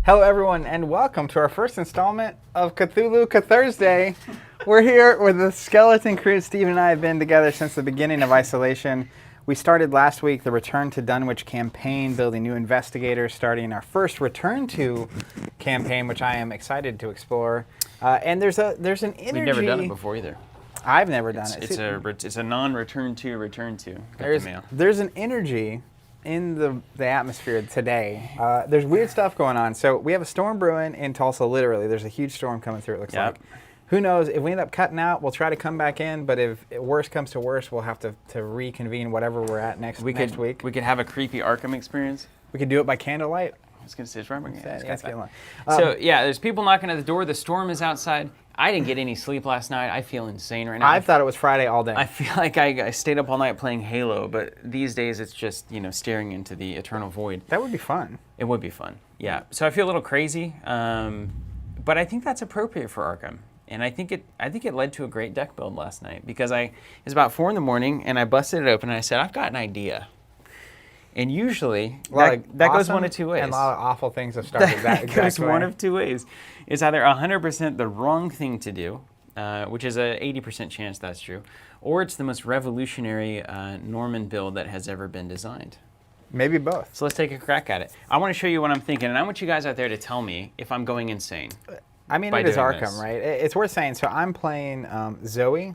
Hello, everyone, and welcome to our first installment of Cthulhu Thursday. We're here with the skeleton crew. Steve and I have been together since the beginning of isolation. We started last week the Return to Dunwich campaign, building new investigators, starting our first Return to campaign, which I am excited to explore. And there's an energy. We've never done it before either. I've never done it. It's a non-return to return to. There's an energy in the atmosphere today. There's weird stuff going on. So we have a storm brewing in Tulsa, literally. There's a huge storm coming through, it looks like. Who knows? If we end up cutting out, we'll try to come back in. But if worse comes to worse, we'll have to reconvene whatever we're at next week. We could have a creepy Arkham experience. We could do it by candlelight. I was going to say, it's right. So, there's people knocking at the door. The storm is outside. I didn't get any sleep last night. I feel insane right now. I thought it was Friday all day. I feel like I stayed up all night playing Halo, but these days it's just, staring into the eternal void. That would be fun. It would be fun, yeah. So I feel a little crazy, but I think that's appropriate for Arkham. And I think it led to a great deck build last night because it was about 4 a.m. and I busted it open and I said, I've got an idea. And usually, that goes one of two ways. And a lot of awful things have started that exact goes way. one of two ways. It's either 100% the wrong thing to do, which is a 80% chance that's true, or it's the most revolutionary Norman build that has ever been designed. Maybe both. So let's take a crack at it. I want to show you what I'm thinking, and I want you guys out there to tell me if I'm going insane. I mean, it is Arkham, right? It's worth saying. So I'm playing Zoey.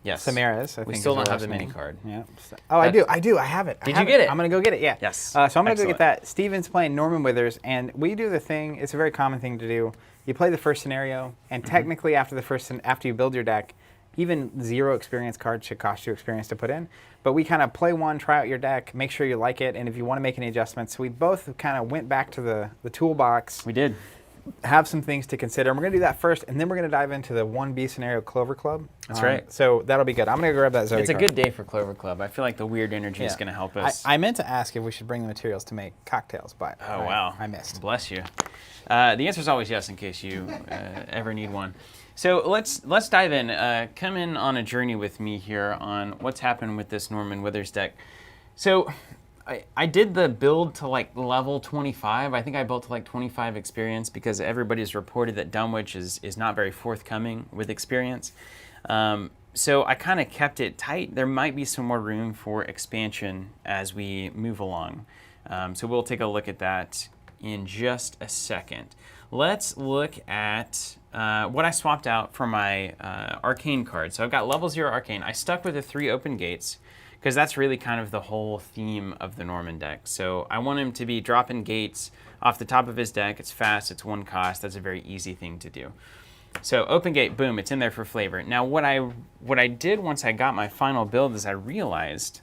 Yes. Samaras, we still don't have the mini card. Yeah. Oh, I do. I have it. Did you get it? I'm going to go get it, yeah. Yes. So I'm going to go get that. Steven's playing Norman Withers, and we do the thing. It's a very common thing to do. You play the first scenario, and technically after you build your deck, even 0 experience cards should cost you experience to put in. But we kind of play one, try out your deck, make sure you like it, and if you want to make any adjustments, we both kind of went back to the toolbox. We did. Have some things to consider. And we're going to do that first, and then we're going to dive into the 1B scenario Clover Club. That's right. So that'll be good. I'm going to grab that Zoey It's a card. good day for Clover Club. I feel like the weird energy is going to help us. I meant to ask if we should bring the materials to make cocktails, but I missed. Bless you. The answer is always yes in case you ever need one. So let's dive in. Come in on a journey with me here on what's happened with this Norman Withers deck. So I did the build to level 25. I think I built to 25 experience because everybody's reported that Dunwich is not very forthcoming with experience. So I kind of kept it tight. There might be some more room for expansion as we move along. So we'll take a look at that in just a second. Let's look at what I swapped out for my Arcane card. So I've got level 0 Arcane. I stuck with the 3 open gates, because that's really kind of the whole theme of the Norman deck. So I want him to be dropping gates off the top of his deck. It's fast, it's 1 cost. That's a very easy thing to do. So open gate, boom, it's in there for flavor. Now what I did once I got my final build is I realized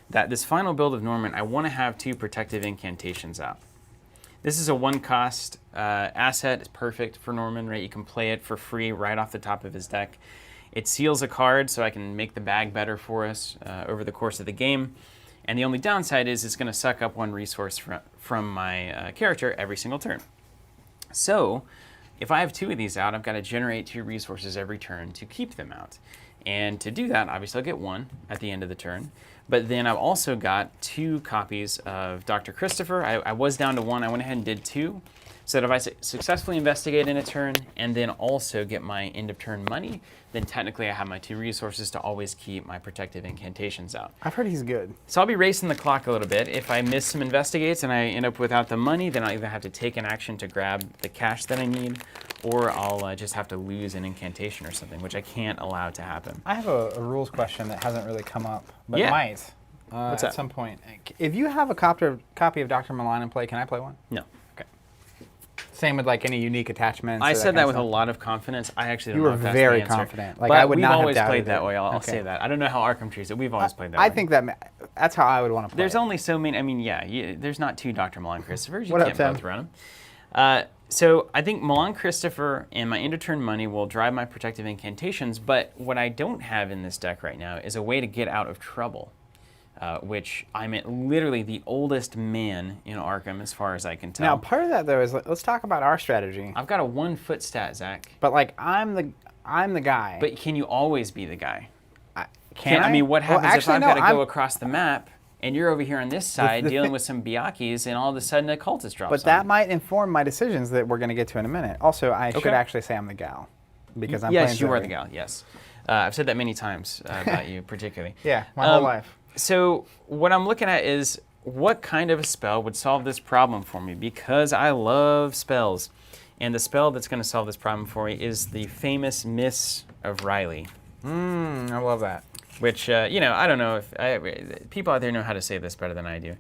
that this final build of Norman, I want to have 2 protective incantations out. This is a 1 cost asset. It's perfect for Norman, right? You can play it for free right off the top of his deck. It seals a card, so I can make the bag better for us over the course of the game. And the only downside is it's going to suck up 1 resource from my character every single turn. So if I have 2 of these out, I've got to generate 2 resources every turn to keep them out. And to do that, obviously I'll get 1 at the end of the turn. But then I've also got 2 copies of Dr. Christopher. I was down to 1. I went ahead and did 2. So that if I successfully investigate in a turn and then also get my end of turn money, then technically I have my 2 resources to always keep my protective incantations out. I've heard he's good. So I'll be racing the clock a little bit. If I miss some investigates and I end up without the money, then I'll either have to take an action to grab the cash that I need, or I'll just have to lose an incantation or something, which I can't allow to happen. I have a rules question that hasn't really come up, but might What's at that? some point. If you have a copy of Dr. Milan in play, can I play one? No. Same with any unique attachments. I said that with a lot of confidence. I actually don't know if that's the answer. You were very confident. But I would not have we've always doubted played that it. way. I'll say that. I don't know how Arkham treats it. We've always played that way. I think that's how I would want to play There's it. only so many. I mean, there's not 2 Dr. Milan Christophers. You What up, can't Tim? both run them. So I think Milan Christopher and my end of turn money will drive my protective incantations. But what I don't have in this deck right now is a way to get out of trouble. Which I'm literally the oldest man in Arkham as far as I can tell. Now, part of that, though, is let's talk about our strategy. I've got a 1 foot stat, Zach. But, I'm the guy. But can you always be the guy? Can I? I mean, what happens if I've got to go across the map and you're over here on this side dealing with some Byakhis, and all of a sudden a cultist drops But on that you. might inform my decisions that we're going to get to in a minute. Also, I should actually say I'm the gal because I'm playing Yes, you are Zoey. the gal, yes. I've said that many times about you particularly. Yeah, my whole life. So what I'm looking at is what kind of a spell would solve this problem for me, because I love spells. And the spell that's going to solve this problem for me is the famous Miss of Riley. I love that. Which, I don't know if people out there know how to say this better than I do.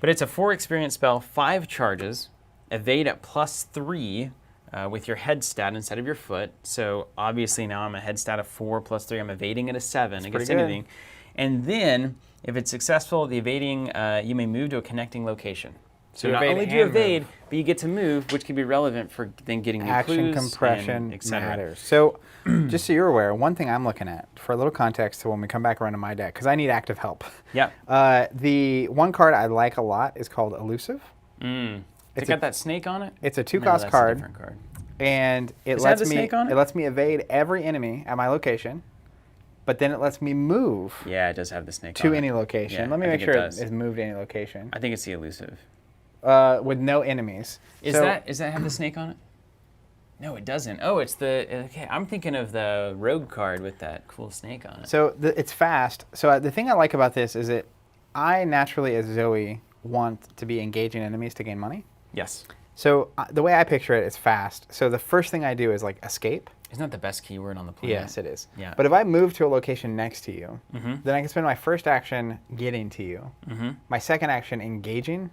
But it's a 4 experience spell, 5 charges, evade at +3 with your head stat instead of your foot. So obviously now I'm a head stat of 4 + 3. I'm evading at a 7 against anything. And then, if it's successful, the evading, you may move to a connecting location. So not only do you evade, but you get to move, which can be relevant for then getting new Action clues, compression et cetera. matters. So, just so you're aware, one thing I'm looking at, for a little context to when we come back around to my deck, because I need active help. Yeah. The one card I like a lot is called Elusive. It's got that snake on it? It's a 2 No, cost that's card. a different card. And it Does it have lets the me snake on it? it lets me evade every enemy at my location, but then it lets me move Yeah, it does have the snake on to it. any location. Yeah, Let me I make think it sure does. it's moved to any location. I think it's the elusive. With no enemies. Does that have the snake on it? No, it doesn't. Oh, it's okay. I'm thinking of the rogue card with that cool snake on it. So it's fast. So the thing I like about this is that I naturally, as Zoey, want to be engaging enemies to gain money. Yes. So the way I picture it is fast. So the first thing I do is like escape. Isn't that the best keyword on the planet? Yes, it is. Yeah. But if I move to a location next to you, then I can spend my first action getting to you, my second action engaging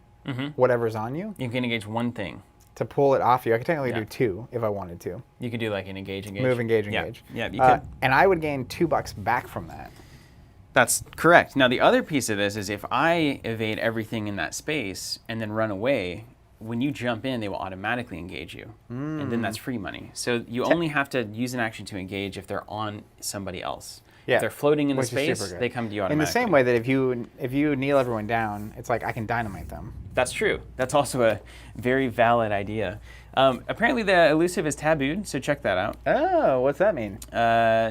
whatever's on you You can engage one thing. to pull it off you. I could technically Yeah. do 2 if I wanted to. You could do like an engage. Move, engage, Yeah. engage. Yeah, you could. And I would gain $2 back from that. That's correct. Now, the other piece of this is if I evade everything in that space and then run away, when you jump in, they will automatically engage you. And then that's free money. So you only have to use an action to engage if they're on somebody else. Yeah, If they're floating in the which is super space, good. they come to you In automatically. the same way that if you kneel everyone down, it's like I can dynamite them. That's true. That's also a very valid idea. Apparently, the elusive is tabooed, so check that out. Oh, what's that mean?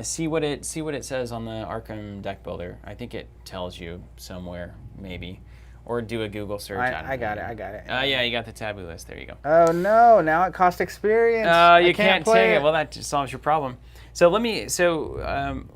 See what it says on the Arkham deck builder. I think it tells you somewhere, maybe, or do a Google search. I got it. Yeah, you got the taboo list. There you go. Oh no! Now it costs experience. Oh, you I can't play take it. Well, that just solves your problem. So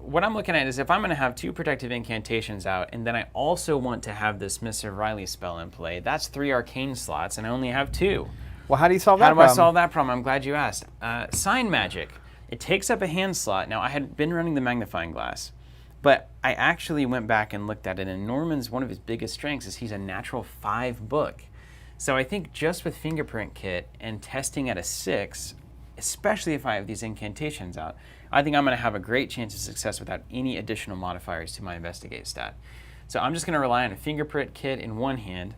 what I'm looking at is if I'm going to have 2 protective incantations out, and then I also want to have this Mr. Riley spell in play, that's 3 arcane slots, and I only have 2. Well, how do you solve that How do problem? I solve that problem? I'm glad you asked. Sign magic. It takes up a hand slot. Now, I had been running the magnifying glass, but I actually went back and looked at it, and Norman's, one of his biggest strengths is he's a natural 5 book. So I think just with Fingerprint Kit and testing at a 6, especially if I have these incantations out, I think I'm going to have a great chance of success without any additional modifiers to my investigate stat. So I'm just going to rely on a Fingerprint Kit in one hand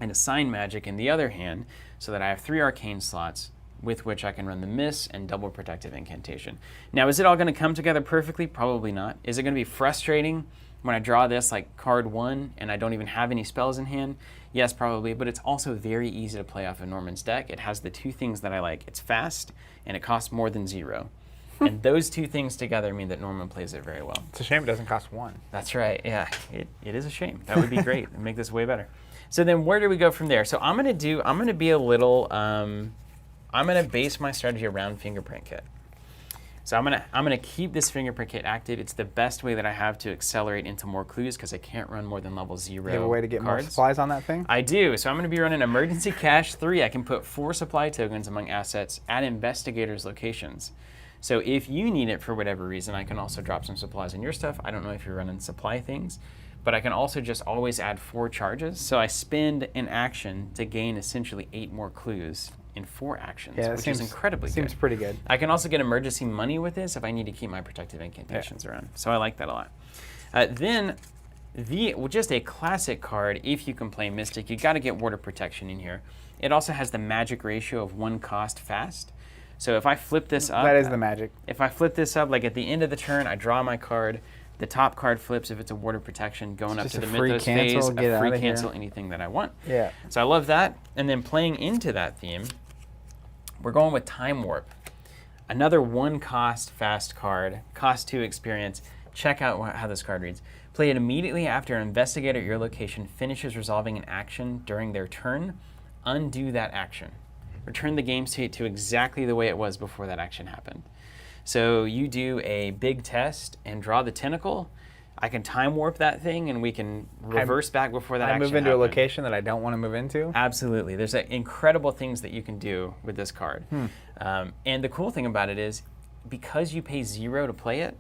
and a Sign Magic in the other hand so that I have 3 arcane slots with which I can run the Miss and double protective incantation. Now, is it all going to come together perfectly? Probably not. Is it going to be frustrating when I draw this like card 1 and I don't even have any spells in hand? Yes, probably, but it's also very easy to play off of Norman's deck. It has the 2 things that I like. It's fast and it costs more than 0. And those 2 things together mean that Norman plays it very well. It's a shame it doesn't cost 1. That's right. Yeah, it is a shame. That would be great. It'd make this way better. So then where do we go from there? So I'm going to be a little, I'm going to base my strategy around Fingerprint Kit. So I'm gonna keep this Fingerprint Kit active. It's the best way that I have to accelerate into more clues because I can't run more than level 0 You have a way to get cards. more supplies on that thing? I do. So I'm going to be running Emergency Cache 3. I can put 4 supply tokens among assets at investigators' locations. So if you need it for whatever reason, I can also drop some supplies in your stuff. I don't know if you're running supply things, but I can also just always add 4 charges. So I spend an action to gain essentially 8 more clues in 4 actions, which is incredibly good. Seems pretty good. I can also get emergency money with this if I need to keep my protective incantations around. So I like that a lot. Then just a classic card, if you can play Mystic, you got to get Water Protection in here. It also has the magic ratio of 1 cost fast. So if I flip this up, that is the magic. If I flip this up, like at the end of the turn, I draw my card. The top card flips if it's a Water Protection, going up to the Mythos phase, a free cancel anything that I want. Yeah. So I love that. And then playing into that theme, we're going with Time Warp. Another 1 cost fast card, cost 2 experience. Check out how this card reads. Play it immediately after an investigator at your location finishes resolving an action during their turn. Undo that action. Return the game state to exactly the way it was before that action happened. So you do a big test and draw the tentacle. I can time warp that thing, and we can reverse back before that action I move into happened. a location that I don't want to move into? Absolutely. There's incredible things that you can do with this card. And the cool thing about it is, because you pay 0 to play it,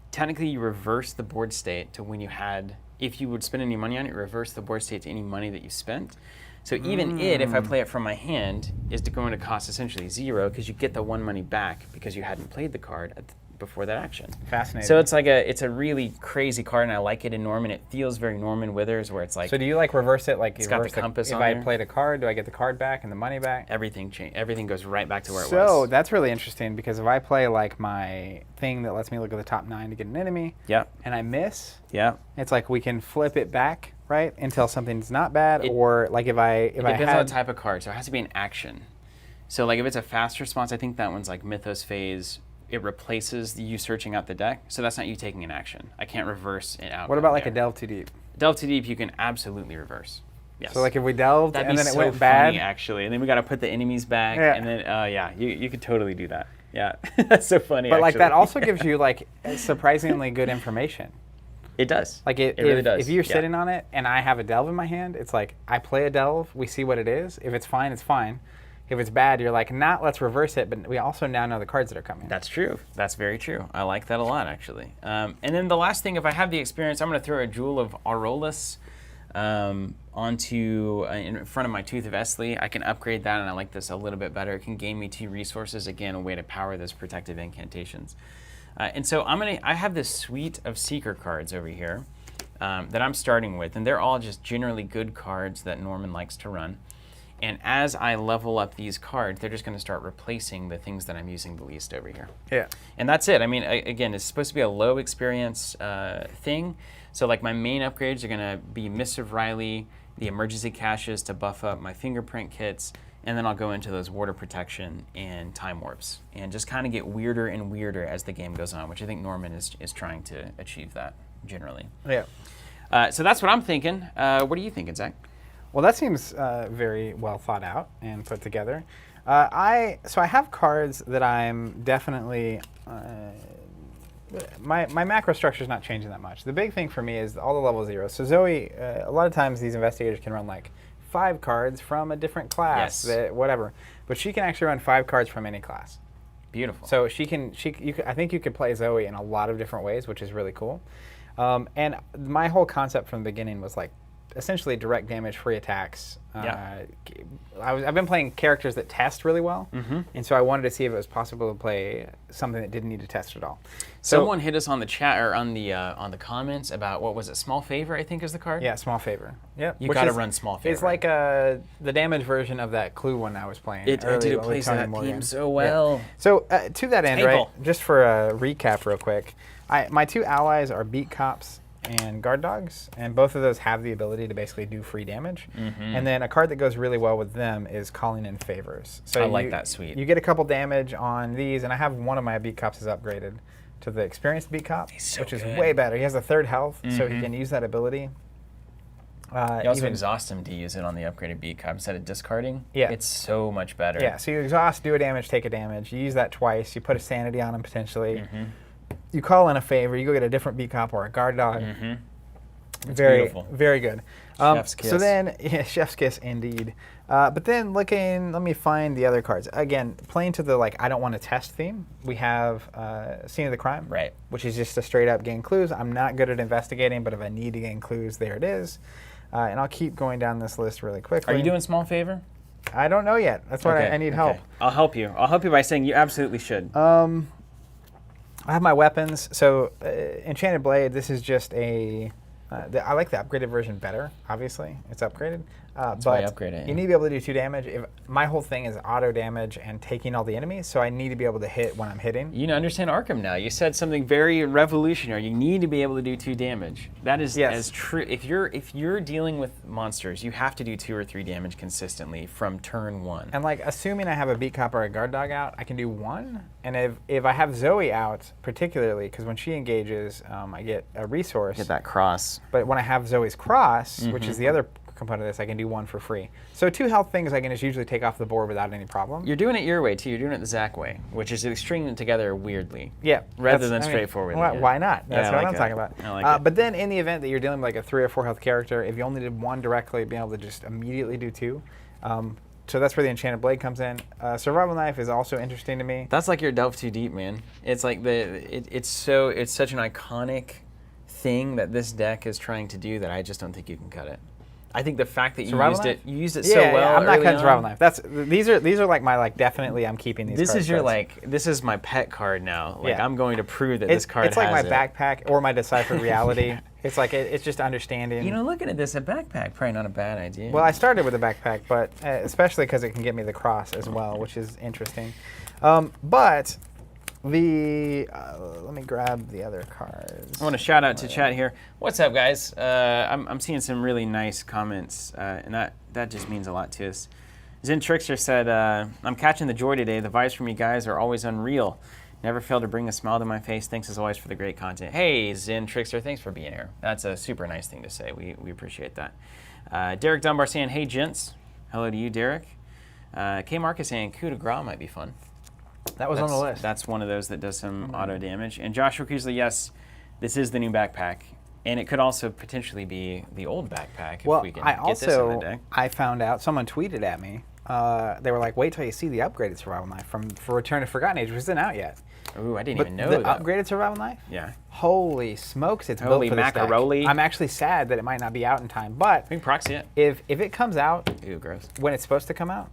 technically you reverse the board state to when you had, if you would spend any money on it, reverse the board state to any money that you spent. So even if I play it from my hand, is going to cost essentially 0 because you get the 1 money back because you hadn't played the card before that action. Fascinating. So it's a really crazy card, and I like it in Norman. It feels very Norman Withers, where it's like. So do you like reverse it? Like it's got the compass if on I there. played a card, do I get the card back and the money back? Everything goes right back to where it was. So that's really interesting because if I play like my thing that lets me look at the top 9 to get an enemy, and I miss, it's like we can flip it back, right, until something's not bad, or like if I depends on the type of card. So it has to be an action. So like if it's a fast response, I think that one's like Mythos Phase. It replaces you searching out the deck, so that's not you taking an action. I can't reverse it out. What about like a Delve Too Deep? Delve Too Deep, you can absolutely reverse. Yes. So like if we delved That'd and be then it so went funny, bad, actually, and then we got to put the enemies back, and then you could totally do that. Yeah, that's so funny. But actually. like that also gives you like surprisingly good information. It does. Like it really does. If you're sitting on it and I have a delve in my hand, it's like I play a delve, we see what it is. If it's fine, it's fine. If it's bad, you're like, let's reverse it, but we also now know the cards that are coming. That's true. That's very true. I like that a lot, actually. And then the last thing, if I have the experience, I'm going to throw a Jewel of Aurolus onto in front of my Tooth of Esli. I can upgrade that, and I like this a little bit better. It can gain me 2 resources, again, a way to power those protective incantations. And so I have this suite of Seeker cards over here that I'm starting with, and they're all just generally good cards that Norman likes to run. And as I level up these cards, they're just going to start replacing the things that I'm using the least over here. Yeah. And that's it. I mean, again, it's supposed to be a low experience thing. So like my main upgrades are going to be Mists of Riley, the emergency caches to buff up my fingerprint kits, and then I'll go into those water protection and time warps and just kind of get weirder and weirder as the game goes on, which I think Norman is trying to achieve that generally. Yeah. So that's what I'm thinking. What are you thinking, Zach? Well, that seems very well thought out and put together. I have cards that I'm definitely my macro structure is not changing that much. The big thing for me is all the level 0s. So Zoey, a lot of times these investigators can run like 5 cards from a different class, whatever. But she can actually run 5 cards from any class. Beautiful. So I think you could play Zoey in a lot of different ways, which is really cool. And my whole concept from the beginning was like, essentially direct damage, free attacks. I've been playing characters that test really well, and so I wanted to see if it was possible to play something that didn't need to test at all. So, someone hit us on the chat or on the comments about what was it? Small Favor, I think, is the card. Yeah, Small Favor. Yep. You got to run Small Favor. It's like the damage version of that Clue one I was playing. It plays that theme so well. Yeah. So to that end, right? Just for a recap, real quick, my 2 allies are Beat Cops and Guard Dogs, and both of those have the ability to basically do free damage. And then a card that goes really well with them is Calling in Favors. So I like that suite. You get a couple damage on these, and I have one of my Beat Cops is upgraded to the Experienced Beat Cop, which is way better. He has a 3rd health, so he can use that ability. You also exhaust him to use it on the upgraded Beat Cop instead of discarding. Yeah. It's so much better. Yeah, so you exhaust, do a damage, take a damage. You use that twice. You put a Sanity on him potentially. You call in a favor, you go get a different Beat Cop or a Guard Dog. Very, beautiful. Very good. Chef's kiss. So then, Chef's kiss indeed. But then let me find the other cards. Again, playing to the I don't want to test theme, we have Scene of the Crime, right? Which is just a straight up gain clues. I'm not good at investigating, but if I need to gain clues, there it is. And I'll keep going down this list really quickly. Are you doing Small Favor? I don't know yet. That's why I need help. I'll help you. I'll help you by saying you absolutely should. I have my weapons. So Enchanted Blade, this is just a I like the upgraded version better. Obviously, it's upgraded. why But you upgrade it, you yeah. need to be able to do 2 damage. My whole thing is auto damage and taking all the enemies, so I need to be able to hit when I'm hitting. You understand Arkham now. You said something very revolutionary. You need to be able to do 2 damage. That is Yes. as true. If you're dealing with monsters, you have to do 2 or 3 damage consistently from turn 1. And like, assuming I have a beat cop or a guard dog out, I can do 1. And if I have Zoey out, particularly, because when she engages, I get a resource. Get that cross. But when I have Zoey's cross, which is the other component of this, I can do 1 for free. So 2 health things I can just usually take off the board without any problem. You're doing it your way too. You're doing it the Zach way, which is stringing it together weirdly. Yeah. Rather than straightforwardly. Why not? That's I what like I'm it. talking about. I like it. But then in the event that you're dealing with like a 3 or 4 health character, if you only did 1 directly, being able to just immediately do 2. So that's where the Enchanted Blade comes in. Survival Knife is also interesting to me. That's like your delve too deep, man. It's like it's such an iconic thing that this deck is trying to do that I just don't think you can cut it. I think the fact that you used it so well. Yeah, I'm not early cutting on, Survival Knife. These are like my definitely I'm keeping these. This cards is your cards. this is my pet card now. Like Yeah. I'm going to prove that this card It's like has my it. backpack or my Deciphered Reality. It's like it's just understanding. You know, looking at this, a backpack probably not a bad idea. Well, I started with a backpack, but especially because it can get me the cross as well, which is interesting. But let me grab the other cards. I want to shout out to chat here. What's up, guys? I'm seeing some really nice comments, and that just means a lot to us. Zen Trickster said, I'm catching the joy today. The vibes from you guys are always unreal. Never fail to bring a smile to my face. Thanks as always for the great content. Hey, Zen Trickster, thanks for being here. That's a super nice thing to say. We appreciate that. Derek Dunbar saying, hey, gents. Hello to you, Derek. K. Marcus saying, coup de grace might be fun. That was on the list. That's one of those that does some auto damage. And Joshua Kusley, yes, this is the new backpack. And it could also potentially be the old backpack if we can get this in the deck. I found out, someone tweeted at me, they were like, wait till you see the upgraded Survival Knife for Return to Forgotten Age, which isn't out yet. Ooh, I didn't But even know the that. upgraded Survival Knife? Yeah. Holy smokes, it's Holy built for this deck. macaroni. I'm actually sad that it might not be out in time, but We can proxy it. if it comes out Ooh, gross. when it's supposed to come out,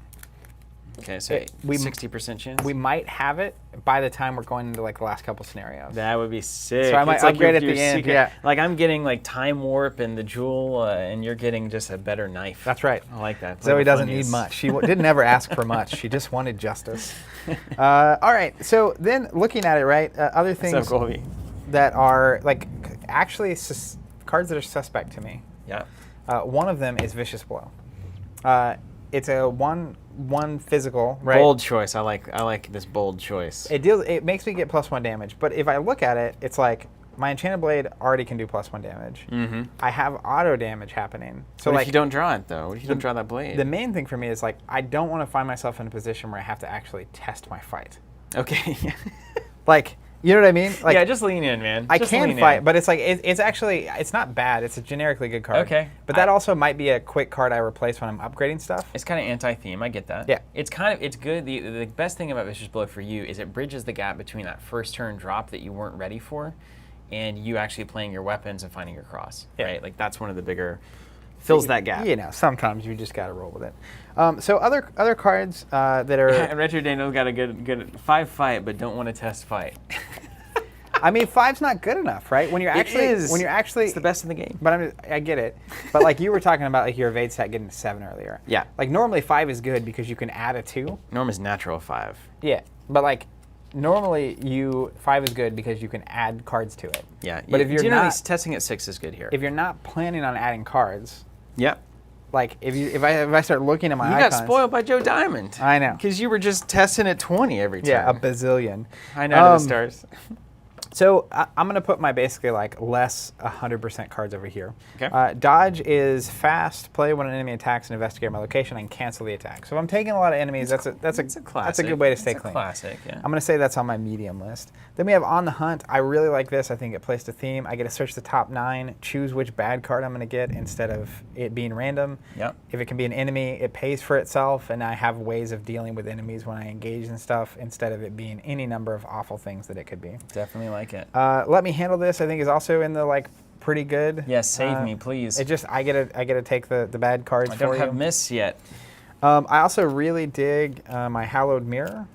Okay, so we- 60% chance? we might have it by the time we're going into like the last couple scenarios. That would be sick. So I might It's like upgrade at your the end, secret- yeah. Like I'm getting like Time Warp and the Jewel, and you're getting just a better knife. That's right. I like that. Zoe Playful doesn't funnies. need much. She didn't ever ask for much. She just wanted justice. All right. So then looking at it, right, other What's things up, Colby? that are like actually cards that are suspect to me. Yeah. One of them is Vicious Blow. It's a one physical, right? Bold choice. I like this bold choice. It makes me get +1 damage, but if I look at it, it's like my Enchanted Blade already can do +1 damage. Mm-hmm. I have auto damage happening. So What like if you don't draw it though? What if you don't draw that blade? the main thing for me is like I don't want to find myself in a position where I have to actually test my fight. Okay. Like, you know what I mean? Like, yeah, just lean in, man. I Just can lean fight, in. but it's like it's actually it's not bad. It's a generically good card. Okay. But that also might be a quick card I replace when I'm upgrading stuff. It's kind of anti-theme. I get that. Yeah. It's good. The best thing about Vicious Blow for you is it bridges the gap between that first turn drop that you weren't ready for, and you actually playing your weapons and finding your cross. Yeah. Right. Like that's one of the bigger fills that gap. You know, sometimes you just got to roll with it. So other cards that are. Retro Daniel got a good 5 fight, but don't want to test fight. I mean, 5's not good enough, right? When you're actually It's the best in the game. But I get it. But like you were talking about, like your evade stat getting to 7 earlier. Yeah. Like normally 5 is good because you can add a 2. Norm is natural 5. Yeah. But like normally 5 is good because you can add cards to it. Yeah. But if you're generally not testing at 6 is good here. if you're not planning on adding cards, Yep. like if I start looking at my You icons, got spoiled by Joe Diamond. I know. Because you were just testing at 20 every time. Yeah, a bazillion. I know the stars. So I'm going to put my basically like less 100% cards over here. Okay. Dodge is fast. Play when an enemy attacks and investigate my location and cancel the attack. So if I'm taking a lot of enemies, that's a classic. That's a good way to stay It's a clean. classic, yeah. I'm going to say that's on my medium list. Then we have On the Hunt. I really like this. I think it plays to theme. I get to search the top 9, choose which bad card I'm going to get instead of it being random. Yep. If it can be an enemy, it pays for itself, and I have ways of dealing with enemies when I engage and stuff instead of it being any number of awful things that it could be. Definitely like it. Let Me Handle This, I think, is also in the like pretty good. Yes, save me, please. It just I get to take the bad cards I for don't you. have miss yet. I also really dig my Hallowed Mirror.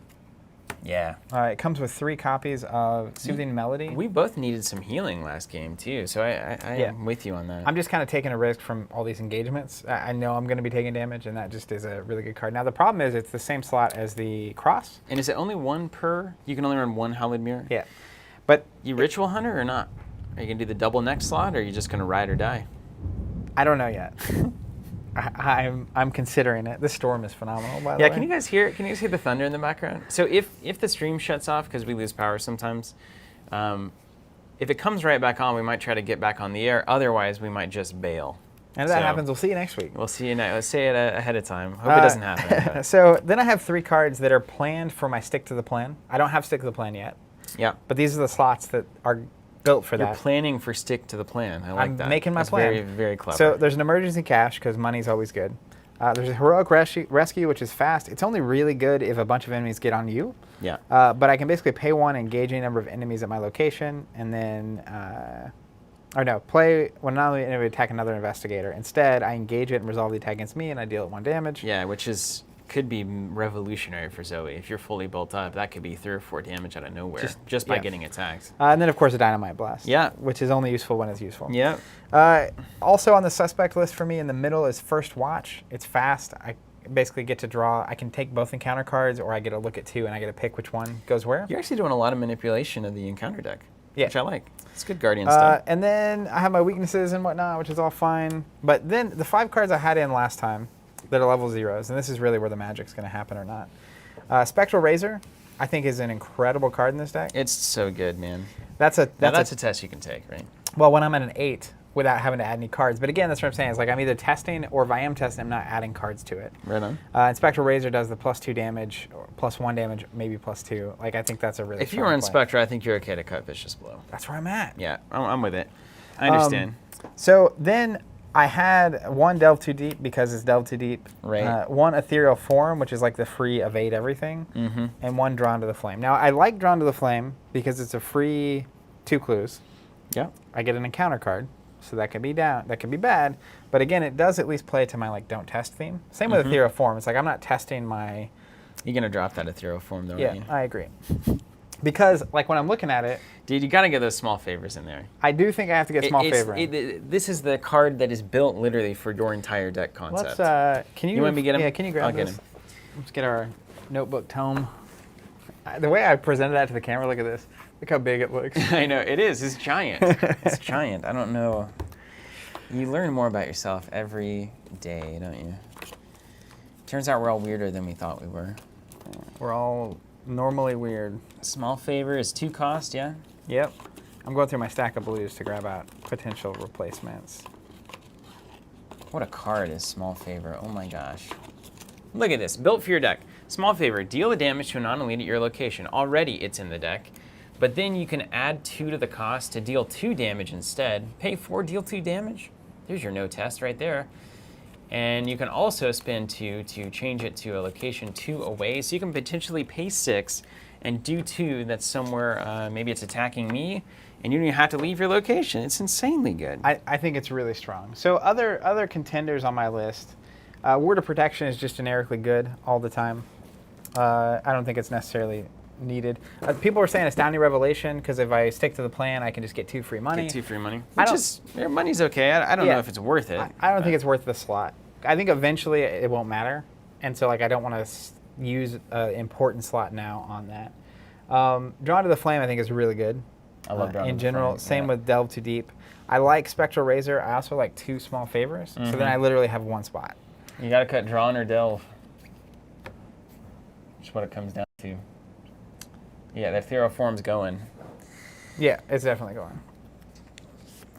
Yeah. It comes with 3 copies of Soothing Melody. We both needed some healing last game, too, so I am with you on that. I'm just kind of taking a risk from all these engagements. I know I'm going to be taking damage, and that just is a really good card. Now, the problem is it's the same slot as the Cross. And is it only 1 per? You can only run 1 Hallowed Mirror? Yeah. But you Ritual Hunter or not? Are you going to do the double next slot, or are you just going to ride or die? I don't know yet. I'm considering it. The storm is phenomenal, by the way. Yeah, can you guys hear the thunder in the background? So if the stream shuts off because we lose power sometimes, if it comes right back on, we might try to get back on the air. Otherwise, we might just bail. And if that happens, we'll see you next week. We'll see you next. Let's say it ahead of time. Hope it doesn't happen. So then I have 3 cards that are planned for my Stick to the Plan. I don't have Stick to the Plan yet. Yeah. But these are the slots that are built for that. You're planning for Stick to the Plan. I like that. I'm making my plan. Very, very clever. So there's an emergency cash because money's always good. There's a heroic rescue, which is fast. It's only really good if a bunch of enemies get on you. Yeah. But I can basically pay 1, engage a number of enemies at my location, and then, play when not only enemy attack another investigator. Instead, I engage it and resolve the attack against me, and I deal it 1 damage. Yeah, which could be revolutionary for Zoey. If you're fully built up, that could be 3 or 4 damage out of nowhere just by getting attacked. And then, of course, a Dynamite Blast. Yeah. Which is only useful when it's useful. Yeah. Also on the suspect list for me in the middle is First Watch. It's fast. I basically get to draw. I can take both encounter cards, or I get to look at 2, and I get to pick which one goes where. You're actually doing a lot of manipulation of the encounter deck, which I like. It's good Guardian stuff. And then I have my weaknesses and whatnot, which is all fine. But then the 5 cards I had in last time that are level 0s, and this is really where the magic's going to happen or not. Spectral Razor, I think, is an incredible card in this deck. It's so good, man. That's a test you can take, right? Well, when I'm at an 8, without having to add any cards. But again, that's what I'm saying. It's like I'm either testing, or if I am testing, I'm not adding cards to it. Right on. And Spectral Razor does the +2 damage, or +1 damage, maybe +2. Like, I think that's a really If you're on Spectra, I think you're okay to cut Vicious Blow. That's where I'm at. Yeah, I'm with it. I understand. So then I had 1 Delve Too Deep because it's Delve Too Deep. Right. 1 Ethereal Form, which is like the free evade everything. Mm-hmm. And 1 Drawn to the Flame. Now, I like Drawn to the Flame because it's a free 2 clues. Yeah. I get an encounter card. So that can be that can be bad, but again, it does at least play to my don't test theme. Same with Ethereal Form. It's like I'm not testing my. You're gonna drop that Ethereal Form though, aren't you? I agree. Because like when I'm looking at it, dude, you gotta get those small favors in there. I do think I have to get small favor. This is the card that is built literally for your entire deck concept. Can you want me to get him? Yeah, can you grab I'll this? get him. Let's get our notebook tome. The way I presented that to the camera, look at this. Look how big it looks. I know it is. It's giant. It's giant. I don't know. You learn more about yourself every day, don't you? Turns out we're all weirder than we thought we were. We're all normally weird. Small favor is 2 cost, yeah? Yep. I'm going through my stack of blues to grab out potential replacements. What a card is Small Favor. Oh my gosh. Look at this. Built for your deck. Small Favor. Deal the damage to a non-elite at your location. Already it's in the deck. But then you can add 2 to the cost to deal 2 damage instead. Pay 4, deal 2 damage. There's your no test right there. And you can also spend 2 to change it to a location 2 away. So you can potentially pay 6 and do 2 that's somewhere, maybe it's attacking me, and you don't even have to leave your location. It's insanely good. I think it's really strong. So other contenders on my list, Word of Protection is just generically good all the time. I don't think it's necessarily needed. People were saying Astounding Revelation because if I stick to the plan, I can just get 2 free money. Get 2 free money. Money's okay. I don't know if it's worth it. I don't think it's worth the slot. I think eventually it won't matter, and so I don't want to use an important slot now on that. Drawn to the Flame I think is really good. I love Drawn to the Flame. In general, same with Delve Too Deep. I like Spectral Razor. I also like 2 small favors. So then I literally have 1 spot. You got to cut Drawn or Delve. That's what it comes down to. Yeah, the Ethereal Form's going. Yeah, it's definitely going.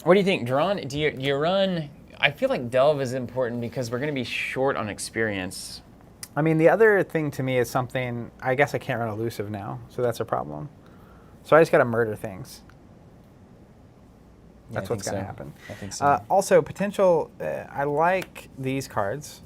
What do you think? Drawn? Do you run? I feel like Delve is important because we're going to be short on experience. I mean, the other thing to me is something, I guess I can't run Elusive now, so that's a problem. So I just got to murder things. That's what's going to happen. I think so. Also, potential, I like these cards.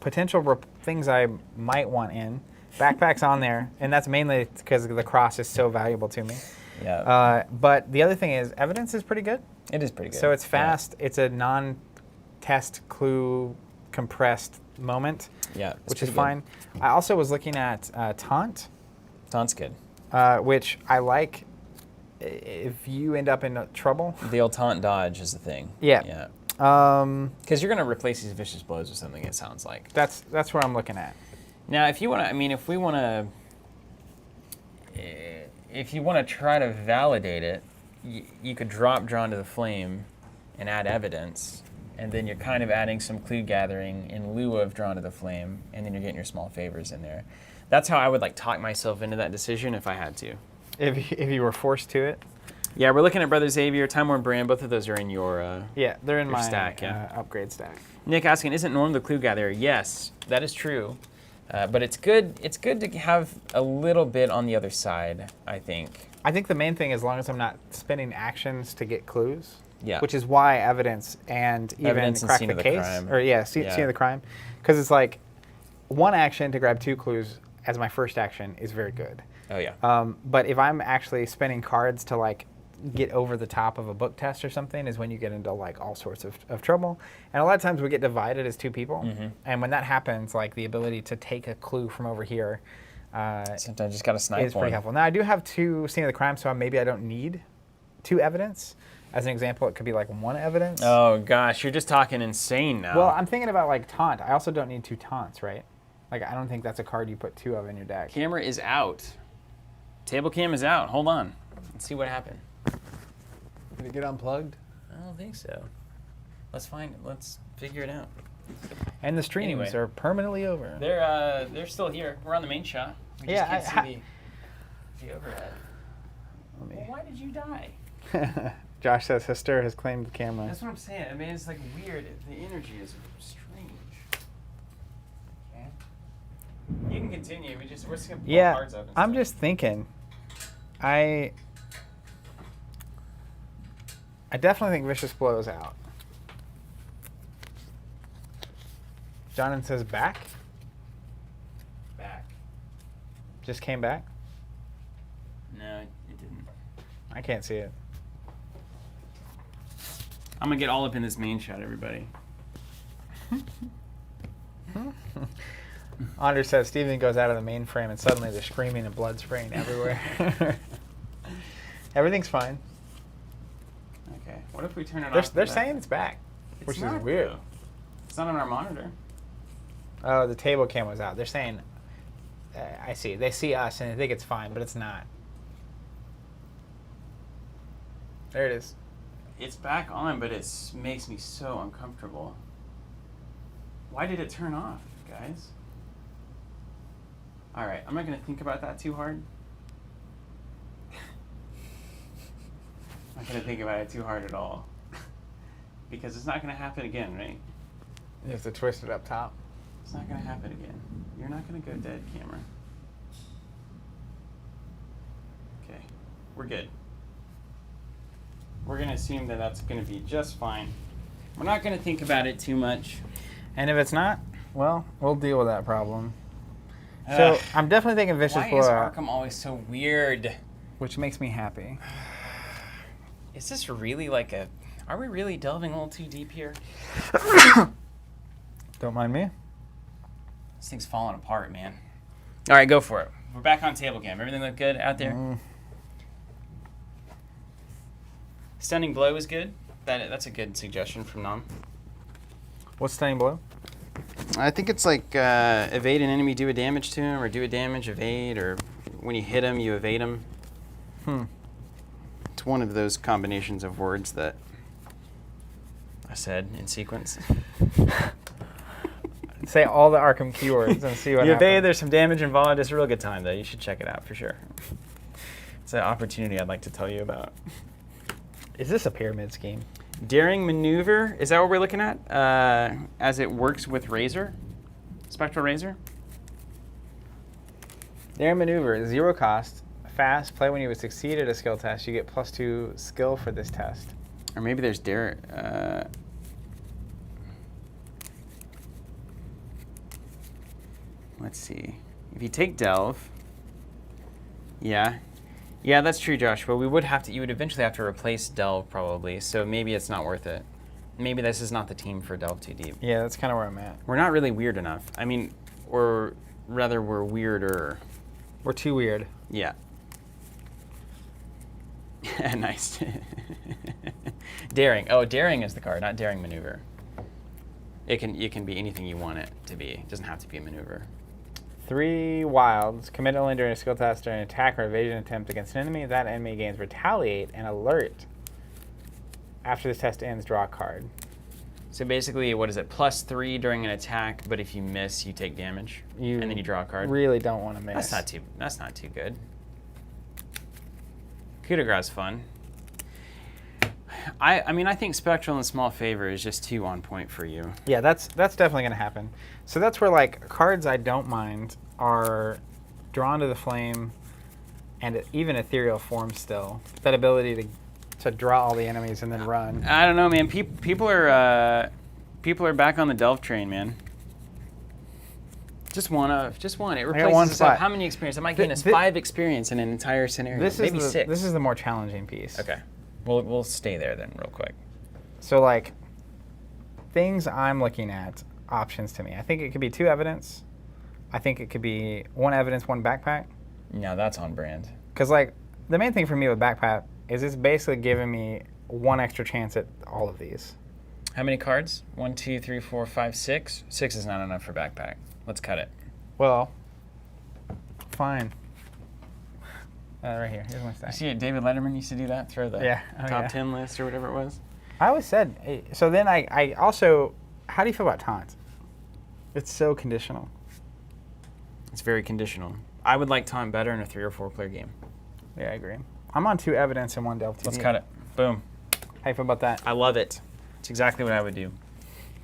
Potential things I might want in. Backpack's on there, and that's mainly because the cross is so valuable to me. Yeah. But the other thing is, Evidence is pretty good. It is pretty good. So it's fast. Yeah. It's a non-test clue compressed moment. Yeah. Which is fine. I also was looking at Taunt. Taunt's good. which I like if you end up in trouble. The old taunt dodge is the thing. Yeah. Yeah. Um, Because you're going to replace these vicious blows with something, it sounds like. that's what I'm looking at. Now, if you want to, I mean, if you want to try to validate it, you could drop Drawn to the Flame and add evidence, and then you're kind of adding some clue gathering in lieu of Drawn to the Flame, and then you're getting your small favors in there. That's how I would like talk myself into that decision if I had to. If you were forced to it. Yeah, we're looking at Brother Xavier, Time Worn Brand. Both of those are in your Yeah, they're in your my stack, yeah. upgrade stack. Nick asking, isn't Norm the clue gatherer? Yes, that is true. But it's good. It's good to have a little bit on the other side, I think. I think the main thing, as long as I'm not spending actions to get clues, Yeah. which is why evidence and even Evidence and crack scene the of the case, crime. or scene of the crime, because it's like one action to grab 2 clues as my first action is very good. Oh yeah. But if I'm actually spending cards to like get over the top of a book test or something, is when you get into like all sorts of trouble. And a lot of times we get divided as 2 people, and when that happens, like the ability to take a clue from over here Sometimes you just got to snipe is pretty helpful. Now I do have 2 scene of the crime, so maybe I don't need 2 evidence. As an example, it could be like 1 evidence. Oh gosh, you're just talking insane now. Well, I'm thinking about like taunt. I also don't need 2 taunts, right? Like I don't think that's a card you put 2 of in your deck. Camera is out. Table cam is out. Hold on. Let's see what happened. Did it get unplugged? I don't think so. Let's figure it out. And the streams Anyway. are permanently over. They're still here. We're on the main shot. We just Yeah, can't see the overhead. Let Well, me. why did you die? Josh says Hester has claimed the camera. That's what I'm saying. I mean, it's like weird. The energy is strange. Okay. You can continue. We're just gonna pull Yeah, cards up. And I'm stuff. just thinking. I definitely think Vicious Blow is out. Jonan says back. back. Just came back. No, it didn't. I can't see it. I'm gonna get all up in this main shot, everybody. Anders says Steven goes out of the main frame and suddenly there's screaming and blood spraying everywhere. Everything's fine. Okay. What if we turn it They're, off? they're saying it's back, It's which is not, weird. though. It's not on our monitor. Oh, the table cam was out. They're saying, I see. They see us and they think it's fine, but it's not. There it is. It's back on, but it makes me so uncomfortable. Why did it turn off, guys? All right, I'm not gonna think about that too hard. I'm not gonna think about it too hard at all. Because it's not gonna happen again, right? You have to twist it up top. It's not gonna happen again. You're not gonna go dead, camera. Okay, we're good. We're gonna assume that that's gonna be just fine. We're not gonna think about it too much. And if it's not, well, we'll deal with that problem. So I'm definitely thinking Vicious Why is Blowout, Arkham always so weird? which makes me happy. Is this really like a... Are we really delving a little too deep here? Don't mind me. This thing's falling apart, man. All right, go for it. We're back on table cam. Everything look good out there? Stunning Blow is good. That's a good suggestion from Nom. What's Stunning Blow? I think it's like evade an enemy, do a damage to him, or do a damage, evade, or when you hit him, you evade him. It's one of those combinations of words that I said in sequence. Say all the Arkham keywords and see what You happens. evade, there's some damage involved. It's a real good time, though. You should check it out for sure. It's an opportunity I'd like to tell you about. Is this a pyramid scheme? Daring Maneuver, is that what we're looking at? As it works with Razor? Spectral Razor? Daring Maneuver, 0 cost, fast, play when you would succeed at a skill test. You get +2 skill for this test. Or maybe there's Dare... let's see. If you take Delve... Yeah. Yeah, that's true, Joshua. We would have to... You would eventually have to replace Delve, probably. So maybe it's not worth it. Maybe this is not the team for Delve Too Deep. Yeah, that's kind of where I'm at. We're not really weird enough. I mean, or rather, we're weirder. We're too weird. Yeah. Nice. Daring. Oh, daring is the card, not daring maneuver. It can be anything you want it to be. It doesn't have to be a maneuver. 3 wilds. Commit only during a skill test during an attack or evasion attempt against an enemy. That enemy gains retaliate and alert. After this test ends, draw a card. So basically, what is it? +3 during an attack, but if you miss, you take damage, and then you draw a card. Really don't want to miss. That's not too good. Coup de grace fun. I mean, I think Spectral and Small Favor is just too on point for you. Yeah, that's definitely going to happen. So that's where, like, cards I don't mind are Drawn to the Flame and even Ethereal Form still. That ability to draw all the enemies and then run. I don't know, man. People are back on the Delve train, man. Just one. It replaces one us spot. up. How many experience? Am I getting us 5 experience in an entire scenario? Maybe 6. This is the more challenging piece. Okay. We'll stay there then real quick. So, like, things I'm looking at, options to me. I think it could be 2 evidence. I think it could be 1 evidence, 1 backpack. No, that's on brand. Because, like, the main thing for me with backpack is it's basically giving me 1 extra chance at all of these. How many cards? 1, 2, 3, 4, 5, 6. 6 is not enough for backpack. Let's cut it. Well, fine. Right here. Here's my stack. You see it? David Letterman used to do that. Throw the top 10 list or whatever it was. I always said. So then I also. How do you feel about taunt? It's so conditional. It's very conditional. I would like taunt better in a 3 or 4 player game. Yeah, I agree. I'm on 2 evidence and 1 delta. Let's cut it. Boom. How you feel about that? I love it. It's exactly what I would do.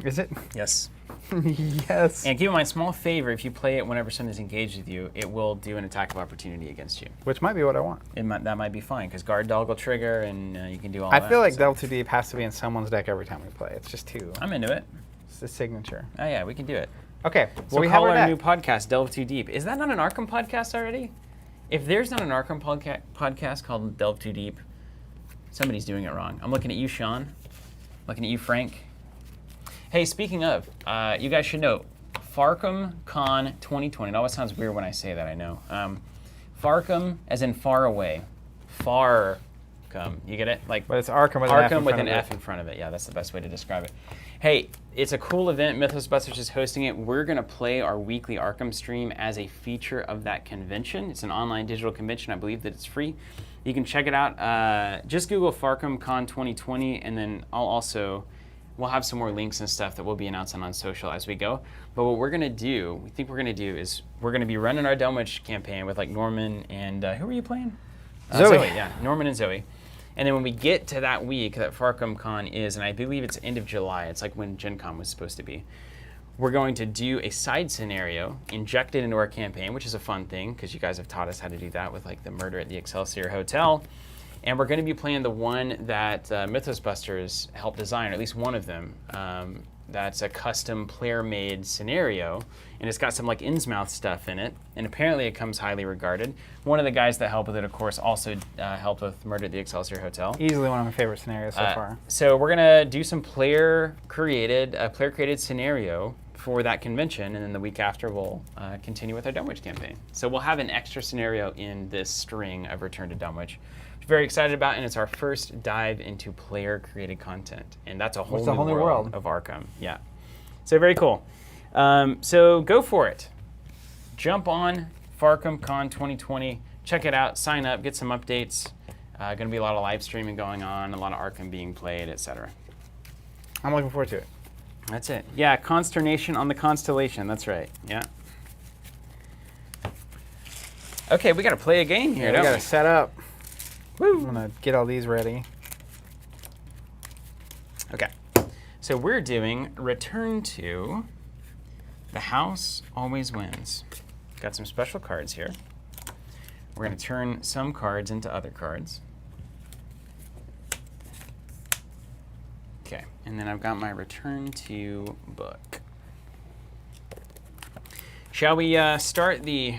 Is it? Yes. Yes. And keep in mind, Small Favor, if you play it whenever something's engaged with you, it will do an attack of opportunity against you. Which might be what I want. That might be fine, because Guard Dog will trigger, and you can do all I that. feel like Delve 2 Deep has to be in someone's deck every time we play. It's just too. I'm into it. It's the signature. Oh, yeah, we can do it. Okay, So we call our new podcast Delve Too Deep. Is that not an Arkham podcast already? If there's not an Arkham podcast called Delve Too Deep, somebody's doing it wrong. I'm looking at you, Sean. Looking at you, Frank. Hey, speaking of, you guys should know, Farkham Con 2020. It always sounds weird when I say that, I know. Farkham, as in far away. Farkham. You get it? Like, but it's Arkham with an F in front of it. Yeah, that's the best way to describe it. Hey, it's a cool event. Mythosbusters is hosting it. We're going to play our weekly Arkham stream as a feature of that convention. It's an online digital convention. I believe that it's free. You can check it out. Just Google Farkham Con 2020, and then we'll have some more links and stuff that we'll be announcing on social as we go. But what we think we're going to do is we're going to be running our Dunwich campaign with like Norman and who were you playing? Zoey. Yeah, Norman and Zoey. And then when we get to that week that Farkham Con is, and I believe it's end of July, it's like when Gen Con was supposed to be, we're going to do a side scenario injected into our campaign, which is a fun thing because you guys have taught us how to do that with like the murder at the Excelsior Hotel. And we're going to be playing the one that Mythosbusters helped design, or at least one of them. That's a custom player-made scenario, and it's got some like Innsmouth stuff in it, and apparently it comes highly regarded. One of the guys that helped with it, of course, also helped with Murder at the Excelsior Hotel. Easily one of my favorite scenarios so far. So we're gonna do some player-created scenario for that convention, and then the week after we'll continue with our Dunwich campaign. So we'll have an extra scenario in this string of Return to Dunwich. Very excited about, and it's our first dive into player-created content, and that's a whole new world of Arkham. Yeah, so very cool. So go for it. Jump on Farkham Con 2020. Check it out. Sign up. Get some updates. Going to be a lot of live streaming going on. A lot of Arkham being played, etc. I'm looking forward to it. That's it. Yeah, consternation on the constellation. That's right. Yeah. Okay, we got to play a game here. We got to set up. Woo. I'm gonna get all these ready. Okay, so we're doing Return to The House Always Wins. Got some special cards here. We're gonna turn some cards into other cards. Okay, and then I've got my Return to book. Shall we start the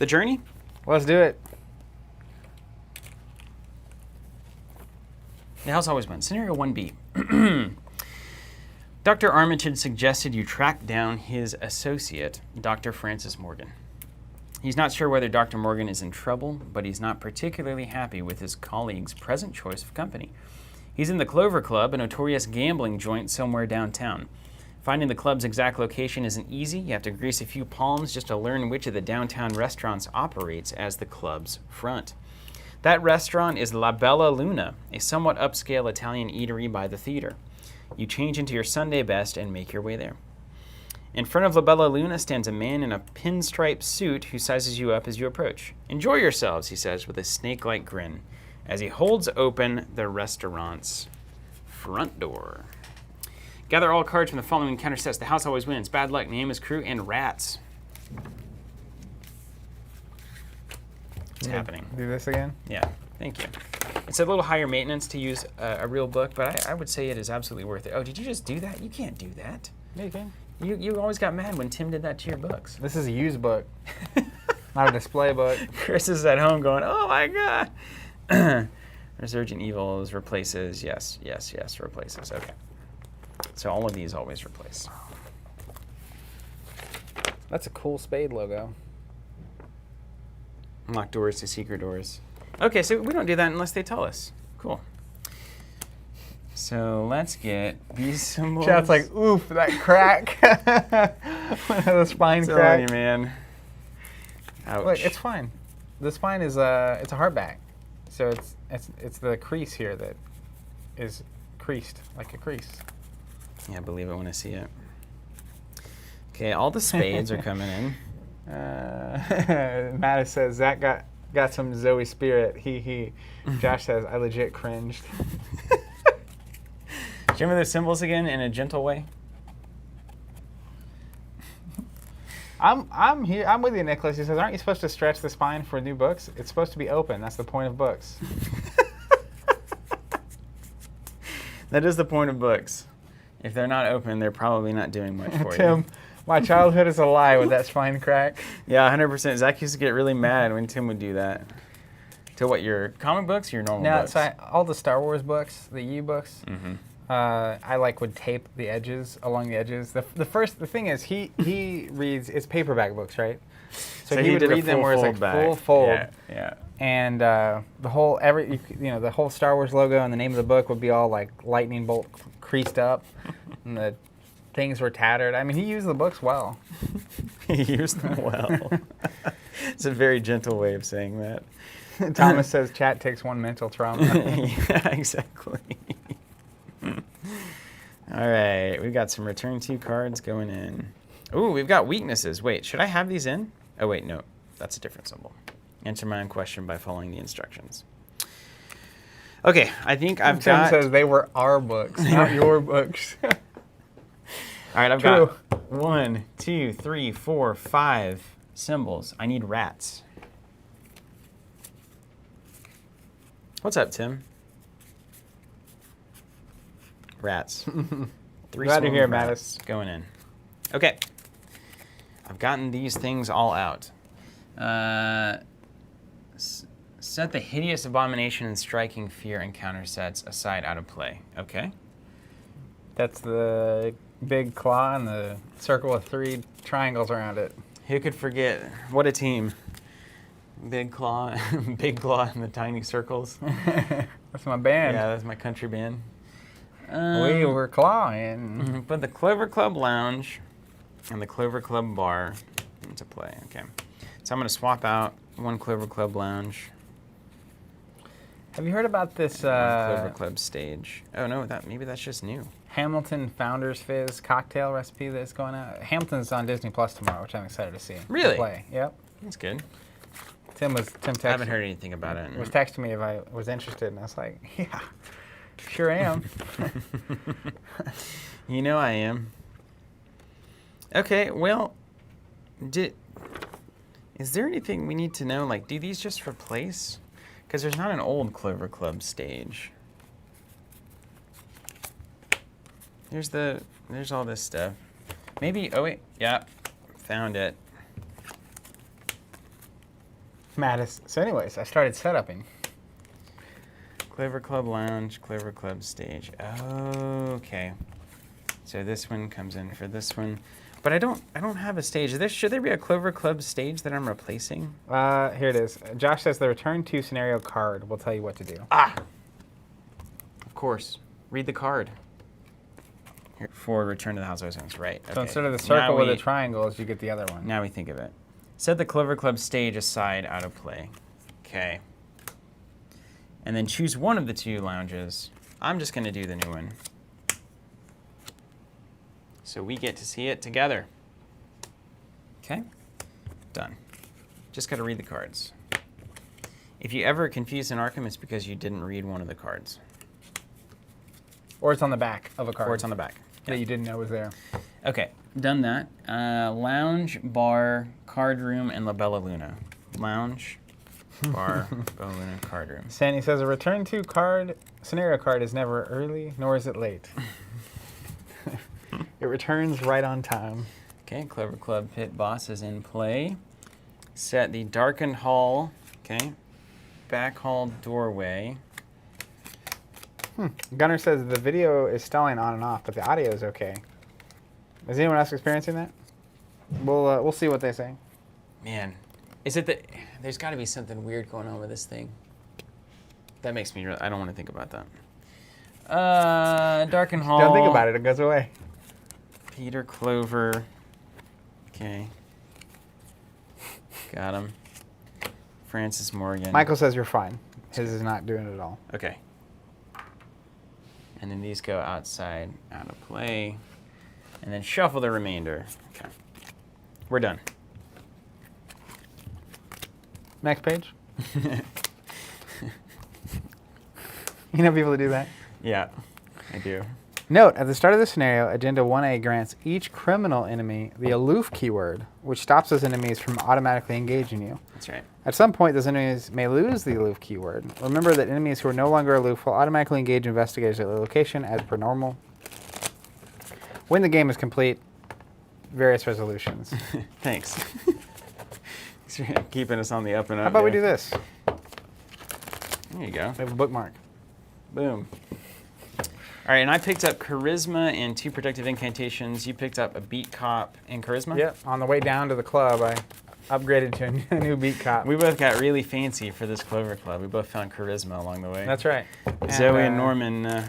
journey? Let's do it. The House Always Wins. Scenario 1B. Dr. Armitage suggested you track down his associate, Dr. Francis Morgan. He's not sure whether Dr. Morgan is in trouble, but he's not particularly happy with his colleague's present choice of company. He's in the Clover Club, a notorious gambling joint somewhere downtown. Finding the club's exact location isn't easy. You have to grease a few palms just to learn which of the downtown restaurants operates as the club's front. That restaurant is La Bella Luna, a somewhat upscale Italian eatery by the theater. You change into your Sunday best and make your way there. In front of La Bella Luna stands a man in a pinstripe suit who sizes you up as you approach. "Enjoy yourselves," he says with a snake-like grin, as he holds open the restaurant's front door. Gather all cards from the following encounter sets. The house always wins. Bad luck, name is crew, and rats. What's happening? Do this again? Yeah, thank you. It's a little higher maintenance to use a real book, but I would say it is absolutely worth it. Oh, did you just do that? You can't do that. Yeah, you can. You always got mad when Tim did that to your books. This is a used book, not a display book. Chris is at home going, "Oh my God." Resurgent Evils replaces, yes, replaces. Okay. So all of these always replace. That's a cool spade logo. Unlock doors to secret doors. Okay, so we don't do that unless they tell us. Cool. So let's get these symbols. Chat's like, oof, that crack. The spine Telling crack. you, man. Ouch. Look, it's fine. The spine is it's a hardback, so it's the crease here that is creased like a crease. Yeah, believe it when I see it. Okay, all the spades are coming in. Mattis says Zach got some Zoey spirit. He. Josh says I legit cringed. Do you remember those symbols again in a gentle way? I'm here. I'm with you, Nicholas. He says, aren't you supposed to stretch the spine for new books? It's supposed to be open. That's the point of books. That is the point of books. If they're not open, they're probably not doing much for Tim, you. my childhood is a lie with that spine crack. Yeah, 100%. Zach used to get really mad when Tim would do that. To what, your comic books or your normal books? So all the Star Wars books, the U books, Mm-hmm. I would tape the edges along the edges. The thing is he reads, it's paperback books, right? So he would did a read them full where it's like fold back. full fold. Yeah. And the whole the whole Star Wars logo and the name of the book would be all like lightning bolt creased up, and the things were tattered. I mean, he used the books well. He used them well. It's a very gentle way of saying that. Thomas says chat takes one mental trauma. Yeah, exactly. All right, we've got some return to cards going in. Ooh, we've got weaknesses. Wait, should I have these in? Oh, wait, no. That's a different symbol. Answer my own question by following the instructions. Okay, I think I've got... Tim says they were our books, not your books. All right, I've True. got 1, 2, 3, 4, 5 symbols. I need rats. What's up, Tim? Rats. 3 Glad to hear, rats going in. Okay. I've gotten these things all out. Set the hideous abomination and striking fear encounter sets aside out of play. Okay. That's the big claw and the circle with 3 triangles around it. Who could forget? What a team. Big Claw, Big Claw and the Tiny Circles. That's my band. Yeah, that's my country band. We were clawing. Put the Clover Club Lounge and the Clover Club Bar into play. Okay. So I'm going to swap out one Clover Club Lounge. Have you heard about this Clover Club Stage. Oh, no, maybe that's just new. Hamilton Founders Fizz cocktail recipe that's going out? Hamilton's on Disney Plus tomorrow, which I'm excited to see. Really? Play. Yep. That's good. Tim texted, I haven't heard anything about it. was texting me if I was interested, and I was like, yeah, sure am. You know I am. Okay, well, is there anything we need to know? Like, do these just replace? Because there's not an old Clover Club stage. There's all this stuff. Maybe, oh wait, yeah, found it. Mattis. So anyways, I started setuping. Clover Club Lounge, Clover Club Stage. Okay. So this one comes in for this one. But I don't have a stage. Should there be a Clover Club stage that I'm replacing? Here it is. Josh says the return to scenario card will tell you what to do. Ah! Of course. Read the card. Here, for return to the house of Ozone. Right. So Okay. instead of the circle Now with the triangles, you get the other one. Now we think of it. Set the Clover Club stage aside out of play. Okay. And then choose one of the two lounges. I'm just going to do the new one. So we get to see it together. Okay. Done. Just got to read the cards. If you ever confuse an Arkham, it's because you didn't read one of the cards. Or it's on the back of a card. Or it's on the back. That you didn't know was there. Okay, done that. Lounge, bar, card room, and La Bella Luna. Lounge, bar, Bella Luna, card room. Sandy says a return to card scenario card is never early, nor is it late. It returns right on time. Okay, Clover Club Pit Boss is in play. Set the darkened hall, okay, back hall doorway. Gunnar says the video is stalling on and off, but the audio is okay. Is anyone else experiencing that? We'll see what they say. Man, is it that there's got to be something weird going on with this thing? That makes me. I don't want to think about that. Darkened hall. Don't think about it; it goes away. Peter Clover. Okay. Got him. Francis Morgan. Michael says you're fine. His is not doing it at all. Okay. And then these go outside, out of play. And then shuffle the remainder. Okay. We're done. Next page. You know people that do that? Yeah, I do. Note, at the start of the scenario, Agenda 1A grants each criminal enemy the aloof keyword, which stops those enemies from automatically engaging you. That's right. At some point, those enemies may lose the aloof keyword. Remember that enemies who are no longer aloof will automatically engage investigators at their location as per normal. When the game is complete, various resolutions. Thanks. Thanks for keeping us on the up and up. How about we there. do this? There you go. We have a bookmark. Boom. All right, and I picked up Charisma and 2 Protective Incantations. You picked up a Beat Cop and Charisma? Yep. On the way down to the club, I upgraded to a new beat cop. We both got really fancy for this Clover Club. We both found Charisma along the way. That's right. Zoey and Norman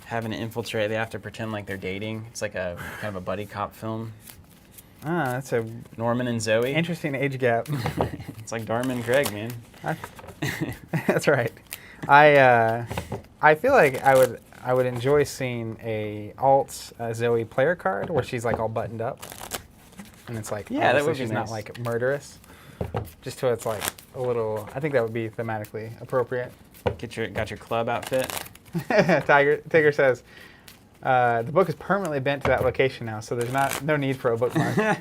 having to infiltrate. They have to pretend like they're dating. It's like a kind of a buddy cop film. That's a Norman and Zoey. interesting age gap. It's like Dharma and Greg, man. That's right. I feel like I would enjoy seeing a alt Zoey player card where she's like all buttoned up, and it's like Yeah, that would be she's nice. not like murderous. Just so it's like a little. I think that would be thematically appropriate. Got your club outfit. Tiger says the book is permanently bent to that location now, so there's no need for a bookmark.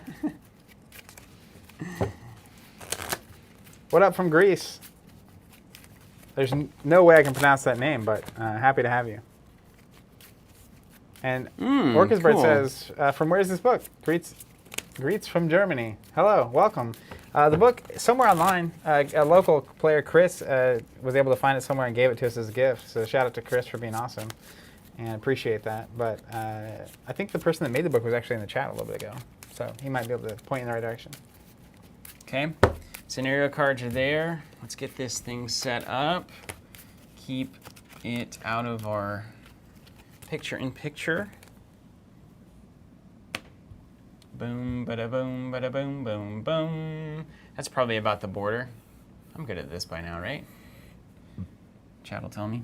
What up from Greece? There's no way I can pronounce that name, but happy to have you. And Orcus Bird cool. says, from where is this book? Greets from Germany. Hello, welcome. The book, somewhere online, a local player, Chris, was able to find it somewhere and gave it to us as a gift. So shout out to Chris for being awesome, and appreciate that. But I think the person that made the book was actually in the chat a little bit ago, so he might be able to point in the right direction. Okay. Scenario cards are there. Let's get this thing set up. Keep it out of our picture-in-picture. Boom, bada boom, bada boom, boom, boom. That's probably about the border. I'm good at this by now, right? Chat will tell me.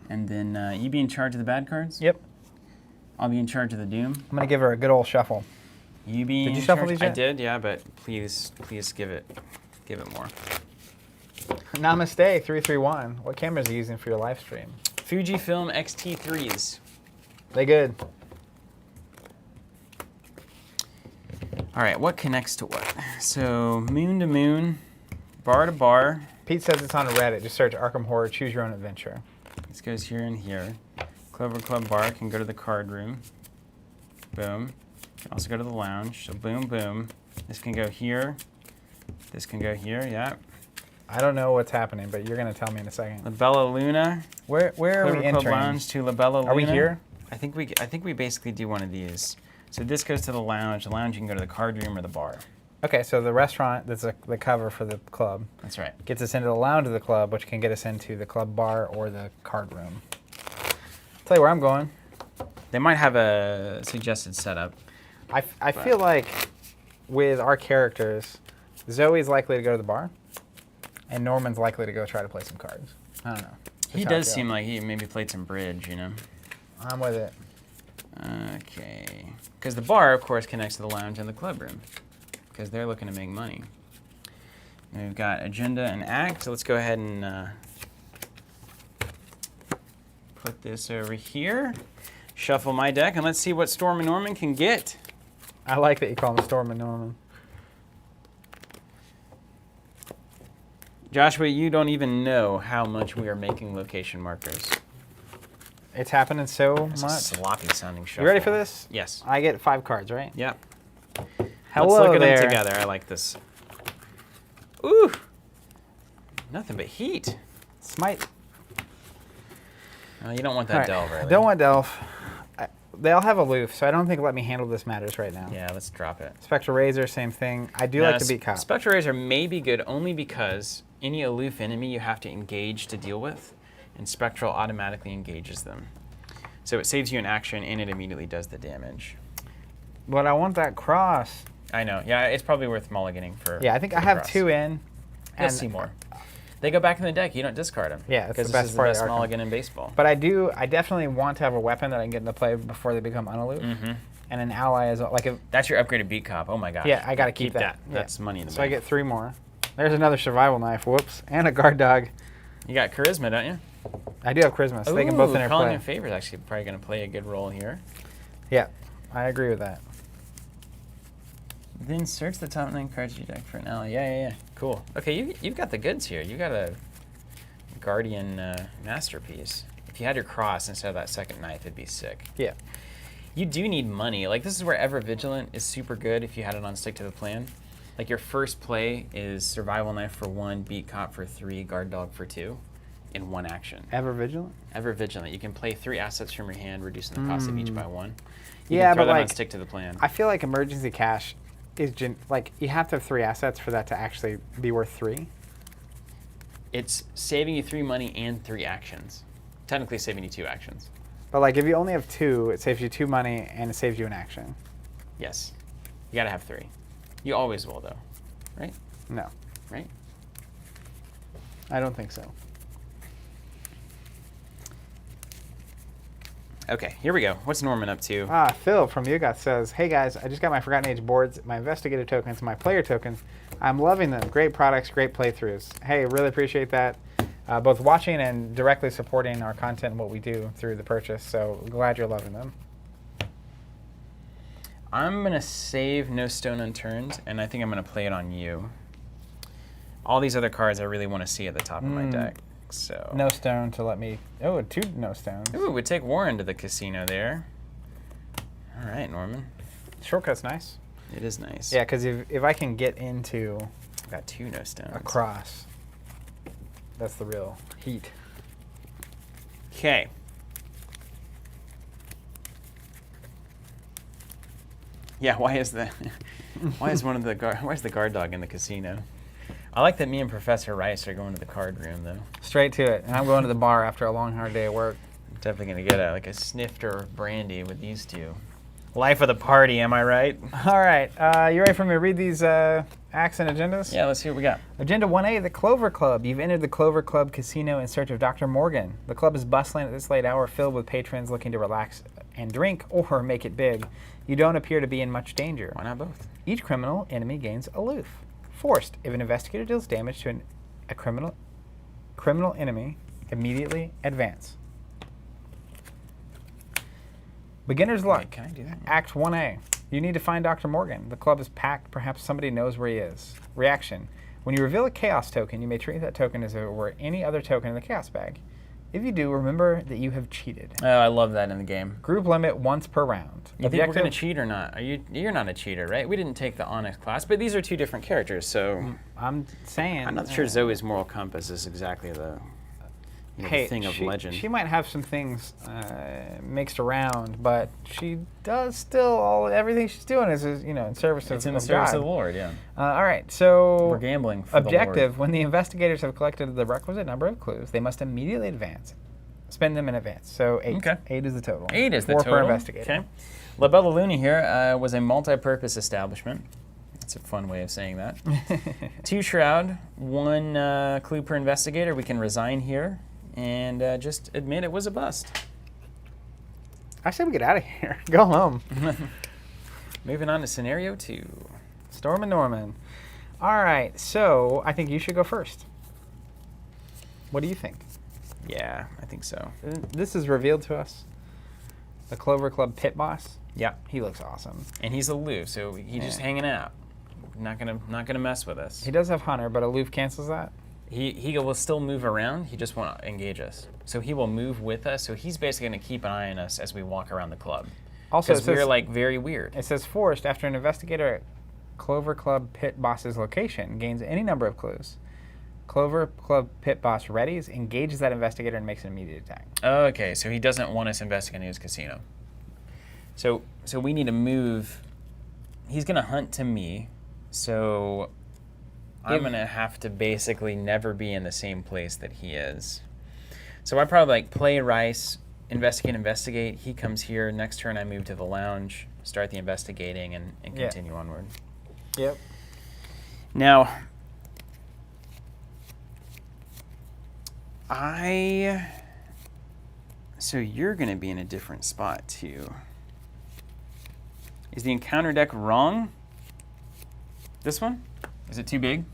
And then you be in charge of the bad cards? Yep. I'll be in charge of the doom. I'm going to give her a good old shuffle. You be Did in you shuffle charge? these I yet? did, yeah, but please give it more. Namaste, 331. What cameras are you using for your live stream? Fujifilm X-T3s. They good. All right, what connects to what? So moon to moon, bar to bar. Pete says it's on Reddit. Just search Arkham Horror, choose your own adventure. This goes here and here. Clover Club bar can go to the card room. Boom. Can also go to the lounge. So boom, boom. This can go here. This can go here, yeah. I don't know what's happening, but you're going to tell me in a second. La Bella Luna. Where are Clover we Club entering? lounge to La Bella Luna. Are we here? I think we basically do one of these. So this goes to the lounge. The lounge, you can go to the card room or the bar. Okay, so the restaurant that's the cover for the club. That's right. Gets us into the lounge of the club, which can get us into the club bar or the card room. Tell you where I'm going. They might have a suggested setup. I feel like with our characters, Zoe's likely to go to the bar, and Norman's likely to go try to play some cards. I don't know. He does seem like he maybe played some bridge, you know? I'm with it. Okay. Because the bar, of course, connects to the lounge and the club room. Because they're looking to make money. And we've got agenda and act. So let's go ahead and put this over here. Shuffle my deck, and let's see what Storm and Norman can get. I like that you call him Storm and Norman. Joshua, you don't even know how much we are making location markers. It's happening so It's much. a sloppy sounding shuffle. You ready for this? Yes. I get 5 cards, right? Yep. Hello Let's look at there. them together. I like this. Ooh. Nothing but heat. Smite. You don't want that All right. delve, really. Don't want Delph. They all have aloof, so I don't think Let Me Handle This matters right now. Yeah, let's drop it. Spectral Razor, same thing. I do like to beat cop. Spectral Razor may be good only because any aloof enemy you have to engage to deal with, and Spectral automatically engages them. So it saves you an action, and it immediately does the damage. But I want that cross. I know. Yeah, it's probably worth mulliganing for. Yeah, I think for I have cross. 2 in. You'll see more. They go back in the deck. You don't discard them. Yeah, that's the because best this is part the of best Arkham. mulligan in baseball. But I definitely want to have a weapon that I can get into play before they become unaloof. Mm-hmm. And an ally as well. Like if, That's your upgraded beat cop. Oh my gosh. yeah, I got to keep that. Yeah. That's money in the So I bank. get 3 more. There's another survival knife. Whoops. And a guard dog. You got charisma, don't you? I do have charisma, so they can both Calling interplay. in favor is actually probably going to play a good role here. Yeah, I agree with that. Then search the top 9 cards of your deck for an ally. Yeah. Cool. Okay, you've got the goods here. You got a Guardian masterpiece. If you had your cross instead of that second knife, it'd be sick. Yeah. You do need money. Like, this is where Ever Vigilant is super good if you had it on Stick to the Plan. Like, your first play is Survival Knife for 1, Beat Cop for 3, Guard Dog for 2 in 1 action. Ever vigilant? Ever Vigilant. You can play 3 assets from your hand, reducing the cost of each by 1. You Yeah, can throw but them on like, Stick to the Plan. I feel like emergency cash is like you have to have 3 assets for that to actually be worth 3. It's saving you 3 money and 3 actions. Technically saving you 2 actions. But like if you only have 2, it saves you 2 money and it saves you an action. Yes. You gotta have 3. You always will, though. Right? No, Right? I don't think so. Okay, here we go. What's Norman up to? Phil from Yugot says, "Hey guys, I just got my Forgotten Age boards, my investigator tokens, my player tokens. I'm loving them. Great products, great playthroughs. Hey, really appreciate that. Both watching and directly supporting our content and what we do through the purchase. So glad you're loving them." I'm going to save No Stone Unturned, and I think I'm going to play it on you. All these other cards I really want to see at the top of my deck. So No stone to let me. Oh, 2 no stones. Ooh, we'd take Warren to the casino there. All right, Norman. Shortcut's nice. It is nice. Yeah, because if I can get into I've got 2 No Stones. a cross, that's the real heat. Okay. Yeah, why is the guard dog in the casino? I like that me and Professor Rice are going to the card room, though. Straight to it. And I'm going to the bar after a long, hard day of work. Definitely going to get like a snifter of brandy with these 2. Life of the party, am I right? All right. You ready for me to read these acts and agendas? Yeah, let's see what we got. Agenda 1A, the Clover Club. You've entered the Clover Club casino in search of Dr. Morgan. The club is bustling at this late hour, filled with patrons looking to relax and drink or make it big. You don't appear to be in much danger. Why not both? Each criminal enemy gains aloof. Forced. If an investigator deals damage to a criminal enemy, immediately advance. Beginner's luck. Wait, can I do that? Act 1A. You need to find Dr. Morgan. The club is packed. Perhaps somebody knows where he is. Reaction. When you reveal a chaos token, you may treat that token as if it were any other token in the chaos bag. If you do, remember that you have cheated. Oh, I love that in the game. Group limit once per round. You think we're going to cheat or not? You're not a cheater, right? We didn't take the Onyx class, but these are 2 different characters, so I'm saying. I'm not sure Zoe's moral compass is exactly the the Hey, thing of legend. she might have some things mixed around, but she does still everything she's doing is in service It's of in the service God. of the Lord, yeah. All right, so We're gambling for objective: the Lord. when the investigators have collected the requisite number of clues, they must immediately spend them in advance. So 8. Okay. 8 is the total. 8 is the 4 total. per investigator. Okay. La Bella Luna here was a multi-purpose establishment. That's a fun way of saying that. 2 shroud, 1 clue per investigator. We can resign here and just admit it was a bust. I say we get out of here. Go home. Moving on to scenario 2. Storm and Norman. All right, so I think you should go first. What do you think? Yeah, I think so. This is revealed to us. The Clover Club pit boss. Yeah, He looks awesome. and he's aloof, so he's just hanging out. Not gonna mess with us. He does have Hunter, but aloof cancels that. He will still move around. He just won't engage us. So he will move with us. So he's basically gonna keep an eye on us as we walk around the club. Also, Because we're like very weird. it says forced after an investigator at Clover Club pit boss's location gains any number of clues. Clover Club pit boss readies, engages that investigator, and makes an immediate attack. Okay, so he doesn't want us investigating his casino. So we need to move. He's gonna hunt to me. So I'm gonna have to basically never be in the same place that he is. So I probably play Rice, investigate. He comes here. Next turn I move to the lounge, start the investigating, and continue onward. Yep. Now, so you're going to be in a different spot too. Is the encounter deck wrong? This one? Is it too big?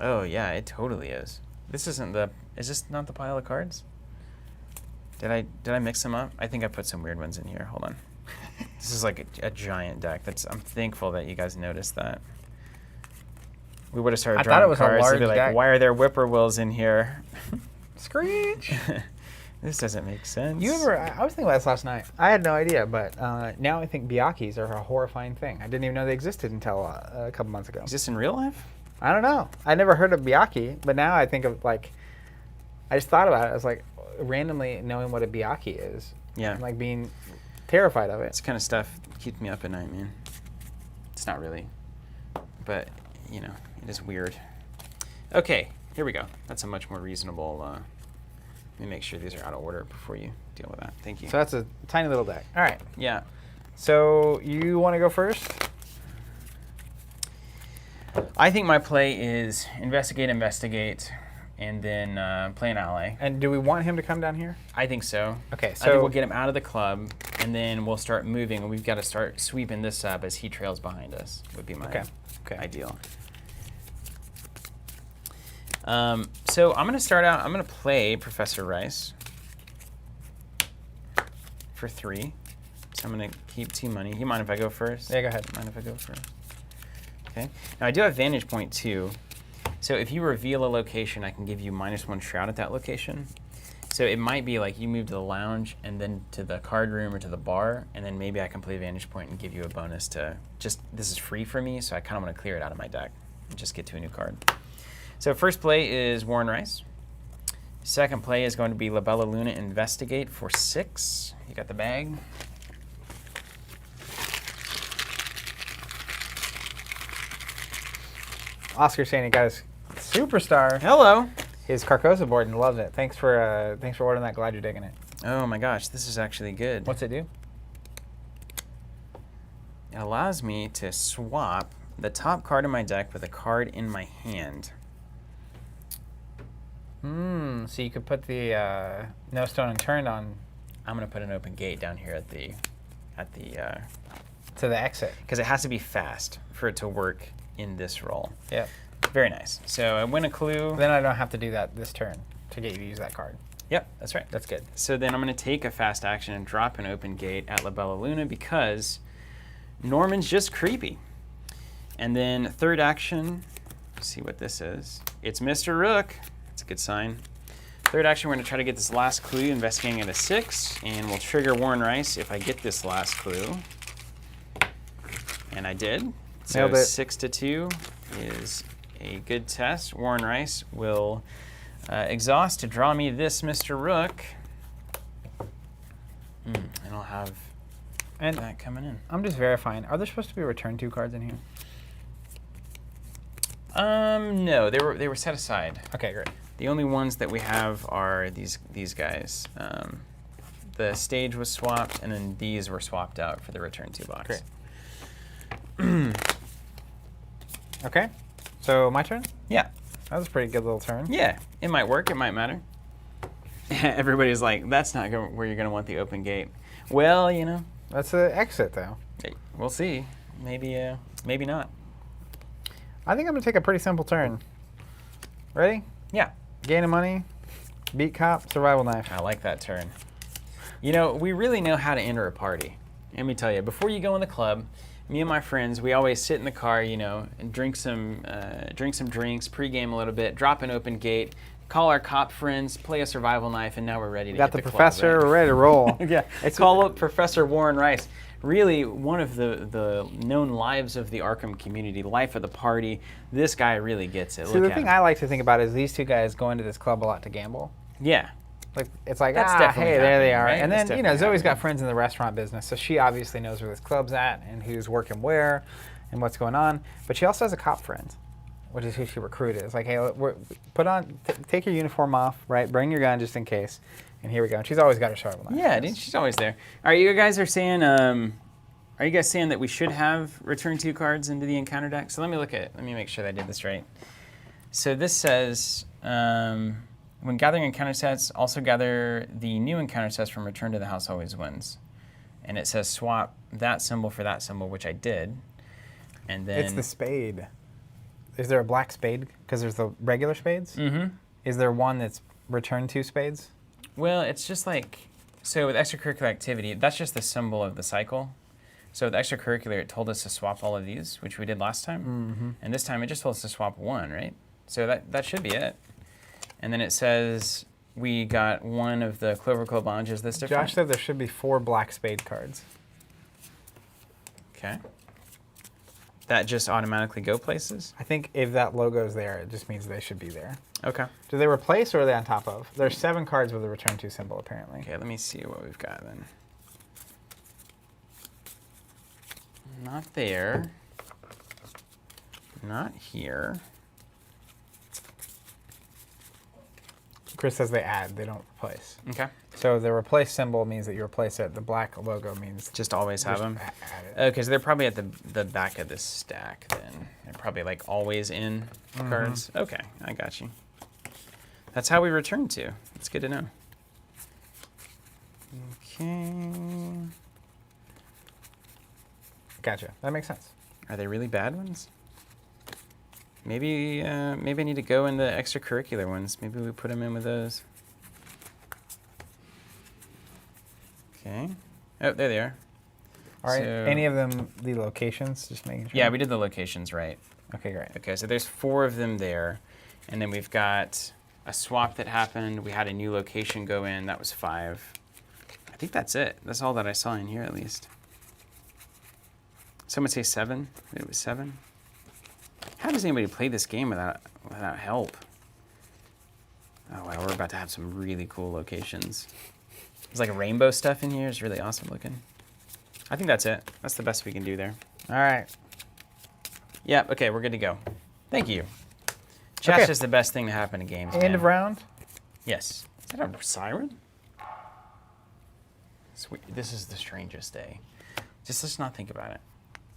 Oh yeah, it totally is. This isn't is this not the pile of cards? Did I mix them up? I think I put some weird ones in here. Hold on. This is like a giant deck. I'm thankful that you guys noticed that. We would have started I drawing thought it was a cards. They'd be large like, deck. why are there whippoorwills in here? Screech. This doesn't make sense. I was thinking about this last night. I had no idea, but now I think Byakhis are a horrifying thing. I didn't even know they existed until a couple months ago. Is this in real life? I don't know. I never heard of Byakhi, but now I think of I just thought about it. I was randomly knowing what a Byakhi is. Yeah. And being terrified of it. It's kind of stuff keeps me up at night, man. It's not really, but it is weird. Okay, here we go. That's a much more reasonable. Let me make sure these are out of order before you deal with that. Thank you. So that's a tiny little deck. All right. Yeah. So you want to go first? I think my play is investigate, and then play an ally. And do we want him to come down here? I think so. Okay, I think so we'll get him out of the club, and then we'll start moving, and we've got to start sweeping this up as he trails behind us, would be my ideal. So I'm going to start out, I'm going to play Professor Rice for 3. So I'm going to keep 2 money. You mind if I go first? Yeah, go ahead. Mind if I go first? Okay. Now I do have Vantage Point too. So if you reveal a location, I can give you -1 shroud at that location. So it might be you move to the lounge and then to the card room or to the bar, and then maybe I can play Vantage Point and give you a bonus to this is free for me, so I kind of want to clear it out of my deck and just get to a new card. So first play is Warren Rice. Second play is going to be La Bella Luna Investigate for 6. You got the bag. Oscar saying he got his superstar, Hello. his Carcosa board, and loves it. Thanks for ordering that. Glad you're digging it. Oh my gosh, this is actually good. What's it do? It allows me to swap the top card in my deck with a card in my hand. So you could put the No Stone Unturned on I'm going to put an open gate down here at the to the exit. because it has to be fast for it to work in this roll. Yep. Very nice. So I win a clue. Then I don't have to do that this turn to get you to use that card. Yep, that's right. That's good. So then I'm going to take a fast action and drop an open gate at La Bella Luna because Norman's just creepy. And then third action, let's see what this is. It's Mr. Rook. That's a good sign. Third action, we're going to try to get this last clue, investigating at a 6, and we'll trigger Warren Rice if I get this last clue. And I did. So Nailed it. 6 to 2 is a good test. Warren Rice will exhaust to draw me this Mr. Rook. And I'll have that coming in. I'm just verifying. Are there supposed to be return 2 cards in here? No, they were set aside. Okay, great. The only ones that we have are these guys. The stage was swapped, and then these were swapped out for the return 2 box. Great. Okay, so my turn? Yeah. That was a pretty good little turn. Yeah, it might work, it might matter. Everybody's like, that's not where you're going to want the open gate. Well, you know. That's an exit, though. We'll see. Maybe not. I think I'm going to take a pretty simple turn. Ready? Yeah. Gain of money, beat cop, survival knife. I like that turn. You know, we really know how to enter a party. Let me tell you, before you go in the club, me and my friends, we always sit in the car, you know, and drink some drinks, pregame a little bit, drop an open gate, call our cop friends, play a survival knife, and now we're ready to Got hit the club, professor, right? we're ready to roll. Yeah, call up Professor Warren Rice. Really, one of the known lives of the Arkham community, life of the party. This guy really gets it. See, the thing I like to think about is these 2 guys go into this club a lot to gamble. Yeah. Like it's like, That's definitely hey, there they happening, are. right? And That's then, you know, definitely Zoe's got happening. friends in the restaurant business, so she obviously knows where this club's at and who's working where and what's going on. But she also has a cop friend, which is who she recruited. It's like, hey, take your uniform off, right? Bring your gun just in case. And here we go. And she's always got her survival knife. Yeah, dude, she's always there. All right, you guys are saying, are you guys saying that we should have return 2 cards into the encounter deck? So let me make sure that I did this right. So this says, when gathering encounter sets, also gather the new encounter sets from return to the house always wins. And it says swap that symbol for that symbol, which I did. And then It's the spade. Is there a black spade? Because there's the regular spades? Mm-hmm. Is there one that's return 2 spades? Well, it's just like, so with extracurricular activity, that's just the symbol of the cycle. So with extracurricular, it told us to swap all of these, which we did last time. Mm-hmm. And this time, it just told us to swap 1, right? So that should be it. And then it says we got one of the Clover Club lounges this different. Josh said there should be 4 black spade cards. Okay. That just automatically go places? I think if that logo's there, it just means they should be there. Okay. Do they replace or are they on top of? There's 7 cards with a return 2 symbol, apparently. Okay, let me see what we've got then. Not there. Not here. Chris says they add, they don't replace. Okay. So the replace symbol means that you replace it. The black logo means Just always have just them? add it. Okay, so they're probably at the back of this stack then. They're probably like always in cards. Okay, I got you. That's how we return to. It's good to know. Okay. Gotcha. That makes sense. Are they really bad ones? Maybe I need to go in the extracurricular ones. Maybe we put them in with those. Okay. Oh, there they are. All right. So- Any of them, the locations, just making sure. Yeah, we did the locations right. Okay, great. Okay, so there's 4 of them there. And then we've got a swap that happened. We had a new location go in. That was 5. I think that's it. That's all that I saw in here at least. Someone say 7? It was 7? How does anybody play this game without help? Oh wow, we're about to have some really cool locations. There's like rainbow stuff in here. It's really awesome looking. I think that's it. That's the best we can do there. All right. Yep, okay, we're good to go. Thank you. Chat's Okay. just the best thing to happen in games. End man. of round. Yes. Is that a siren? Sweet. This is the strangest day. Just let's not think about it.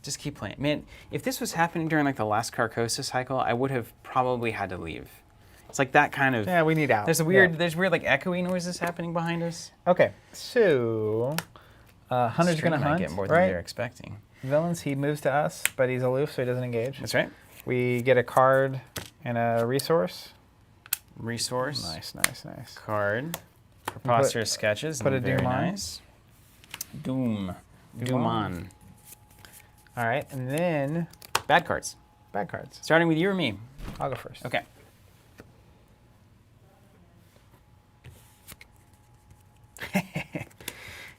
Just keep playing. Man, if this was happening during like the last Carcosa cycle, I would have probably had to leave. It's like that kind of. Yeah, we need out. There's weird like echoey noises happening behind us. Okay, so Hunter's Stream gonna might hunt, get more than right? they're expecting. Villains, he moves to us, but he's aloof, so he doesn't engage. That's right. We get a card and a resource. Resource. Nice, nice, nice. Card. Preposterous sketches. put a very Doom on. nice. Doom. Doom Doom on. on. All right, and then Bad cards. bad cards. Starting with you or me? I'll go first. Okay.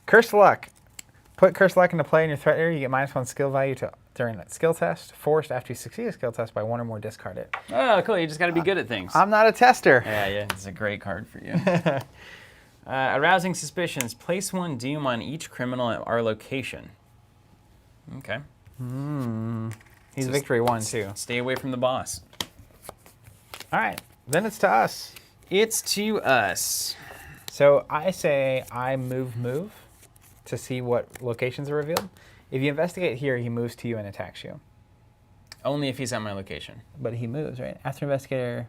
Cursed Luck. Put Cursed Luck into play in your threat area. You get -1 skill value to during a skill test. Forced after you succeed a skill test by one or more, discard it. Oh, cool. You just got to be good at things. I'm not a tester. Yeah, it's a great card for you. Arousing suspicions. Place 1 doom on each criminal at our location. Okay. He's victory 1 too. Stay away from the boss. All right, then it's to us. It's to us. So I say I move to see what locations are revealed. If you investigate here, he moves to you and attacks you. Only if he's at my location. But he moves, right? After investigator.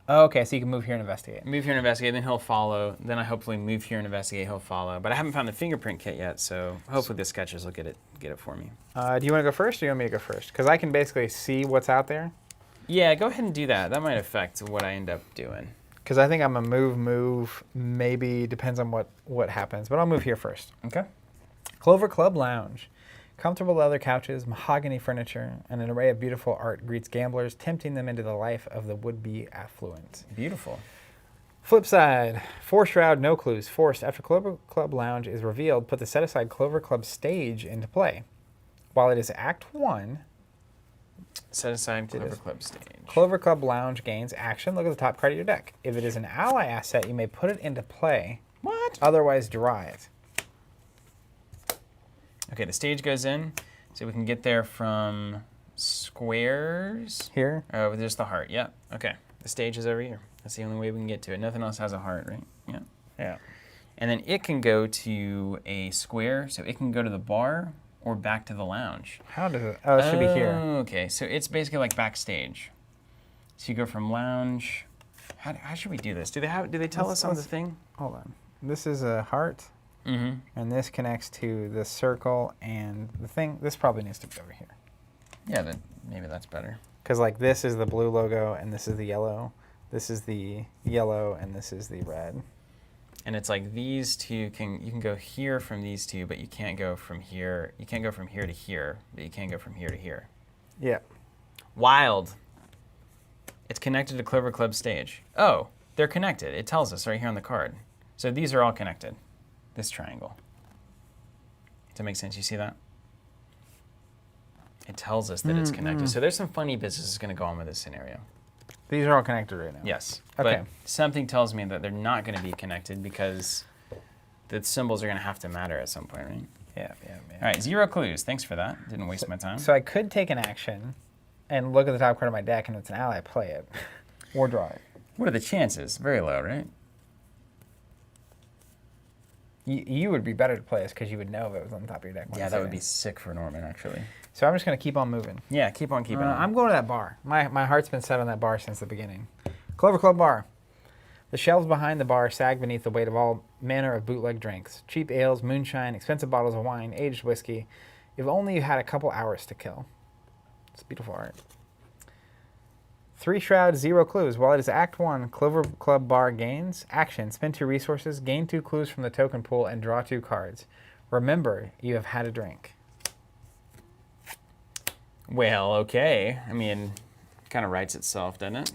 Oh, okay, so you can move here and investigate. Move here and investigate, then he'll follow. Then I hopefully move here and investigate, he'll follow. But I haven't found the fingerprint kit yet, so hopefully the sketches will get it for me. Do you want to go first, or do you want me to go first? Because I can basically see what's out there. Yeah, go ahead and do that. That might affect what I end up doing. Because I think I'm a move, maybe, depends on what happens. But I'll move here first. Okay. Clover Club Lounge. Comfortable leather couches, mahogany furniture, and an array of beautiful art greets gamblers, tempting them into the life of the would-be affluent. Beautiful. Flip side, Force Shroud, no clues. Forced, after Clover Club Lounge is revealed, put the set-aside Clover Club stage into play. While it is Act 1, Set aside Clover Club stage. Clover Club Lounge gains action. Look at the top card of your deck. If it is an ally asset, you may put it into play. What? Otherwise, draw it. Okay, the stage goes in, so we can get there from squares. Here? Oh, just the heart. Yep. Okay. The stage is over here. That's the only way we can get to it. Nothing else has a heart, right? Yeah. Yeah. And then it can go to a square, so it can go to the bar or back to the lounge. How does it? Oh, it should be here. Okay, so it's basically like backstage. So you go from lounge. How should we do this? Do they tell us on the thing? Hold on. This is a heart. Mm-hmm. And this connects to the circle and the thing. This probably needs to be over here. Yeah, then maybe that's better. Because like this is the blue logo and this is the yellow. This is the yellow and this is the red. And it's like these two you can go here from these two, but you can't go from here. You can't go from here to here, but you can go from here to here. Yeah. Wild. It's connected to Clover Club stage. Oh, they're connected. It tells us right here on the card. So these are all connected. This triangle. Does that make sense? You see that? It tells us that it's connected. So there's some funny business going to go on with this scenario. These are all connected right now. Yes. Okay. But something tells me that they're not going to be connected because the symbols are going to have to matter at some point, right? Yeah. All right, 0 clues. Thanks for that. Didn't waste my time. So I could take an action and look at the top card of my deck, and if it's an ally, play it. Or draw it. What are the chances? Very low, right? You would be better to play this because you would know if it was on the top of your deck. Yeah, that would be sick for Norman, actually. So I'm just going to keep on moving. Yeah, keep on keeping on. I'm going to that bar. My heart's been set on that bar since the beginning. Clover Club Bar. The shelves behind the bar sag beneath the weight of all manner of bootleg drinks. Cheap ales, moonshine, expensive bottles of wine, aged whiskey. If only you had a couple hours to kill. It's beautiful art. 3 Shroud, 0 clues. While it is Act 1, Clover Club Bar gains action. Spend 2 resources, gain 2 clues from the token pool, and draw 2 cards. Remember, you have had a drink. Well, okay. I mean, kind of writes itself, doesn't it?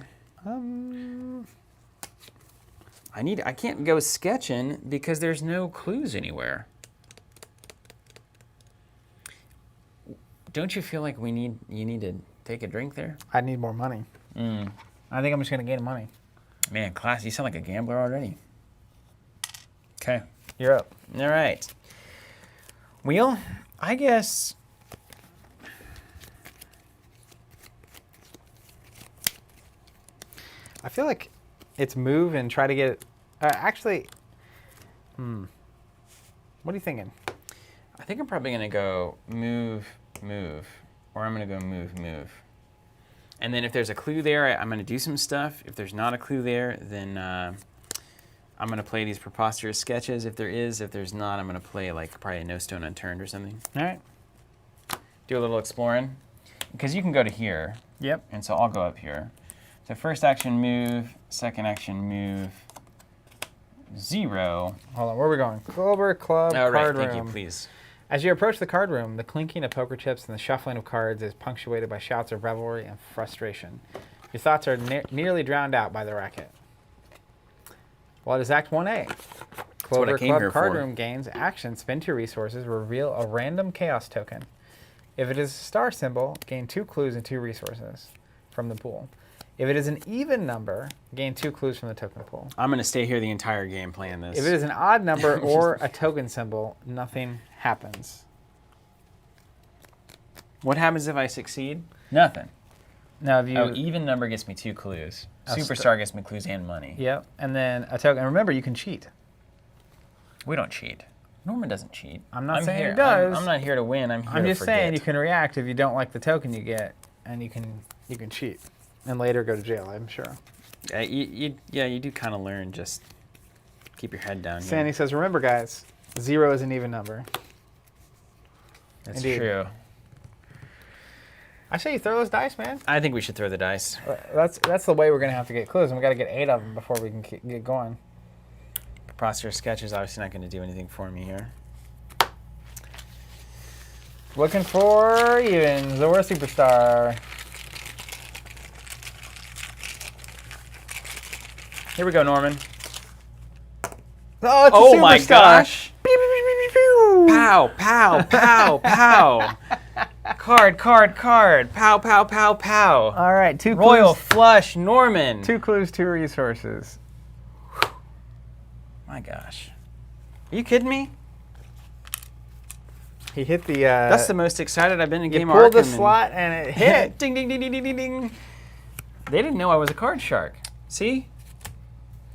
I can't go sketching because there's no clues anywhere. Don't you feel like you need to take a drink there? I need more money. I think I'm just going to gain money. Man, class, you sound like a gambler already. Okay. You're up. All right. Well, I guess... I feel like it's move and try to get it. Actually, what are you thinking? I think I'm probably going to go move, or I'm going to go move. And then if there's a clue there, I'm going to do some stuff. If there's not a clue there, then I'm going to play these preposterous sketches if there is. If there's not, I'm going to play like probably a No Stone Unturned or something. All right. Do a little exploring. Because you can go to here. Yep. And so I'll go up here. So first action move, second action move, 0. Hold on, where are we going? Clover Club All right, card room. thank you, please. As you approach the card room, the clinking of poker chips and the shuffling of cards is punctuated by shouts of revelry and frustration. Your thoughts are nearly drowned out by the racket. Well, it is Act 1A. Clover Club card room gains action. Spend 2 resources. Reveal a random chaos token. If it is a star symbol, gain 2 clues and 2 resources from the pool. If it is an even number, gain 2 clues from the token pool. I'm going to stay here the entire game playing this. If it is an odd number or a token symbol, nothing happens. What happens if I succeed? Nothing. Now, if you... Oh, even number gets me 2 clues. Superstar gets me clues and money. Yep, and then a token. And remember, you can cheat. We don't cheat. Norman doesn't cheat. I'm not saying here, he does. I'm not here to win. I'm here I'm to just forget. saying you can react if you don't like the token you get, and you can cheat, and later go to jail. I'm sure. You do kind of learn. Just keep your head down. Sandy says, "Remember, guys, 0 is an even number." That's Indeed. true. I say you throw those dice, man. I think we should throw the dice. That's the way we're gonna have to get clues, and we got to get 8 of them before we can get going. Preposterous Sketch is obviously not going to do anything for me here. Looking for evens or a superstar. Here we go, Norman. Oh, it's a Oh superstar. my gosh! Pew, pew, pew, pew, pew. Pow, pow, pow, pow. Card, card, card. Pow, pow, pow, pow. All right, 2 Royal clues. Flush, Norman. 2 clues, 2 resources. My gosh. Are you kidding me? He hit the. That's the most excited I've been in a you game pulled the Arkham slot and it hit. ding, ding, ding, ding, ding, ding, ding. They didn't know I was a card shark. See?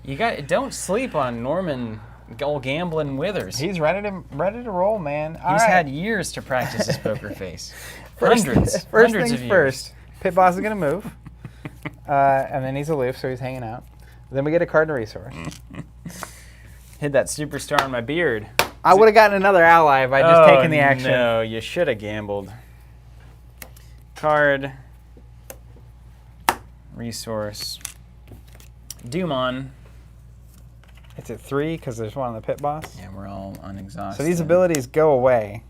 Don't sleep on Norman old gambling Withers. He's ready to roll, man. All He's right. had years to practice his poker face. First Hundreds things of years. first. Pit boss is gonna move, and then he's aloof, so he's hanging out. Then we get a card and a resource. Hid that superstar on my beard. I would have gotten another ally if I'd just taken the action. No, you should have gambled. Card. Resource. Doomon. It's at 3 because there's one on the pit boss. Yeah, we're all unexhausted. So these abilities go away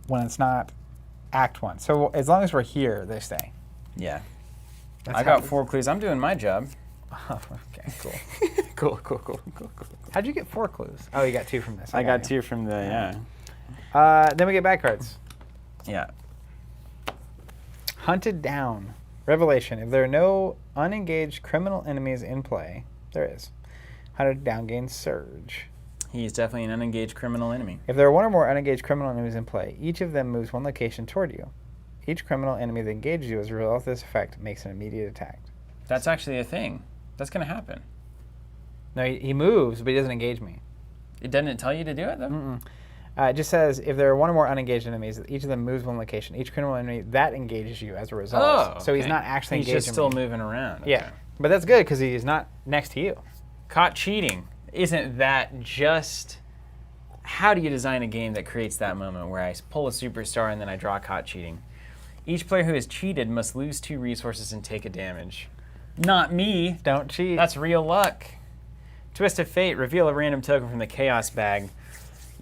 when it's not Act 1. So as long as we're here, they stay. Yeah. That's I how got 4 clues. I'm doing my job. Oh, okay, cool. Cool. How'd you get 4 clues? Oh, you got 2 from this. I got you. 2 from the, Then we get back cards. yeah. Hunted down. Revelation. If there are no unengaged criminal enemies in play, there is. Hunted down gains surge. He's definitely an unengaged criminal enemy. If there are 1 or more unengaged criminal enemies in play, each of them moves 1 location toward you. Each criminal enemy that engages you as a result of this effect makes an immediate attack. That's actually a thing. That's going to happen. No, he moves, but he doesn't engage me. It doesn't tell you to do it, though? It just says if there are 1 or more unengaged enemies, each of them moves 1 location. Each criminal enemy that engages you as a result. Oh, So he's okay. not actually engaging He's just still me. moving around. Yeah, Okay. but that's good because he's not next to you. Caught cheating. Isn't that just... How do you design a game that creates that moment where I pull a superstar and then I draw caught cheating? Each player who has cheated must lose 2 resources and take a damage. Not me. Don't cheat. That's real luck. Twist of Fate. Reveal a random token from the Chaos bag.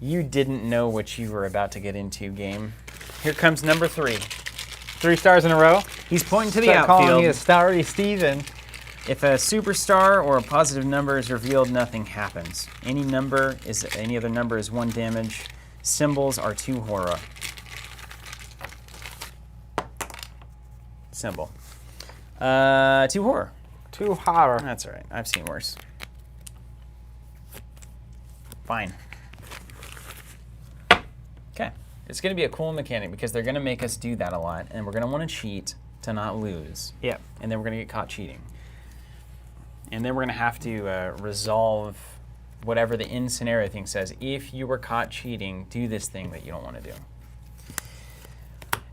You didn't know what you were about to get into, game. Here comes number 3. 3 stars in a row. He's pointing to the Start calling outfield. me a starry Steven. If a superstar or a positive number is revealed, nothing happens. Any other number is 1 damage. Symbols are 2 horror. Symbol. 2 horror. 2 horror. That's all right. I've seen worse. Fine. Okay. It's going to be a cool mechanic because they're going to make us do that a lot, and we're going to want to cheat to not lose. Yep. And then we're going to get caught cheating. And then we're going to have to resolve whatever the in scenario thing says. If you were caught cheating, do this thing that you don't want to do.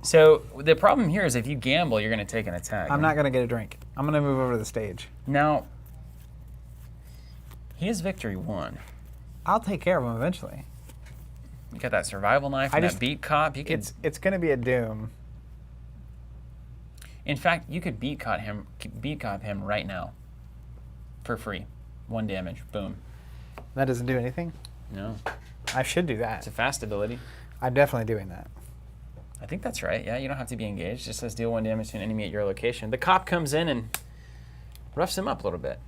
So the problem here is if you gamble, you're going to take an attack. I'm not going to get a drink. I'm going to move over to the stage. Now, he has victory 1. I'll take care of him eventually. You got that survival knife and that beat cop. You could, It's going to be a doom. in fact, you could beat cop him right now for free. 1 damage. Boom. That doesn't do anything. No. I should do that. It's a fast ability. I'm definitely doing that. I think that's right. Yeah, you don't have to be engaged. It just says deal 1 damage to an enemy at your location. The cop comes in and roughs him up a little bit.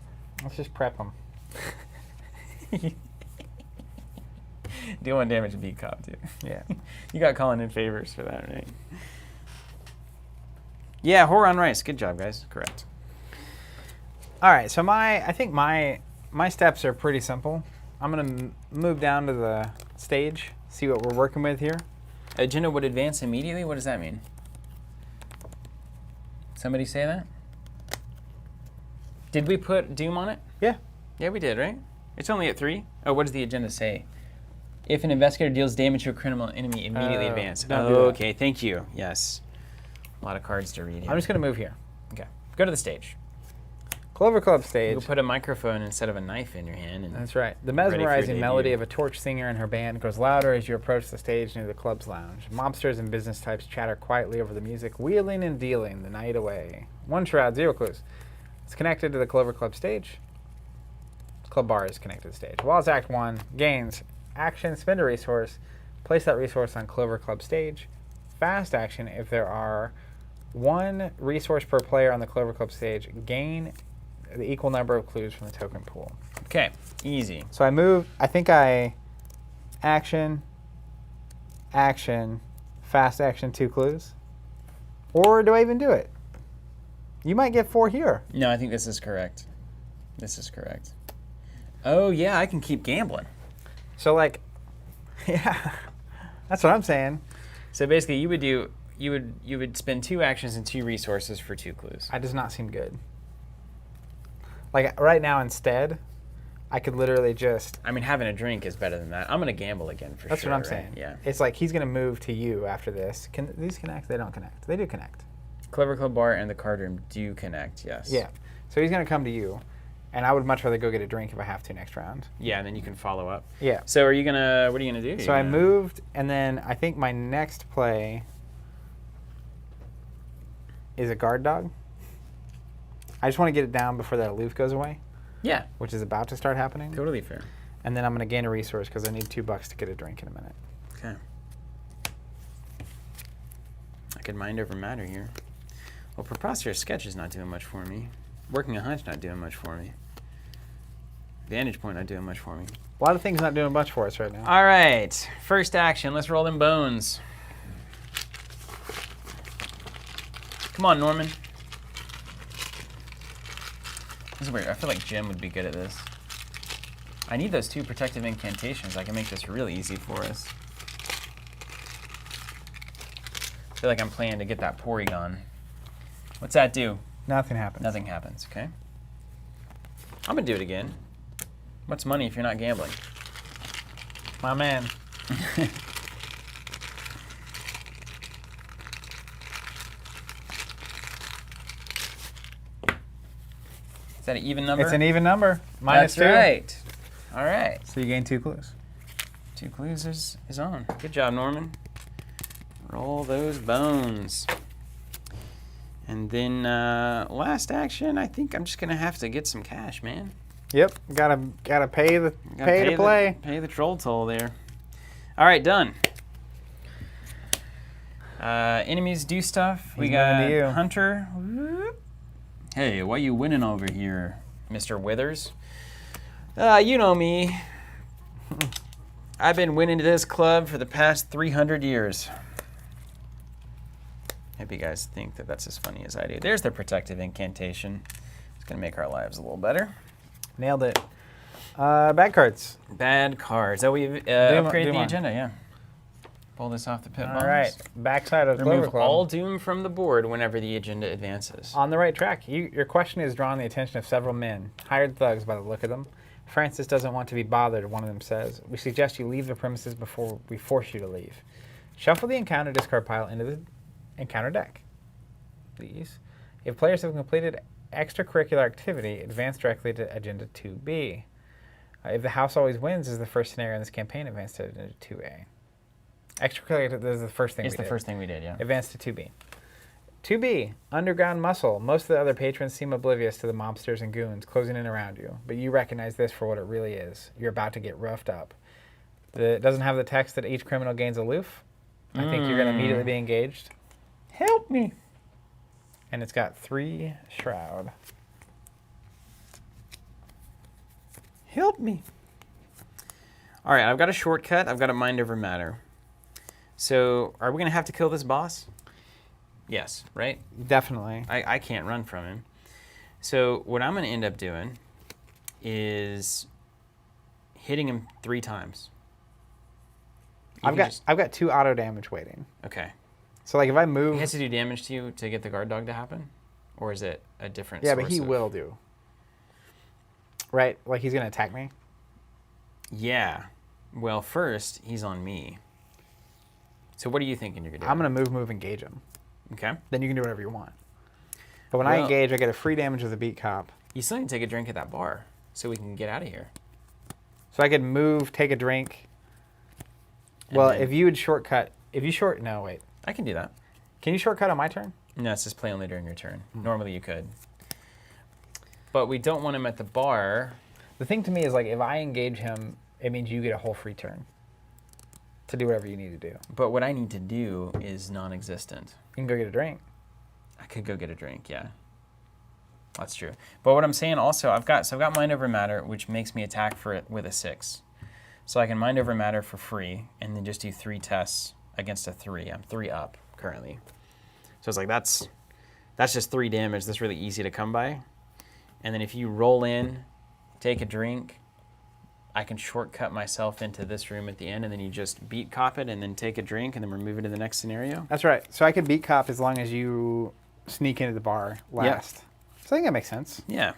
Let's just prep him. Deal 1 damage to beat cop, too. Yeah. You got calling in favors for that, right? Yeah, horror on rice. Good job, guys. Correct. All right, so I think my steps are pretty simple. I'm gonna move down to the stage, see what we're working with here. Agenda would advance immediately? What does that mean? Somebody say that? Did we put Doom on it? Yeah. Yeah, we did, right? It's only at 3. Oh, what does the agenda say? If an investigator deals damage to a criminal enemy, immediately advance. don't do that. Okay, thank you. Yes. A lot of cards to read here. I'm just gonna move here. Okay. Go to the stage. Clover Club stage. You'll put a microphone instead of a knife in your hand. And That's right. The ready for your mesmerizing melody debut. of a torch singer and her band grows louder as you approach the stage near the club's lounge. Mobsters and business types chatter quietly over the music, wheeling and dealing the night away. 1 shroud, 0 clues. It's connected to the Clover Club stage. Club bar is connected to the stage. While it's Act 1, gains, action, spend a resource, place that resource on Clover Club stage. Fast action, if there are 1 resource per player on the Clover Club stage, gain the equal number of clues from the token pool. Okay, easy. So I move, I think action, fast action, 2 clues. Or do I even do it? You might get 4 here. No, I think this is correct. This is correct. Oh, yeah, I can keep gambling. So like, yeah, that's what I'm saying. So basically, you would spend 2 actions and 2 resources for 2 clues. That does not seem good. Like right now instead, I could literally just, I mean, having a drink is better than that. I'm going to gamble again for that's sure. what I'm right? saying. Yeah. It's like he's going to move to you after this. Can these connect? They don't connect. They do connect. Clover Club Bar and the card room do connect, yes. Yeah. So he's going to come to you. And I would much rather go get a drink if I have to next round. Yeah, and then you can follow up. Yeah. So what are you going to do? So I moved, and then I think my next play is a guard dog. I just want to get it down before that aloof goes away, Yeah, which is about to start happening. totally fair. And then I'm going to gain a resource because I need $2 to get a drink in a minute. Okay. I could mind over matter here. Well, preposterous sketch is not doing much for me. Working a hunch not doing much for me. Vantage point not doing much for me. A lot of things not doing much for us right now. All right, first action. Let's roll them bones. Come on, Norman. This is weird. I feel like Jim would be good at this. I need those 2 protective incantations. I can make this really easy for us. I feel like I'm playing to get that Porygon. What's that do? Nothing happens. Nothing happens, okay? I'm gonna do it again. What's money if you're not gambling? My man. Is that an even number? It's an even number. Minus That's 2. right. All right. So you gain 2 clues. 2 clues is on. Good job, Norman. Roll those bones. And then last action, I think I'm just gonna have to get some cash, man. Yep. Gotta pay the Gotta pay to play. Pay the troll toll there. All right, done. Enemies do stuff. We He's got moving to you. Hunter. Whoop. Hey, why you winning over here, Mr. Withers? You know me. I've been winning this club for the past 300 years. Hope you guys think that that's as funny as I do. There's the protective incantation. It's going to make our lives a little better. Nailed it. Bad cards. Bad cards. Oh, we upgraded Doom the on. agenda, yeah. Pull this off the pit All right. Backside of Clover Remove Club. all Doom from the board whenever the agenda advances. On the right track. Your question has drawn the attention of several men, hired thugs by the look of them. Francis doesn't want to be bothered, one of them says. We suggest you leave the premises before we force you to leave. Shuffle the encounter discard pile into the encounter deck. Please. If players have completed extracurricular activity, advance directly to Agenda 2B. If the house always wins is the first scenario in this campaign, advance to Agenda 2A. Extracurricular, this is the first thing It's we the did. first thing we did, yeah. Advance to 2B. 2B, Underground Muscle. Most of the other patrons seem oblivious to the mobsters and goons closing in around you, but you recognize this for what it really is. You're about to get roughed up. It doesn't have the text that each criminal gains aloof. I think you're going to immediately be engaged. Help me. And it's got 3 Shroud. Help me. All right, I've got a shortcut. I've got a mind over matter. So are we going to have to kill this boss? Yes, right? Definitely. I can't run from him. So what I'm going to end up doing is hitting him 3 times. I've got 2 auto damage waiting. Okay. So like if I move, He has to do damage to you to get the guard dog to happen? Or is it a different yeah, source but he of- will do. Right? Like he's gonna attack me. Yeah. Well, first, he's on me. So what are you thinking you're going to do? I'm gonna move, engage him. Okay. Then you can do whatever you want. But when I Well- engage, I get a free damage with a beat cop. You still need to take a drink at that bar so we can get out of here. So I could move, take a drink. And Well, then- if you would shortcut, no, wait. I can do that. Can you shortcut on my turn? No, it's just play only during your turn. Normally you could. But we don't want him at the bar. The thing to me is like if I engage him, it means you get a whole free turn to do whatever you need to do. But what I need to do is non-existent. You can go get a drink. I could go get a drink, yeah. That's true. But what I'm saying also, I've got mind over matter, which makes me attack for it with a 6. So I can mind over matter for free and then just do 3 tests against a 3. I'm 3 up currently. So it's like that's just 3 damage. That's really easy to come by. And then if you roll in, take a drink, I can shortcut myself into this room at the end, and then you just beat cop it and then take a drink and then we're moving to the next scenario. That's right. So I could beat cop as long as you sneak into the bar last. So I think that makes sense. Yeah.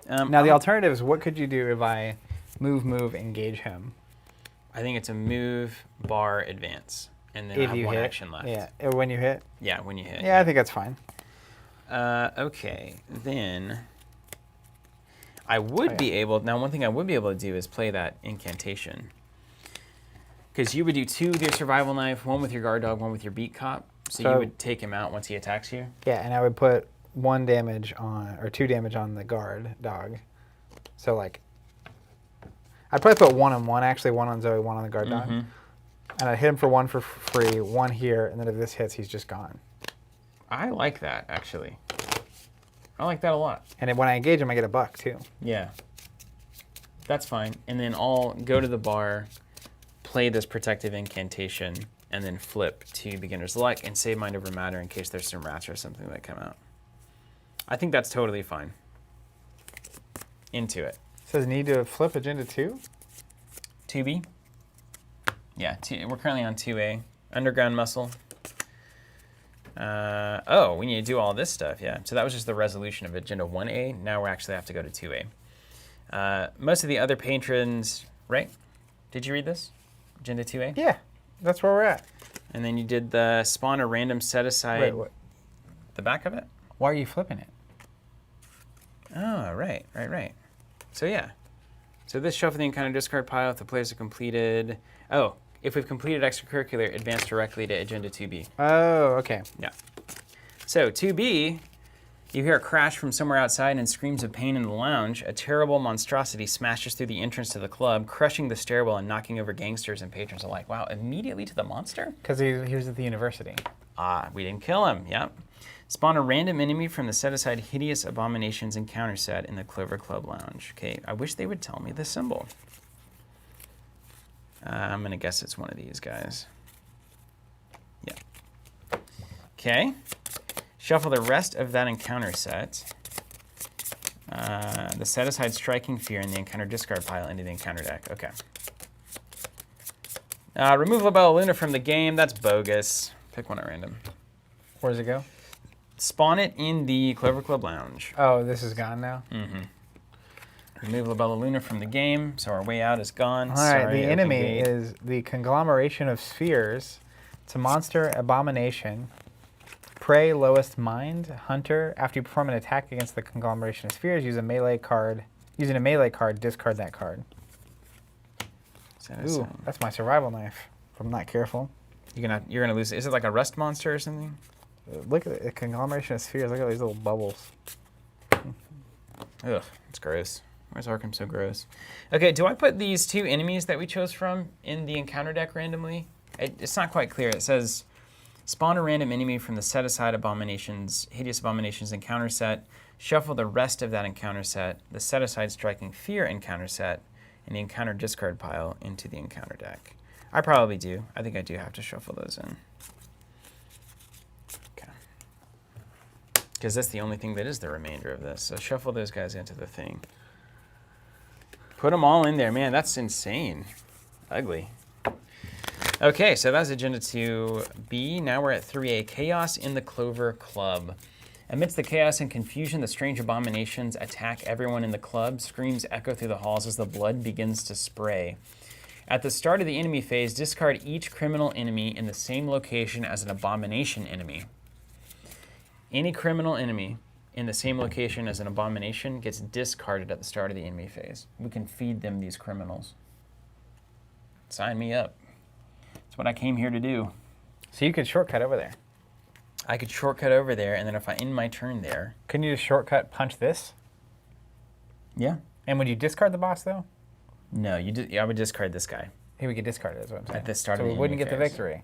Now the alternative is what could you do if I move, engage him? I think it's a move, bar, advance, and then I If have you 1 hit. action left. Yeah, when you hit. Yeah, when you hit. Yeah, I think that's fine. Okay, then I would be able. Now, one thing I would be able to do is play that incantation, because you would do 2 with your survival knife, 1 with your guard dog, 1 with your beat cop. So you would take him out once he attacks you. Yeah, and I would put 1 damage on, or 2 damage on the guard dog. So like, I'd probably put 1 on 1, actually 1 on Zoey, 1 on the guard dog. And I'd hit him for 1 for free, 1 here, and then if this hits, he's just gone. I like that, actually. I like that a lot. And then when I engage him, I get a buck too. Yeah. That's fine. And then I'll go to the bar, play this protective incantation, and then flip to beginner's luck and save mind over matter in case there's some rats or something that come out. I think that's totally fine. Into it. Says need to flip agenda 2? 2B? Yeah, we're currently on 2A. Underground muscle. Oh, we need to do all this stuff, yeah. So that was just the resolution of agenda 1A. Now we actually have to go to 2A. Most of the other patrons, right? Did you read this? Agenda 2A? Yeah, that's where we're at. And then you did the spawn a random set aside. Wait, what? The back of it? Why are you flipping it? Oh, right. So yeah. So this shuffle the encounter discard pile if the players have completed. Oh, if we've completed extracurricular, advance directly to agenda 2B. Oh, okay. Yeah. So 2B, you hear a crash from somewhere outside and screams of pain in the lounge. A terrible monstrosity smashes through the entrance to the club, crushing the stairwell and knocking over gangsters and patrons alike. Wow, immediately to the monster? Because he was at the university. Ah, we didn't kill him. Yep. Spawn a random enemy from the set-aside Hideous Abominations encounter set in the Clover Club lounge. Okay, I wish they would tell me the symbol. I'm going to guess it's one of these guys. Yeah. Okay. Shuffle the rest of that encounter set. The set-aside Striking Fear in the encounter discard pile into the encounter deck. Okay. Remove Labella Luna from the game. That's bogus. Pick one at random. Where does it go? Spawn it in the Clover Club lounge. Oh, this is gone now? Remove Labella Luna from the game, so our way out is gone. All right, Sorry, the open enemy gate. is the conglomeration of spheres. It's a monster abomination. Prey, lowest mind, hunter. After you perform an attack against the conglomeration of spheres, use a melee card. Using a melee card, discard that card. Ooh, that's my survival knife. If I'm not careful. You're gonna lose. Is it like a rust monster or something? Look at it, a conglomeration of spheres. Look at these little bubbles. Ugh, it's gross. Why is Arkham so gross? Okay, do I put these 2 enemies that we chose from in the encounter deck randomly? It's not quite clear. It says, spawn a random enemy from the set-aside Abominations, Hideous Abominations encounter set, shuffle the rest of that encounter set, the set-aside Striking Fear encounter set, in the encounter discard pile into the encounter deck. I probably do. I think I do have to shuffle those in. Okay. Because that's the only thing that is the remainder of this. So shuffle those guys into the thing. Put them all in there. Man, that's insane. Ugly. Okay, so that's Agenda 2B. Now we're at 3A. Chaos in the Clover Club. Amidst the chaos and confusion, the strange abominations attack everyone in the club. Screams echo through the halls as the blood begins to spray. At the start of the enemy phase, discard each criminal enemy in the same location as an abomination enemy. Any criminal enemy in the same location as an abomination gets discarded at the start of the enemy phase. We can feed them these criminals. Sign me up. That's what I came here to do. So you could shortcut over there. I could shortcut over there, and then if I end my turn there... Couldn't you just shortcut punch this? Yeah. And would you discard the boss, though? No, I would discard this guy. He would get discarded, is what I'm saying. At the start so of the we wouldn't enemy get the phase. victory.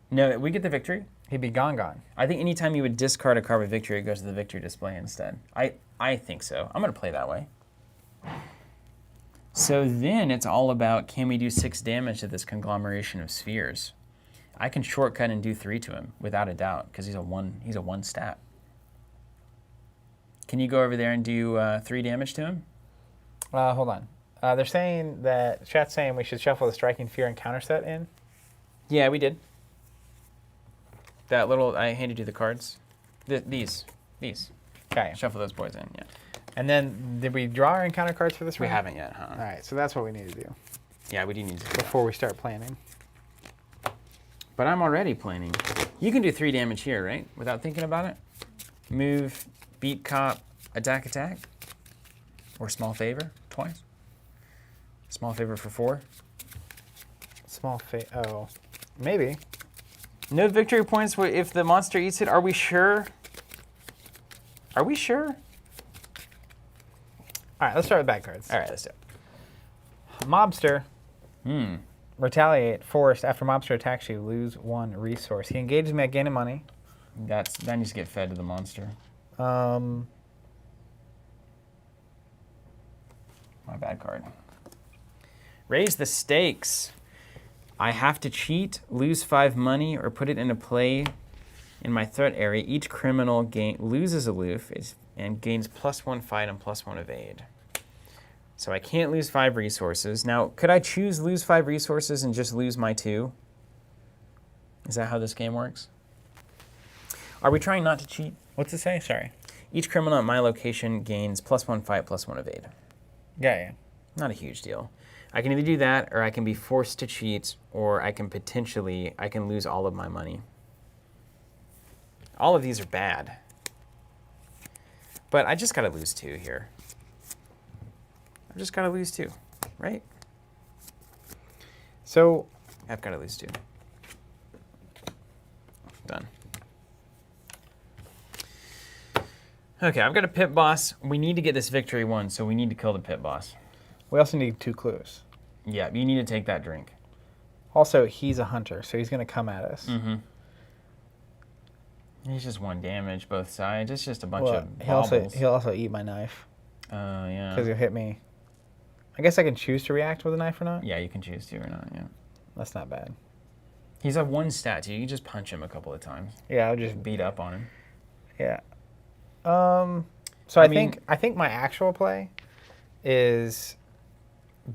No, we get the victory. He'd be gone. I think anytime you would discard a card with victory, it goes to the victory display instead. I think so. I'm going to play that way. So then it's all about, can we do 6 damage to this conglomeration of spheres? I can shortcut and do 3 to him, without a doubt, because he's a one stat. Can you go over there and do 3 damage to him? Hold on. They're saying that, chat's saying we should shuffle the Striking Fear and counter set in. Yeah, we did. That little, I handed you the cards. These. Okay. Shuffle those boys in, yeah. And then, did we draw our encounter cards for this We round? haven't yet, huh? All right, so that's what we need to do Yeah, we do need to do that. before we start planning. But I'm already planning. You can do 3 damage here, right? Without thinking about it? Move, beat cop, attack. Or small favor, twice. Small favor for 4. Oh, maybe. No victory points if the monster eats it. Are we sure? Are we sure? All right, let's start with bad cards. All right, let's do it. Mobster. Retaliate. Forced. After Mobster attacks you, lose 1 resource. He engages me at gaining money. That needs to get fed to the monster. My bad card. Raise the stakes. I have to cheat, lose 5 money, or put it into play in my threat area. Each criminal loses aloof and gains +1 fight and +1 evade. So I can't lose 5 resources. Now, could I choose lose 5 resources and just lose my 2? Is that how this game works? Are we trying not to cheat? What's it say? Sorry. Each criminal at my location gains +1 fight, +1 evade. Yeah. Not a huge deal. I can either do that, or I can be forced to cheat, or I can lose all of my money. All of these are bad. But I just gotta lose 2 here. I've just gotta lose 2, right? So I've gotta lose 2. Done. Okay, I've got a pit boss. We need to get this victory 1, so we need to kill the pit boss. we also need 2 clues. Yeah, you need to take that drink. Also, he's a hunter, so he's going to come at us. Mm-hmm. He's just 1 damage, both sides. It's just a bunch of baubles. He'll also eat my knife. Yeah. Because he'll hit me. I guess I can choose to react with a knife or not? Yeah, you can choose to or not, yeah. That's not bad. He's a 1 stat, too. You can just punch him a couple of times. Yeah, I'll just... Beat up on him. Yeah. So I think my actual play is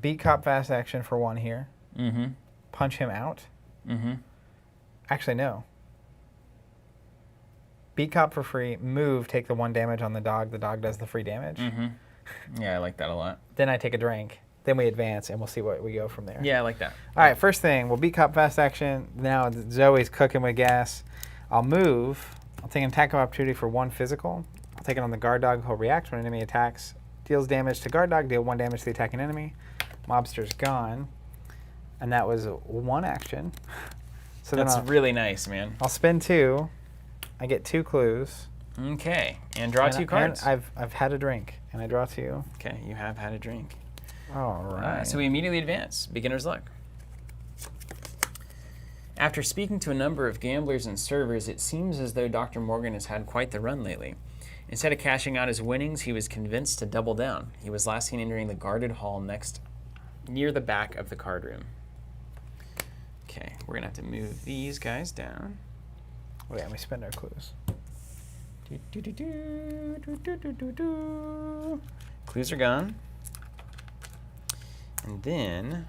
beat cop fast action for 1 here. Mm-hmm. Punch him out. Mm-hmm. Actually, no. Beat cop for free. Move, take the 1 damage on the dog. The dog does the free damage. Mm-hmm. Yeah, I like that a lot. Then I take a drink. Then we advance, and we'll see what we go from there. Yeah, I like that. All right, first thing, we'll beat cop fast action. Now Zoey's cooking with gas. I'll move. I'll take an attack of opportunity for 1 physical. I'll take it on the guard dog. He'll react when an enemy attacks. Deals damage to guard dog. Deal 1 damage to the attacking enemy. Mobster's gone. And that was 1 action. So That's then really nice, man. I'll spend 2. I get 2 clues. Okay, and draw 2 cards. And I've had a drink, and I draw 2. Okay, you have had a drink. All right. So we immediately advance. Beginner's luck. After speaking to a number of gamblers and servers, it seems as though Dr. Morgan has had quite the run lately. Instead of cashing out his winnings, he was convinced to double down. He was last seen entering the guarded hall next near the back of the card room. Okay, we're gonna have to move these guys down. Wait, let me spend our clues. Clues are gone. And then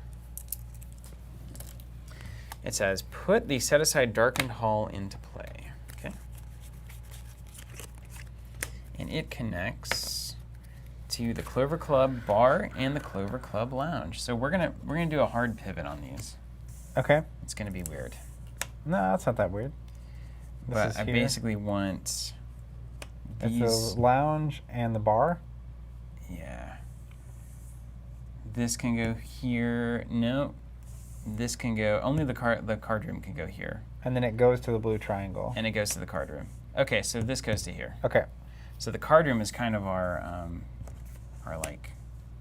it says, put the set-aside darkened hall into play. Okay. And it connects to the Clover Club bar and the Clover Club lounge. So we're gonna do a hard pivot on these. Okay. It's gonna be weird. No, that's not that weird. But I basically want these. It's the lounge and the bar. Yeah. This can go here. No. This can go. Only the card room can go here. And then it goes to the blue triangle. And it goes to the card room. Okay, so this goes to here. Okay. So the card room is kind of our like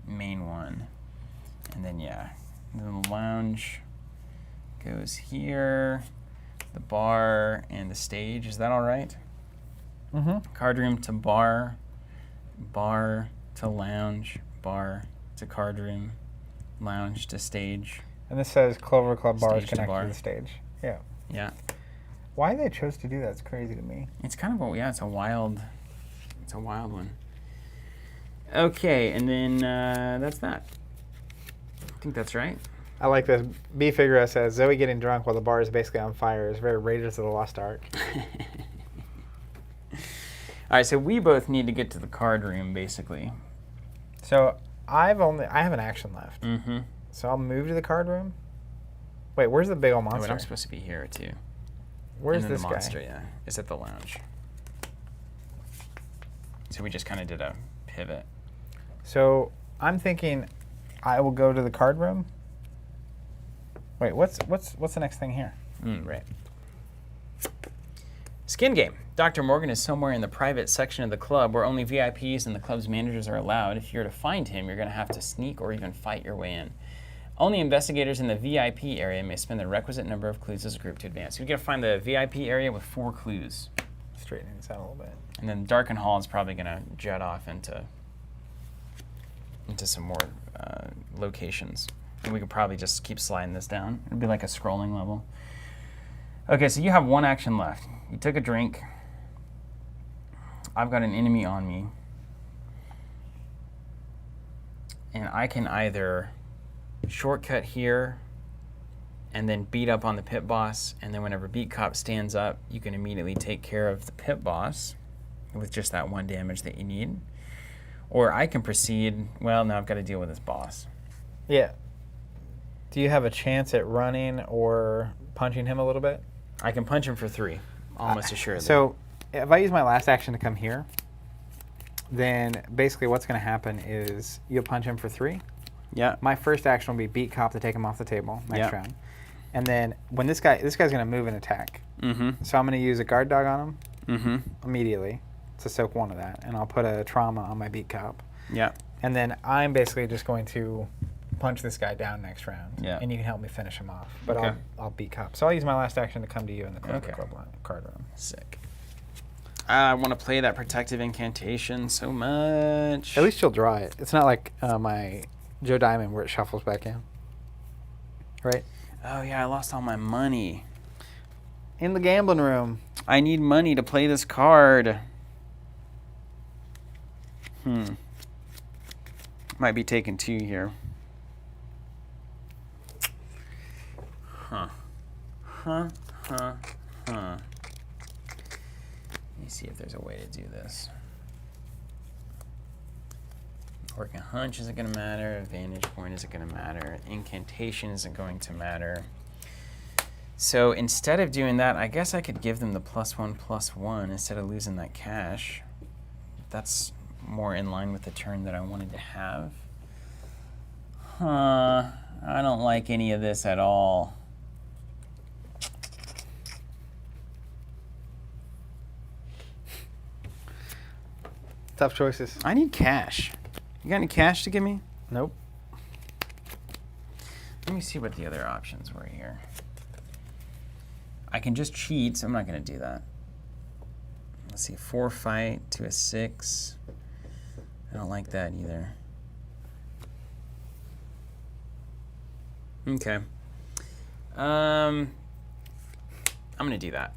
main one. And then yeah, the lounge goes here. The bar and the stage. Is that all right? Mm-hmm. Card room to bar, bar to lounge, bar to card room, lounge to stage. And this says Clover Club bar is Stage to connected bar. to the stage. Yeah. Yeah. Why they chose to do that is crazy to me. It's kind of it's a wild one. Okay, and then that's that. I think that's right. I like this. B Figure says Zoey getting drunk while the bar is basically on fire is very Raiders of the Lost Ark. All right, so we both need to get to the card room, basically. So I have an action left. Mm-hmm. So I'll move to the card room. Wait, where's the big old Oh, monster? but I'm supposed to be here too. Where's and then this the monster, guy? yeah, is at the lounge. So we just kind of did a pivot. So I'm thinking I will go to the card room. Wait, what's the next thing here? Right. Skin game. Dr. Morgan is somewhere in the private section of the club where only VIPs and the club's managers are allowed. If you're to find him, you're going to have to sneak or even fight your way in. Only investigators in the VIP area may spend the requisite number of clues as a group to advance. You're going to find the VIP area with 4 clues. Straightening this out a little bit. And then Darken Hall is probably going to jet off into some more locations. And we could probably just keep sliding this down. It'd be like a scrolling level. Okay, so you have 1 action left. You took a drink. I've got an enemy on me. And I can either shortcut here and then beat up on the pit boss, and then whenever Beat Cop stands up, you can immediately take care of the pit boss with just that 1 damage that you need. Or I can proceed, well, now I've got to deal with this boss. Yeah. Do you have a chance at running or punching him a little bit? I can punch him for 3, almost assuredly. So if I use my last action to come here, then basically what's going to happen is you'll punch him for 3. Yeah. My first action will be Beat Cop to take him off the table next Yeah. round. And then when this guy's going to move and attack. Mm-hmm. So I'm going to use a guard dog on him Mm-hmm. immediately to soak 1 of that. And I'll put a trauma on my Beat Cop. Yeah. And then I'm basically just going to punch this guy down next round. Yeah. And you can help me finish him off. But Okay. I'll Beat Cop. So I'll use my last action to come to you in the Clover Okay. Club card room. Sick. I want to play that protective incantation so much. At least you'll draw it. It's not like my Joe Diamond where it shuffles back in. Right? Oh, yeah, I lost all my money. In the gambling room. I need money to play this card. Might be taking 2 here. Huh. Let me see if there's a way to do this. Working hunch isn't going to matter. Vantage point isn't going to matter. Incantation isn't going to matter. So instead of doing that, I guess I could give them the +1/+1 instead of losing that cash. That's more in line with the turn that I wanted to have. I don't like any of this at all. Tough choices. I need cash. You got any cash to give me? Nope. Let me see what the other options were here. I can just cheat, so I'm not going to do that. Let's see, 4 fight to a 6. I don't like that either. Okay. I'm going to do that.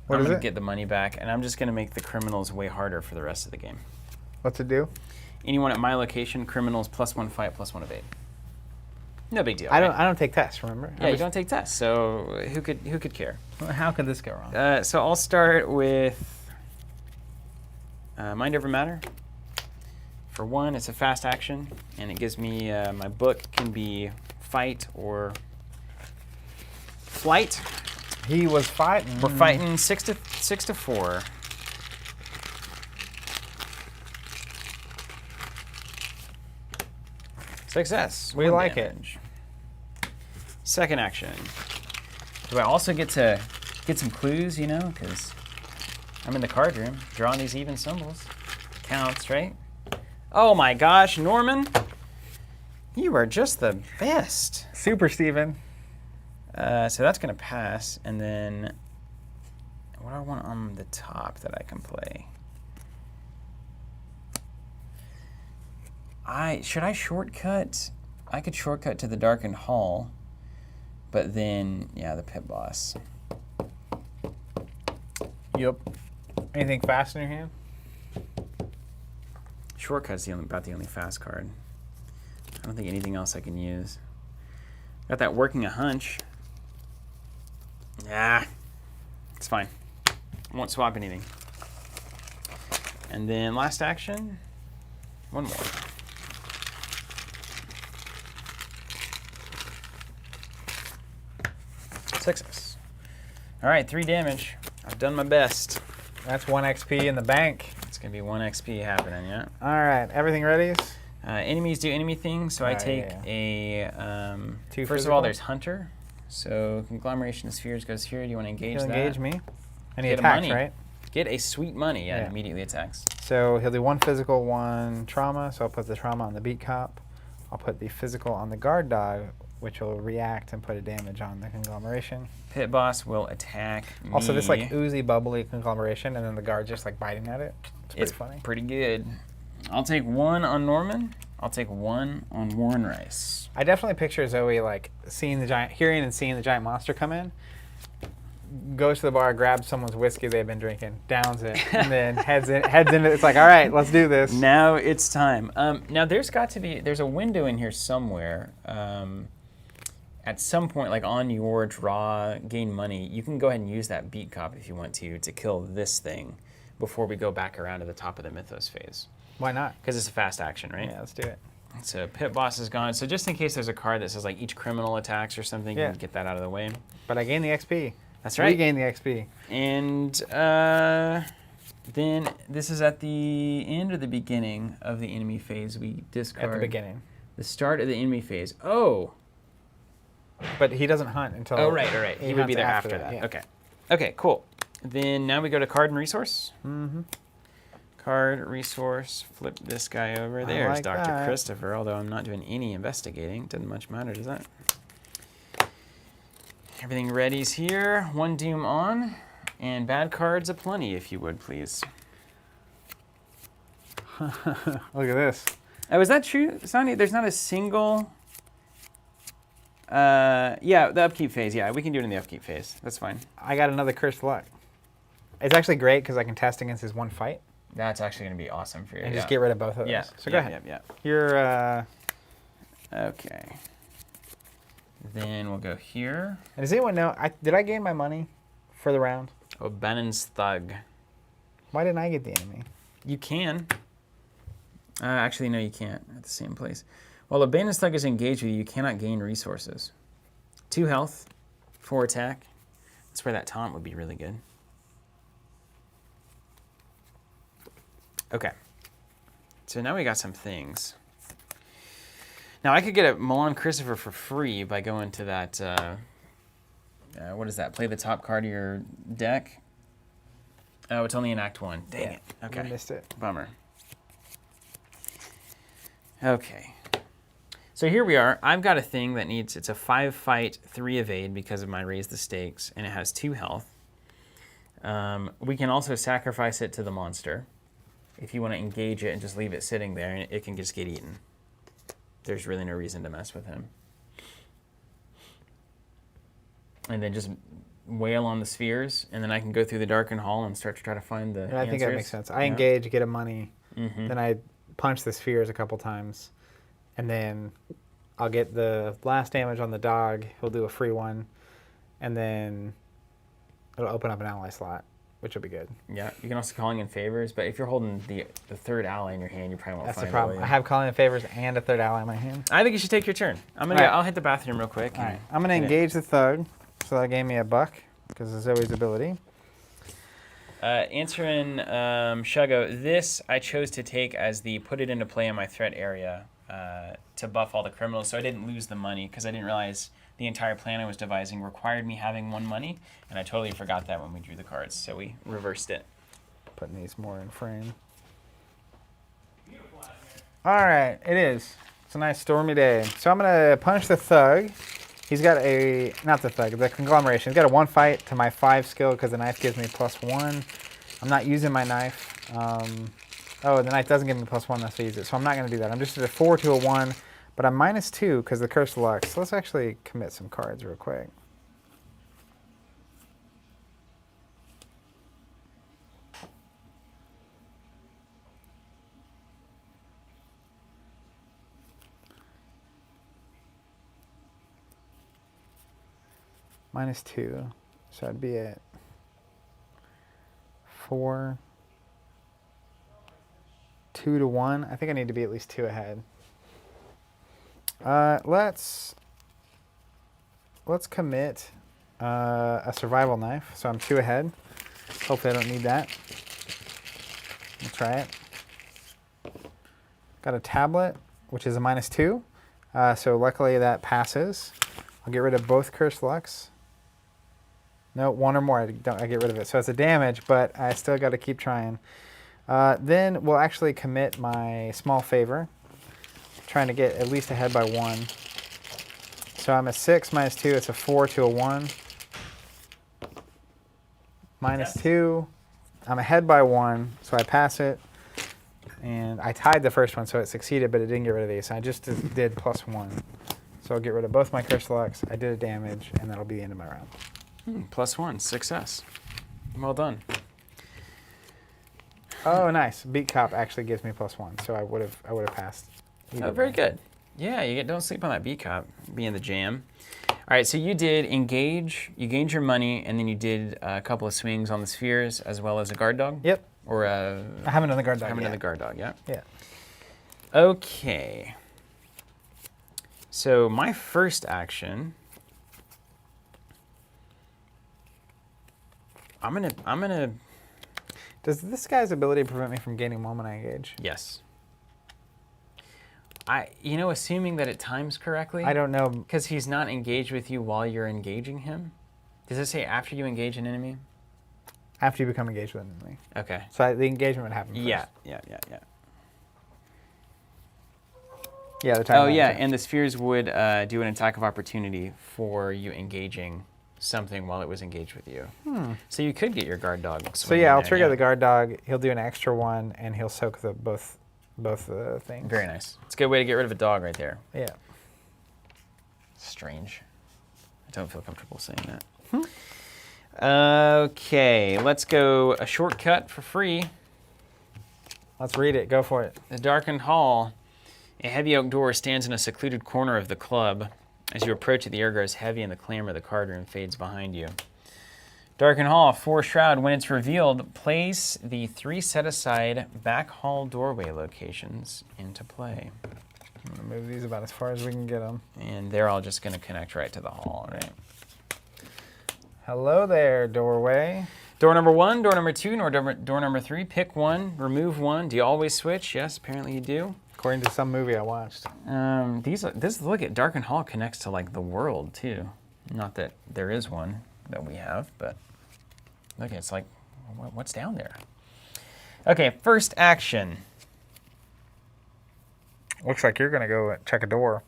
What I'm is going it? to get the money back, and I'm just going to make the criminals way harder for the rest of the game. What's it do? Anyone at my location, criminals +1 fight, +1 evade. No big deal. I right? don't take tests. Remember? Yeah, you don't take tests, so who could care? How could this go wrong? So I'll start with Mind Over Matter. For one, it's a fast action, and it gives me my book can be fight or flight. He was fighting. We're fighting 6 to 4. Success. We One like damage. Second action. Do I also get to get some clues, you know, because I'm in the card room drawing these even symbols. Counts, right? Oh my gosh, Norman. You are just the best. Super Steven. So that's going to pass. And then what do I want on the top that I can play? Should I shortcut? I could shortcut to the Darkened Hall. But then, yeah, the pit boss. Yep. Anything fast in your hand? Shortcut's about the only fast card. I don't think anything else I can use. Got that Working a Hunch. Nah, it's fine. I won't swap anything. And then last action, one more. Success. All right, 3 damage. I've done my best. That's 1 XP in the bank. It's gonna be 1 XP happening, yeah. All right, everything ready? Enemies do enemy things, so I take Two first of physical? all, there's Hunter. So conglomeration of spheres goes here. Do you want to engage He'll that? engage me. And he Get a attacks, money. right? Get a sweet money. Yeah, Yeah. it immediately attacks. So he'll do 1 physical, 1 trauma. So I'll put the trauma on the beat cop. I'll put the physical on the guard dog, which will react and put a damage on the conglomeration. Pit boss will attack me. Also, this like oozy, bubbly conglomeration, and then the guard's just like biting at it. It's pretty funny. Pretty good. I'll take 1 on Norman. I'll take 1 on Warren Rice. I definitely picture Zoey like hearing and seeing the giant monster come in, goes to the bar, grabs someone's whiskey they've been drinking, downs it, and then heads into it. It's like, all right, let's do this. Now it's time. Now there's a window in here somewhere. At some point, like on your draw, gain money, you can go ahead and use that beat cop if you want to kill this thing before we go back around to the top of the Mythos phase. Why not? Because it's a fast action, right? Yeah, let's do it. So pit boss is gone. So just in case there's a card that says like each criminal attacks or something, you Yeah. can get that out of the way. But I gain the XP. That's We right. gain the XP. And then this is at the end or the beginning of the enemy phase. We discard At the beginning. the start of the enemy phase. Oh. But he doesn't hunt until. Oh, right. He would be hunts there after that. yeah. Okay. Okay, cool. Then now we go to card and resource. Mm-hmm. Card, resource, flip this guy over. I There's like Dr. that. Christopher, although I'm not doing any investigating. Doesn't much matter, does that? Everything ready's here. 1 doom on. And bad cards aplenty, if you would, please. Look at this. Oh, is that true? It's not, there's not a single... yeah, the upkeep phase. Yeah, we can do it in the upkeep phase. That's fine. I got another cursed luck. It's actually great because I can test against his 1 fight That's actually going to be awesome for you. and just get rid of both of those. Yeah. So go ahead. Yeah. You're. Okay. Then we'll go here. And does anyone know? Did I gain my money for the round? O'Bannon's Thug. Why didn't I get the enemy? You can. Actually, no, you can't at the same place. While O'Bannon's Thug is engaged with you, you cannot gain resources. 2 health, 4 attack. That's where that taunt would be really good. Okay. So now we got some things. Now I could get a Milan Christopher for free by going to that, what is that? Play the top card of your deck. Oh, it's only in Act 1. Dang it. Okay. You missed it. Bummer. Okay. So here we are. I've got a thing that needs, it's a 5 fight, 3 evade because of my raise the stakes, and it has 2 health. We can also sacrifice it to the monster if you want to engage it and just leave it sitting there, and it can just get eaten. There's really no reason to mess with him. and then just wail on the spheres, and then I can go through the darkened hall and start to try to find the And I think that makes sense. I Yeah. engage, get a money, Mm-hmm. then I punch the spheres a couple times, and then I'll get the blast damage on the dog. He'll do a free one, and then it'll open up an ally slot, which will be good. Yeah, you can also calling in favors, but if you're holding the third ally in your hand, you probably won't That's find the it, problem. will I you? have calling in favors and a third ally in my hand. I think you should take your turn. All right. I'll hit the bathroom real quick. All and right, I'm going to hit it. engage the thug, so that gave me a buck, because of Zoe's ability. Answering Shugo, this I chose to take as the put it into play in my threat area to buff all the criminals, so I didn't lose the money, because I didn't realize the entire plan I was devising required me having 1 money, and I totally forgot that when we drew the cards, so we reversed it. Putting these more in frame. All right, it is. It's a nice stormy day. So I'm going to punch the thug. He's got a, not the thug, the conglomeration. He's got a 1 fight to my 5 skill because the knife gives me +1. I'm not using my knife. Oh, the knife doesn't give me +1 unless I use it. So I'm not going to do that. I'm just at a 4 to a 1, but I'm -2 because the curse lux. So let's actually commit some cards real quick. -2, so I'd be at 4, 2 to 1. I think I need to be at least 2 ahead. Let's commit a survival knife, so I'm 2 ahead. Hopefully I don't need that. We'll try it. Got a tablet, which is a -2, so luckily that passes. I'll get rid of both curse lux. No, 1 or more, I get rid of it. So it's a damage, but I still got to keep trying. Then we'll actually commit my small favor, trying to get at least ahead by 1. So I'm a 6 -2, it's a 4 to a 1. -2, I'm ahead by 1, so I pass it. And I tied the first one, so it succeeded, but it didn't get rid of these. I just did +1. So I'll get rid of both my curse lux. I did a damage, and that'll be the end of my round. +1, success. Well done. Oh, nice. Beat cop actually gives me +1, so I would have passed. Oh, very good. Yeah, don't sleep on that B cop. Be in the jam. All right, so you did engage. You gained your money, and then you did a couple of swings on the spheres as well as a guard dog. Yep. Or I haven't done the guard dog. I haven't yet. done the guard dog. Yeah. Yeah. Okay. So my first action. I'm gonna. Does this guy's ability prevent me from gaining 1 when I engage? Yes. Assuming that it times correctly. I don't know. Because he's not engaged with you while you're engaging him. Does it say after you engage an enemy? After you become engaged with an enemy. Okay. So the engagement would happen first. Yeah. Yeah, the Oh timeline, yeah, so- and the spheres would do an attack of opportunity for you engaging something while it was engaged with you. So you could get your guard dog. So yeah, I'll trigger the guard dog. He'll do an extra 1, and he'll soak both the things. Very nice. It's a good way to get rid of a dog right there. Yeah. Strange. I don't feel comfortable saying that. Okay, let's go a shortcut for free. Let's read it. Go for it. The darkened hall. A heavy oak door stands in a secluded corner of the club. As you approach it, the air grows heavy and the clamor of the card room fades behind you. Darkened hall, 4 shroud. When it's revealed, place the 3 set-aside back hall doorway locations into play. I'm going to move these about as far as we can get them. And they're all just going to connect right to the hall, right? Hello there, doorway. Door number 1, door number 2, door number 3. Pick 1, remove 1. Do you always switch? Yes, apparently you do. According to some movie I watched. Look at Darkened Hall connects to like the world too. Not that there is one that we have, but look, it's like, what's down there? Okay, first action. Looks like you're going to go check a door.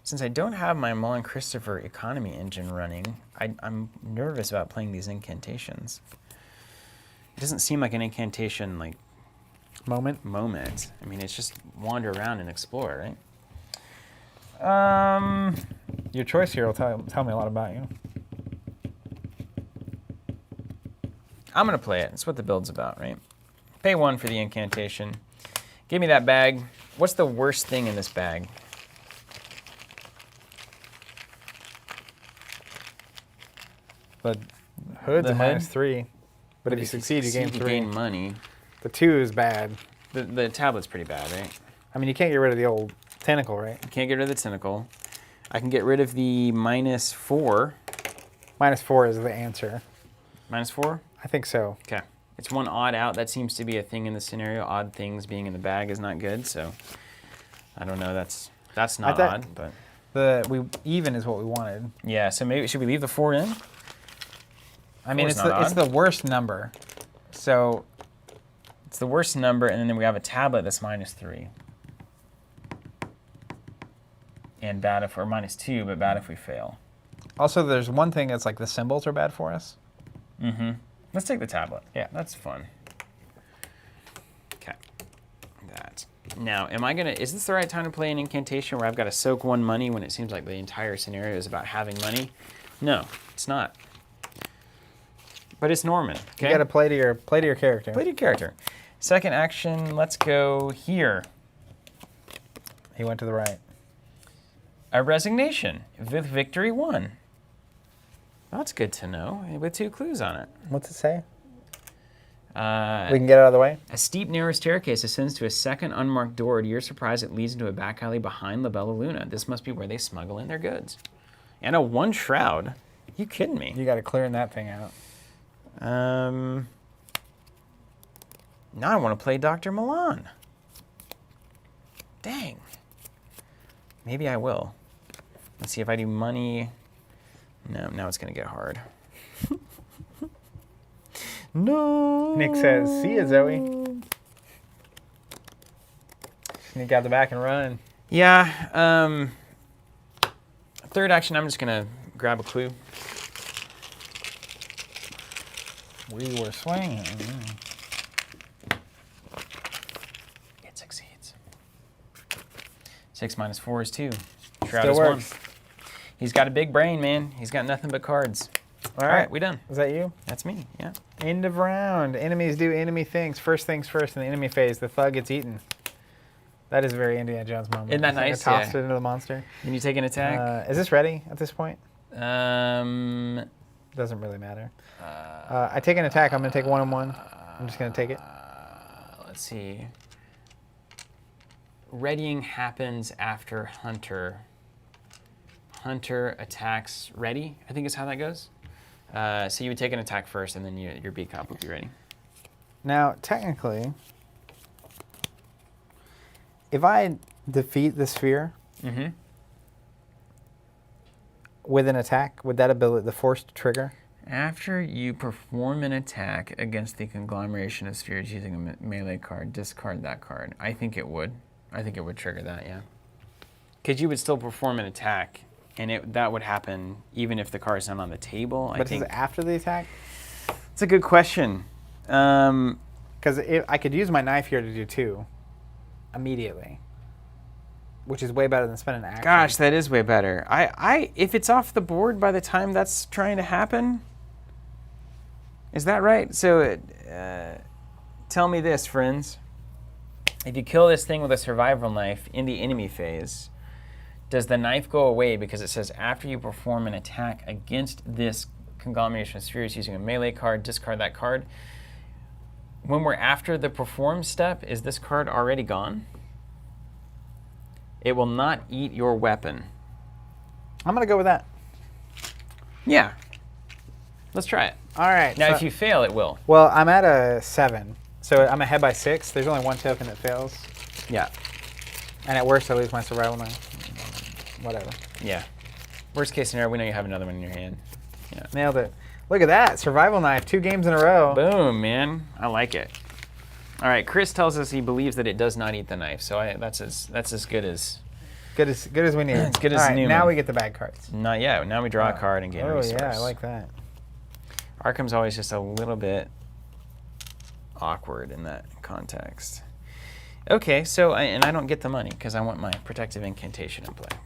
Since I don't have my Mullen Christopher economy engine running, I'm nervous about playing these incantations. It doesn't seem like an incantation like moment. I mean, it's just wander around and explore, right? Your choice here will tell me a lot about you. I'm going to play it. That's what the build's about, right? Pay 1 for the incantation. Give me that bag. What's the worst thing in this bag? The hood's The a hood? -3, but if you succeed, you gain 3. You gain money. The 2 is bad. The tablet's pretty bad, right? I mean, you can't get rid of the old tentacle, right? You can't get rid of the tentacle. I can get rid of the -4. -4 is the answer. -4? I think so. Okay. It's 1 odd out. That seems to be a thing in the scenario. Odd things being in the bag is not good, so I don't know. That's not odd, but even is what we wanted. yeah. So maybe should we leave the 4 in? I mean, Four's it's not the odd. worst number. So It's the worst number, and then we have a tablet that's -3. And bad if, or -2, but bad if we fail. also, there's one thing that's like the symbols are bad for us. Mm-hmm. Let's take the tablet. Yeah. That's fun. Okay. That. Now, is this the right time to play an incantation where I've got to soak 1 money when it seems like the entire scenario is about having money? No, it's not. But it's Norman, okay? You got to play to your character. Play to your character. Second action, let's go here. He went to the right. A resignation with victory 1. That's good to know, with 2 clues on it. What's it say? We Uh, can get out of the way. a steep, narrow staircase ascends to a second unmarked door. To your surprise, it leads into a back alley behind La Bella Luna. This must be where they smuggle in their goods. And a 1 shroud. You kidding me? You got to clear that thing out. Now I want to play Dr. Milan. Dang. Maybe I will. Let's see if I do money. No, now it's going to get hard. No. Nick says, "See ya, Zoey." Sneak out the back and run. Yeah. Third action, I'm just going to grab a clue. We were swinging. It succeeds. 6 minus 4 is 2. Shroud Still is works. 1. He's got a big brain, man. He's got nothing but cards. All right, we done. Is that you? That's me, yeah. End of round. Enemies do enemy things. First things first in the enemy phase. The thug gets eaten. That is a very Indiana Jones moment. Isn't that It's like nice? I tossed Yeah. it into the monster. Can you take an attack? Is this ready at this point? Um, Doesn't really matter. I take an attack. I'm going to take 1 and 1. I'm just going to take it. let's see. Readying happens after Hunter. Hunter attacks ready, I think is how that goes. So you would take an attack first, and then your B cop would be ready. Now, technically, if I defeat the sphere Mm-hmm. with an attack, would that ability, the forced trigger? After you perform an attack against the conglomeration of spheres using a melee card, discard that card. I think it would. I think it would trigger that, yeah. Because you would still perform an attack, and that would happen even if the card is not on the table. But is it after the attack? It's a good question. Because I could use my knife here to do 2 immediately, which is way better than spending action. Gosh, that is way better. If it's off the board by the time that's trying to happen, is that right? So, tell me this, friends. If you kill this thing with a survival knife in the enemy phase, does the knife go away because it says after you perform an attack against this conglomeration of spheres using a melee card, discard that card? When we're after the perform step, is this card already gone? It will not eat your weapon. I'm going to go with that. Yeah. Let's try it. All right. Now, so- if you fail, it will. Well, I'm at a 7, so I'm ahead by 6. There's only 1 token that fails, Yeah. and at worst, I lose my survival knife. Whatever. Yeah. Worst case scenario, we know you have another one in your hand. Yeah. Nailed it. Look at that. Survival knife. 2 games in a row. Boom, man. I like it. All right. Chris tells us he believes that it does not eat the knife, so that's as good as. Good as we need. As good as All right, Newman. now we get the bad cards. Not yet. Now we draw a card and gain a resource. Yeah, I like that. Arkham's always just a little bit awkward in that context. Okay, so I don't get the money because I want my protective incantation in play.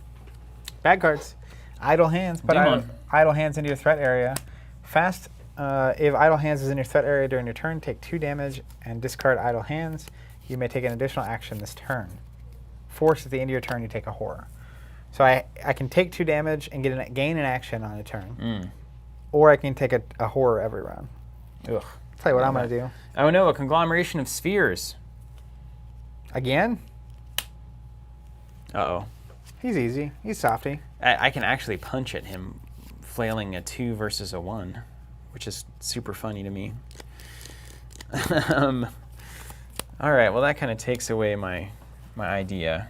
Bad cards. Idle hands. Put Demon. idle hands into your threat area. Fast. If idle hands is in your threat area during your turn, take 2 damage and discard idle hands. You may take an additional action this turn. Force at the end of your turn, you take a horror. So I can take 2 damage and gain an action on a turn. Or I can take a horror every round. Ugh. Tell you what I'm going to do. Oh no, a conglomeration of spheres. Again? Uh-oh. He's easy. He's softy. I can actually punch at him flailing a 2 versus a 1, which is super funny to me. All right, well that kind of takes away my idea.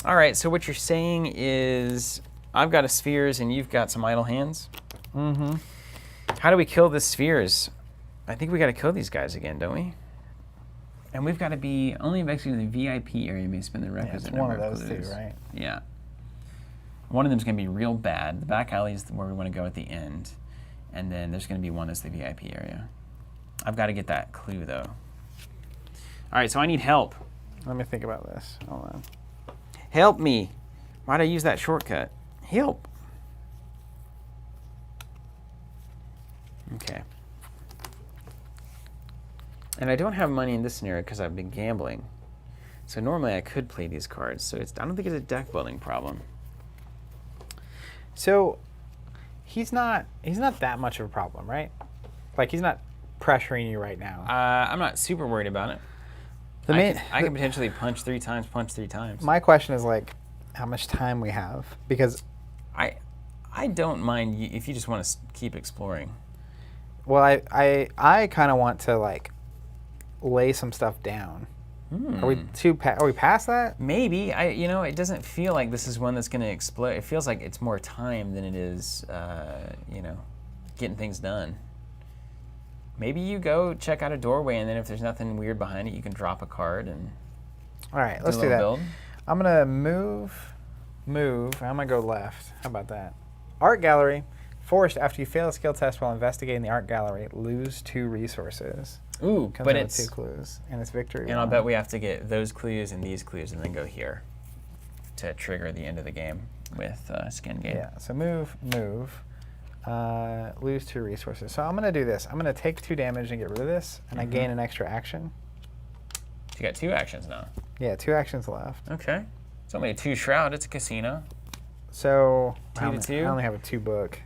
All right, so what you're saying is I've got a spheres and you've got some idle hands? Mm-hmm. How do we kill the spheres? I think we got to kill these guys again, don't we? And we've got to be only exiting the VIP area may spend the requisite Yeah, it's one number of those clues. two, right? Yeah. One of them's going to be real bad. The back alley is where we want to go at the end. And then there's going to be one that's the VIP area. I've got to get that clue, though. All right, so I need help. Let me think about this. Hold on. Help me. Why'd I use that shortcut? Help. Okay. And I don't have money in this scenario because I've been gambling. So normally I could play these cards. So I don't think it's a deck building problem. So he's not that much of a problem, right? Like he's not pressuring you right now. I'm not super worried about it. I can potentially punch 3 times. My question is like how much time we have, because I don't mind if you just want to keep exploring. well, I kind of want to like lay some stuff down. Are we past that? Maybe. It doesn't feel like this is one that's going to explode. It feels like it's more time than it is, getting things done. Maybe you go check out a doorway, and then if there's nothing weird behind it, you can drop a card and. All right, let's a do little that. build. I'm gonna move. I'm gonna go left. How about that? Art gallery. Forced after you fail a skill test while investigating the art gallery, lose 2 resources. Ooh, Comes but out with it's 2 clues, and it's victory. and I'll bet we have to get those clues and these clues, and then go here to trigger the end of the game with skin game. Yeah. So move. Lose 2 resources. So I'm gonna do this. I'm gonna take 2 damage and get rid of this, and I gain an extra action. You got 2 actions now. Yeah, 2 actions left. Okay. It's only a 2 shroud. It's a casino. So 2 to 2? I only have a 2 book.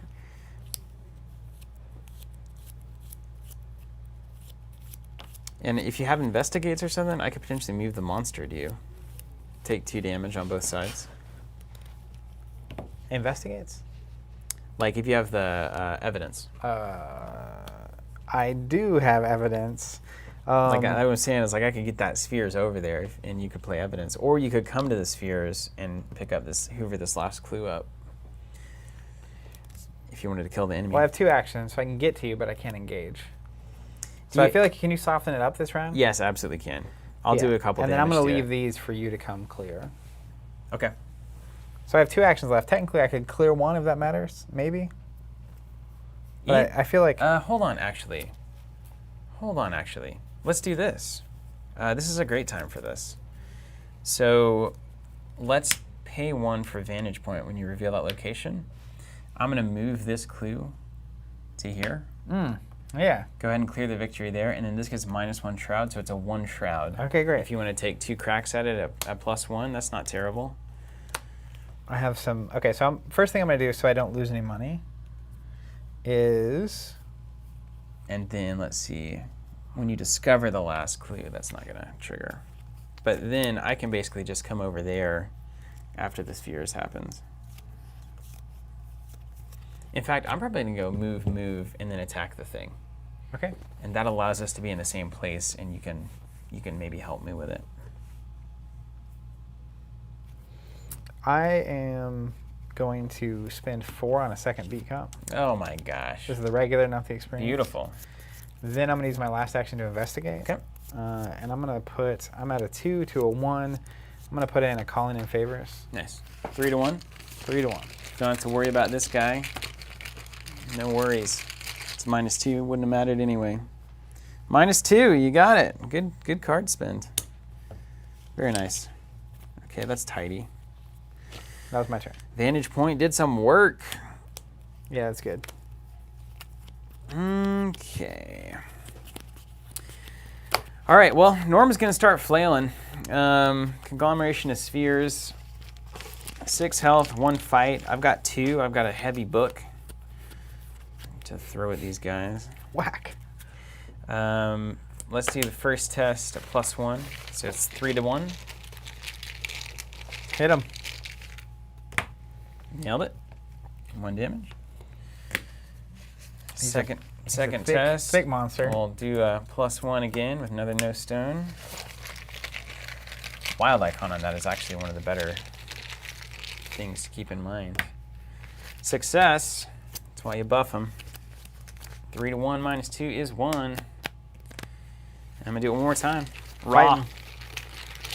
And if you have investigates or something, I could potentially move the monster to you. Take 2 damage on both sides. Investigates? Like if you have the evidence. I do have evidence. Like I was saying, is like I could get that spheres over there, and you could play evidence, or you could come to the spheres and pick up hoover this last clue up. If you wanted to kill the enemy. Well, I have 2 actions, so I can get to you, but I can't engage. So I feel like, can you soften it up this round? Yes, absolutely can. I'll do a couple. And then I'm going to to leave these for you to come clear. Okay. So I have 2 actions left. Technically, I could clear 1 if that matters, maybe. But I feel like. Hold on, actually. Let's do this. This is a great time for this. So let's pay 1 for vantage point when you reveal that location. I'm going to move this clue to here. Yeah. Go ahead and clear the victory there, and then this gets -1 shroud, so it's a 1 shroud. Okay, great. If you want to take 2 cracks at it at +1, that's not terrible. I have some. Okay, so first thing I'm going to do so I don't lose any money is. And then let's see. When you discover the last clue, that's not going to trigger. But then I can basically just come over there after the spheres happens. In fact, I'm probably going to go move, and then attack the thing. Okay. And that allows us to be in the same place, and you can maybe help me with it. I am going to spend 4 on a second beat comp. Oh my gosh. This is the regular, not the experience. Beautiful. Then I'm going to use my last action to investigate. Okay. And I'm going to I'm at a 2 to a 1. I'm going to put in a calling in favors. Nice. 3 to 1. 3 to 1. Don't have to worry about this guy. No worries. It's -2. Wouldn't have mattered anyway. -2. You got it. Good card spend. Very nice. Okay, that's tidy. That was my turn. Vantage point did some work. Yeah, that's good. Okay. All right, well, Norm's going to start flailing. Conglomeration of spheres. 6 health, 1 fight. I've got 2. I've got a heavy book to throw at these guys. Whack. Let's do the first test at +1. So it's 3 to 1. Hit him. Nailed it. 1 damage. He's Second a thick, test. thick monster. We'll do a +1 again with another no stone. Wild icon on that is actually one of the better things to keep in mind. Success. That's why you buff them. 3 to 1 minus 2 is 1. I'm gonna do it one more time. Raw. Fighting.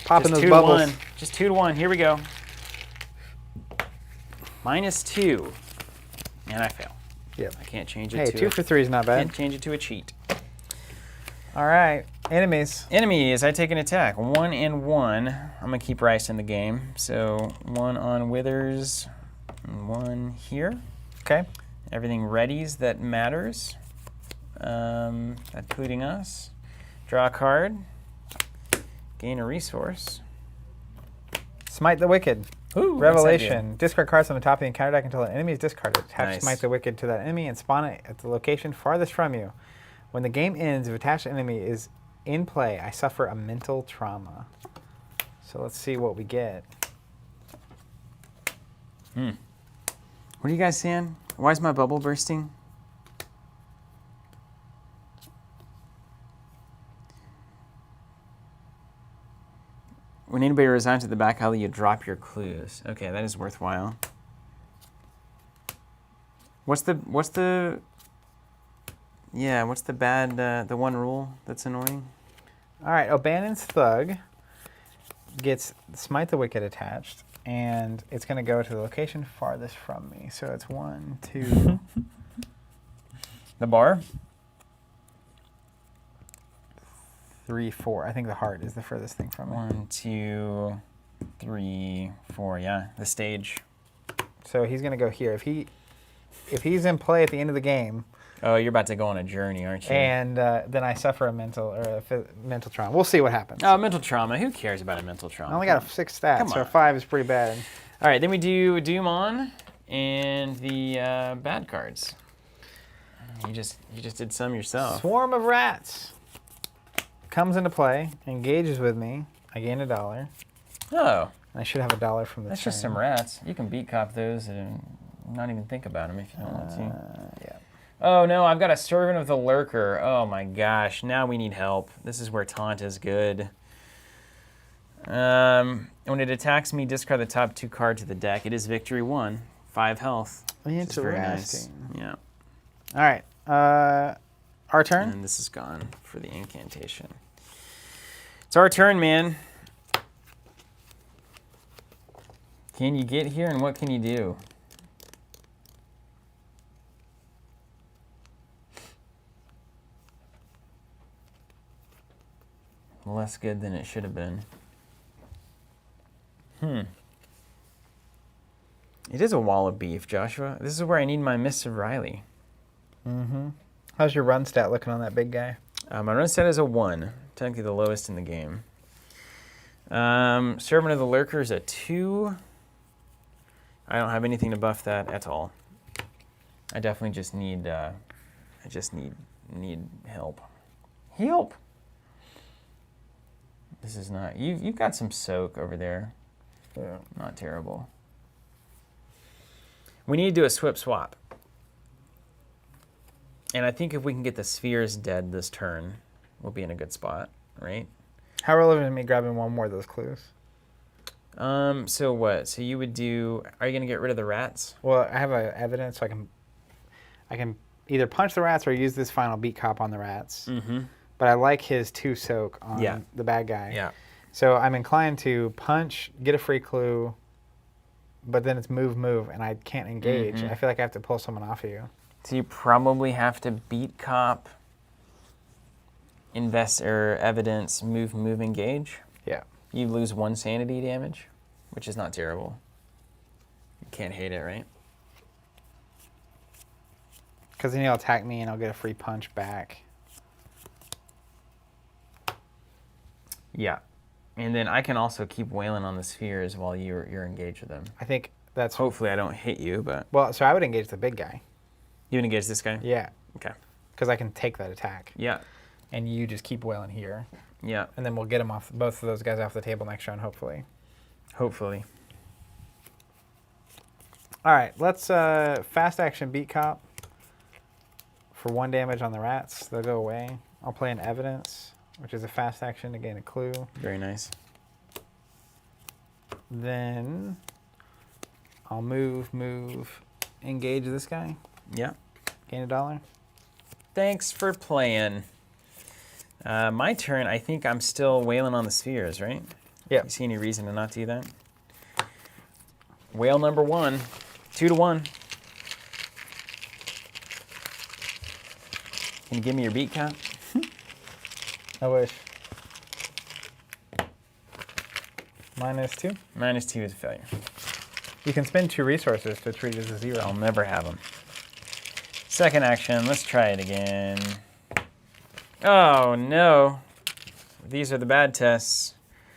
Popping Just those 2 bubbles. to 1. Just 2 to 1. Here we go. -2. And I fail. Yep. I can't change it Hey, to 2 for 3 is not bad. Can't change it to a cheat. All right. Enemies. Enemies, I take an attack. 1 and 1. I'm gonna keep Rice in the game. So 1 on Withers, and 1 here. Okay. Everything readies that matters, including us. Draw a card. Gain a resource. Smite the Wicked. Ooh, Revelation. Discard cards on the top of the encounter deck until an enemy is discarded. Attach Nice. Smite the Wicked to that enemy and spawn it at the location farthest from you. When the game ends, if attached enemy is in play, I suffer a mental trauma. So let's see what we get. What are you guys saying? Why is my bubble bursting? When anybody resigns to the back alley, you drop your clues. Okay, that is worthwhile. What's the bad, the one rule that's annoying? All right, O'Bannon's Thug gets Smite the Wicked attached, and it's going to go to the location farthest from me. So it's 1, 2, The bar? 3, 4. I think the heart is the furthest thing from me. 1, 2, 3, 4, yeah, the stage. So he's going to go here. If he's in play at the end of the game, Oh, you're about to go on a journey, aren't you? and then I suffer a mental trauma. We'll see what happens. Oh, mental trauma. Who cares about a mental trauma? I only got a 6 stats, Come so on. 5 is pretty bad. All right, then we do Doom on and the bad cards. You just did some yourself. Swarm of Rats comes into play, engages with me. I gain $1. Oh, And I should have $1 from the that's turn. just some rats. You can beat cop those and not even think about them if you don't want to. Yeah. Oh no, I've got a Servant of the Lurker. Oh my gosh, now we need help. This is where taunt is good. When it attacks me, discard the top 2 cards of the deck. It is victory 1, 5 health. Which is very nice. Interesting. Yeah. All right. Our turn? And this is gone for the incantation. It's our turn, man. Can you get here and what can you do? Less good than it should have been. It is a wall of beef, Joshua. This is where I need my Mists of Riley. Mm-hmm. How's your run stat looking on that big guy? My run stat is a 1, technically the lowest in the game. Servant of the Lurker is a 2. I don't have anything to buff that at all. I definitely just need need help. Help. This is not. You've got some soak over there. Yeah. Not terrible. We need to do a swip swap. And I think if we can get the spheres dead this turn, we'll be in a good spot, right? How relevant is me grabbing one more of those clues? So what? So you would do, are you going to get rid of the rats? Well, I have evidence, so I can either punch the rats or use this final beat cop on the rats. Mm-hmm. But I like his 2 soak on the bad guy. Yeah. So I'm inclined to punch, get a free clue, but then it's move, and I can't engage. Mhm. I feel like I have to pull someone off of you. So you probably have to beat cop, invest or evidence, move, engage. Yeah. You lose 1 sanity damage, which is not terrible. Can't hate it, right? Because then he'll attack me and I'll get a free punch back. Yeah. And then I can also keep wailing on the spheres while you're engaged with them. I think that's... Hopefully I don't hit you, but... Well, so I would engage the big guy. You would engage this guy? Yeah. Okay. Because I can take that attack. Yeah. And you just keep wailing here. Yeah. And then we'll get them off, both of those guys off the table next round, hopefully. Hopefully. All right, let's fast action beat cop for 1 damage on the rats. They'll go away. I'll play an evidence, which is a fast action to gain a clue. Very nice. Then I'll move, engage this guy. Yeah. Gain $1. Thanks for playing. My turn, I think I'm still wailing on the spheres, right? Yeah. You see any reason to not do that? Whale number 1, 2-1. Can you give me your beat count? I wish. -2. -2 is a failure. You can spend 2 resources to treat it as a 0. I'll never have them. Second action, let's try it again. Oh no. These are the bad tests.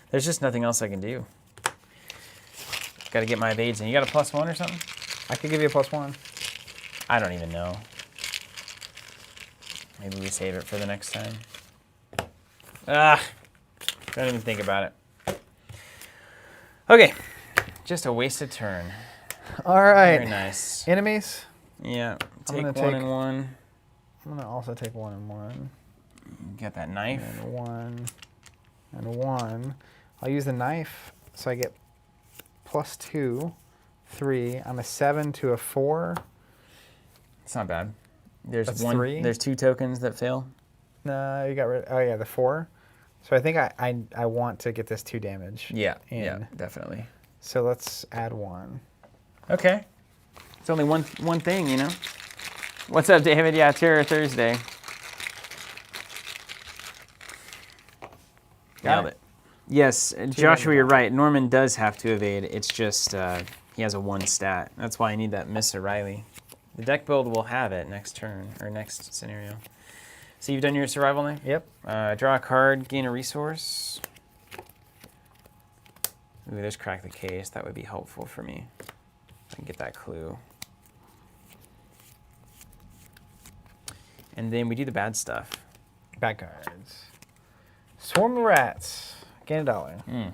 There's just nothing else I can do. Got to get my evades in. You got a +1 or something? I could give you a +1. I don't even know. Maybe we save it for the next time. Ah, don't even think about it. Okay, just a wasted turn. All right. Very nice. Enemies. Yeah, take gonna 1 take- and 1. I'm gonna also take 1 and 1. Get that knife. And 1 and 1. I'll use the knife, so I get +2, 3. I'm a 7 to a 4. It's not bad. There's That's one. 3. There's 2 tokens that fail. No, you got rid. Oh yeah, the 4. So I think I want to get this 2 damage. Yeah, in. yeah, definitely. So let's add 1. Okay. It's only one thing, you know. What's up, David? Yeah, Terror Thursday. Nailed it. Yes, Joshua, you're right. Norman does have to evade. It's just he has a 1 stat. That's why I need that Miss O'Reilly. The deck build will have it next turn, or next scenario. So you've done your survival now? Yep. Draw a card, gain a resource. Ooh, there's Crack the Case. That would be helpful for me. I can get that clue. And then we do the bad stuff. Bad cards. Swarm of rats. Gain $1.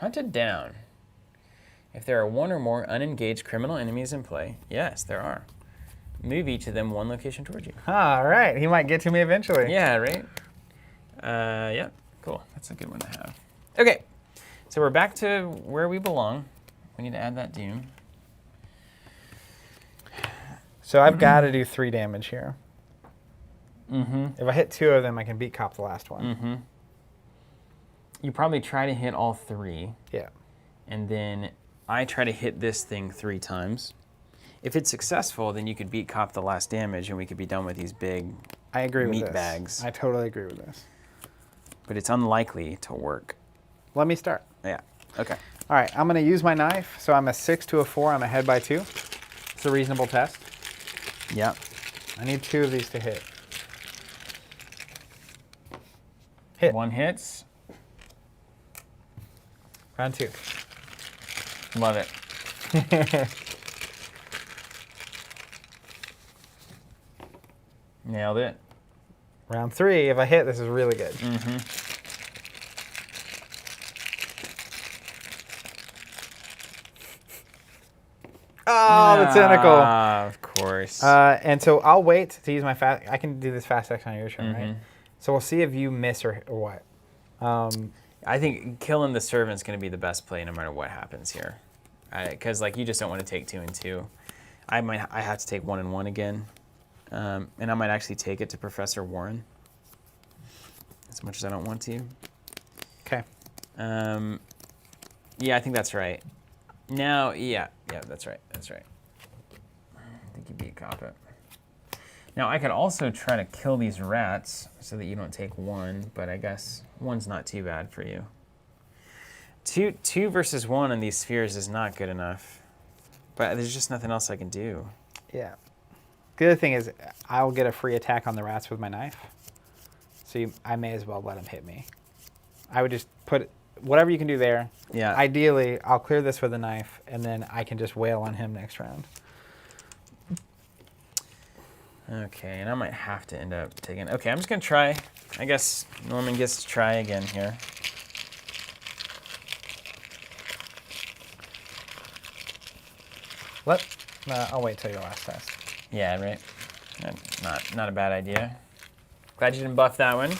Hunted down. If there are 1 or more unengaged criminal enemies in play, yes, there are. Move each of them 1 location towards you. All right. He might get to me eventually. Yeah, right? Yeah, cool. That's a good one to have. Okay, so we're back to where we belong. We need to add that doom. So I've got to do 3 damage here. Mm-hmm. If I hit 2 of them, I can beat cop the last one. Mm-hmm. You probably try to hit all 3. Yeah. And then I try to hit this thing 3 times. If it's successful, then you could beat cop the last damage and we could be done with these big I agree with meat this. bags. I totally agree with this. But it's unlikely to work. Let me start. Yeah, okay. All right, I'm going to use my knife. So I'm a 6 to a 4. I'm ahead by 2. It's a reasonable test. Yep. I need 2 of these to hit. Hit. 1 hits. Round 2. Love it. Nailed it. Round 3. If I hit, this is really good. Mm-hmm. Oh, the tentacle. Of course. And so I'll wait to use my fast. I can do this fast action on your turn, right? Mhm. So we'll see if you miss or what. I think killing the servant's going to be the best play no matter what happens here. Because like you just don't want to take 2 and 2. I have to take 1 and 1 again. And I might actually take it to Professor Warren. As much as I don't want to. Okay. Yeah, I think that's right. Now, yeah, that's right. That's right. I think you beat cop it. Now, I could also try to kill these rats so that you don't take 1, but I guess 1's not too bad for you. Two versus one on these spheres is not good enough. But there's just nothing else I can do. Yeah. The other thing is, I'll get a free attack on the rats with my knife. So I may as well let him hit me. I would just put whatever you can do there. Yeah. Ideally, I'll clear this with a knife, and then I can just wail on him next round. Okay, and I might have to end up taking... Okay, I'm just going to try. I guess Norman gets to try again here. I'll wait till your last test. Yeah, right. Not a bad idea. Glad you didn't buff that one.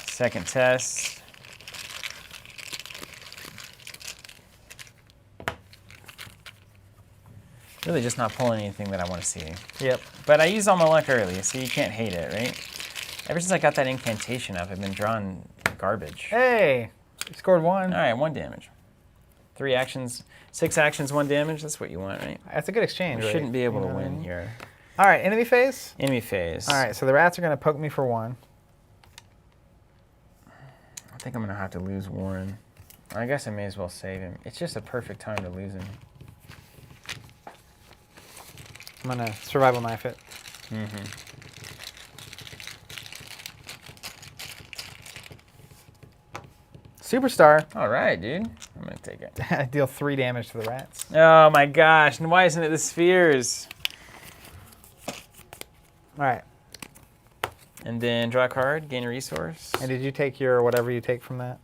Second test. Really just not pulling anything that I want to see. Yep. But I used all my luck early, so you can't hate it, right? Ever since I got that incantation up, I've been drawing garbage. Hey, you scored 1. All right, 1 damage. 3 actions, 6 actions, 1 damage. That's what you want, right? That's a good exchange, We right? shouldn't be able You to know what I win mean? here. All right, enemy phase? Enemy phase. All right, so the rats are going to poke me for 1. I think I'm going to have to lose Warren. I guess I may as well save him. It's just a perfect time to lose him. I'm going to survival knife it. Mm-hmm. Superstar. All right, dude. I'm going to take it. I deal 3 damage to the rats. Oh, my gosh. And why isn't it the spheres? All right. And then draw a card, gain a resource. And did you take your whatever you take from that?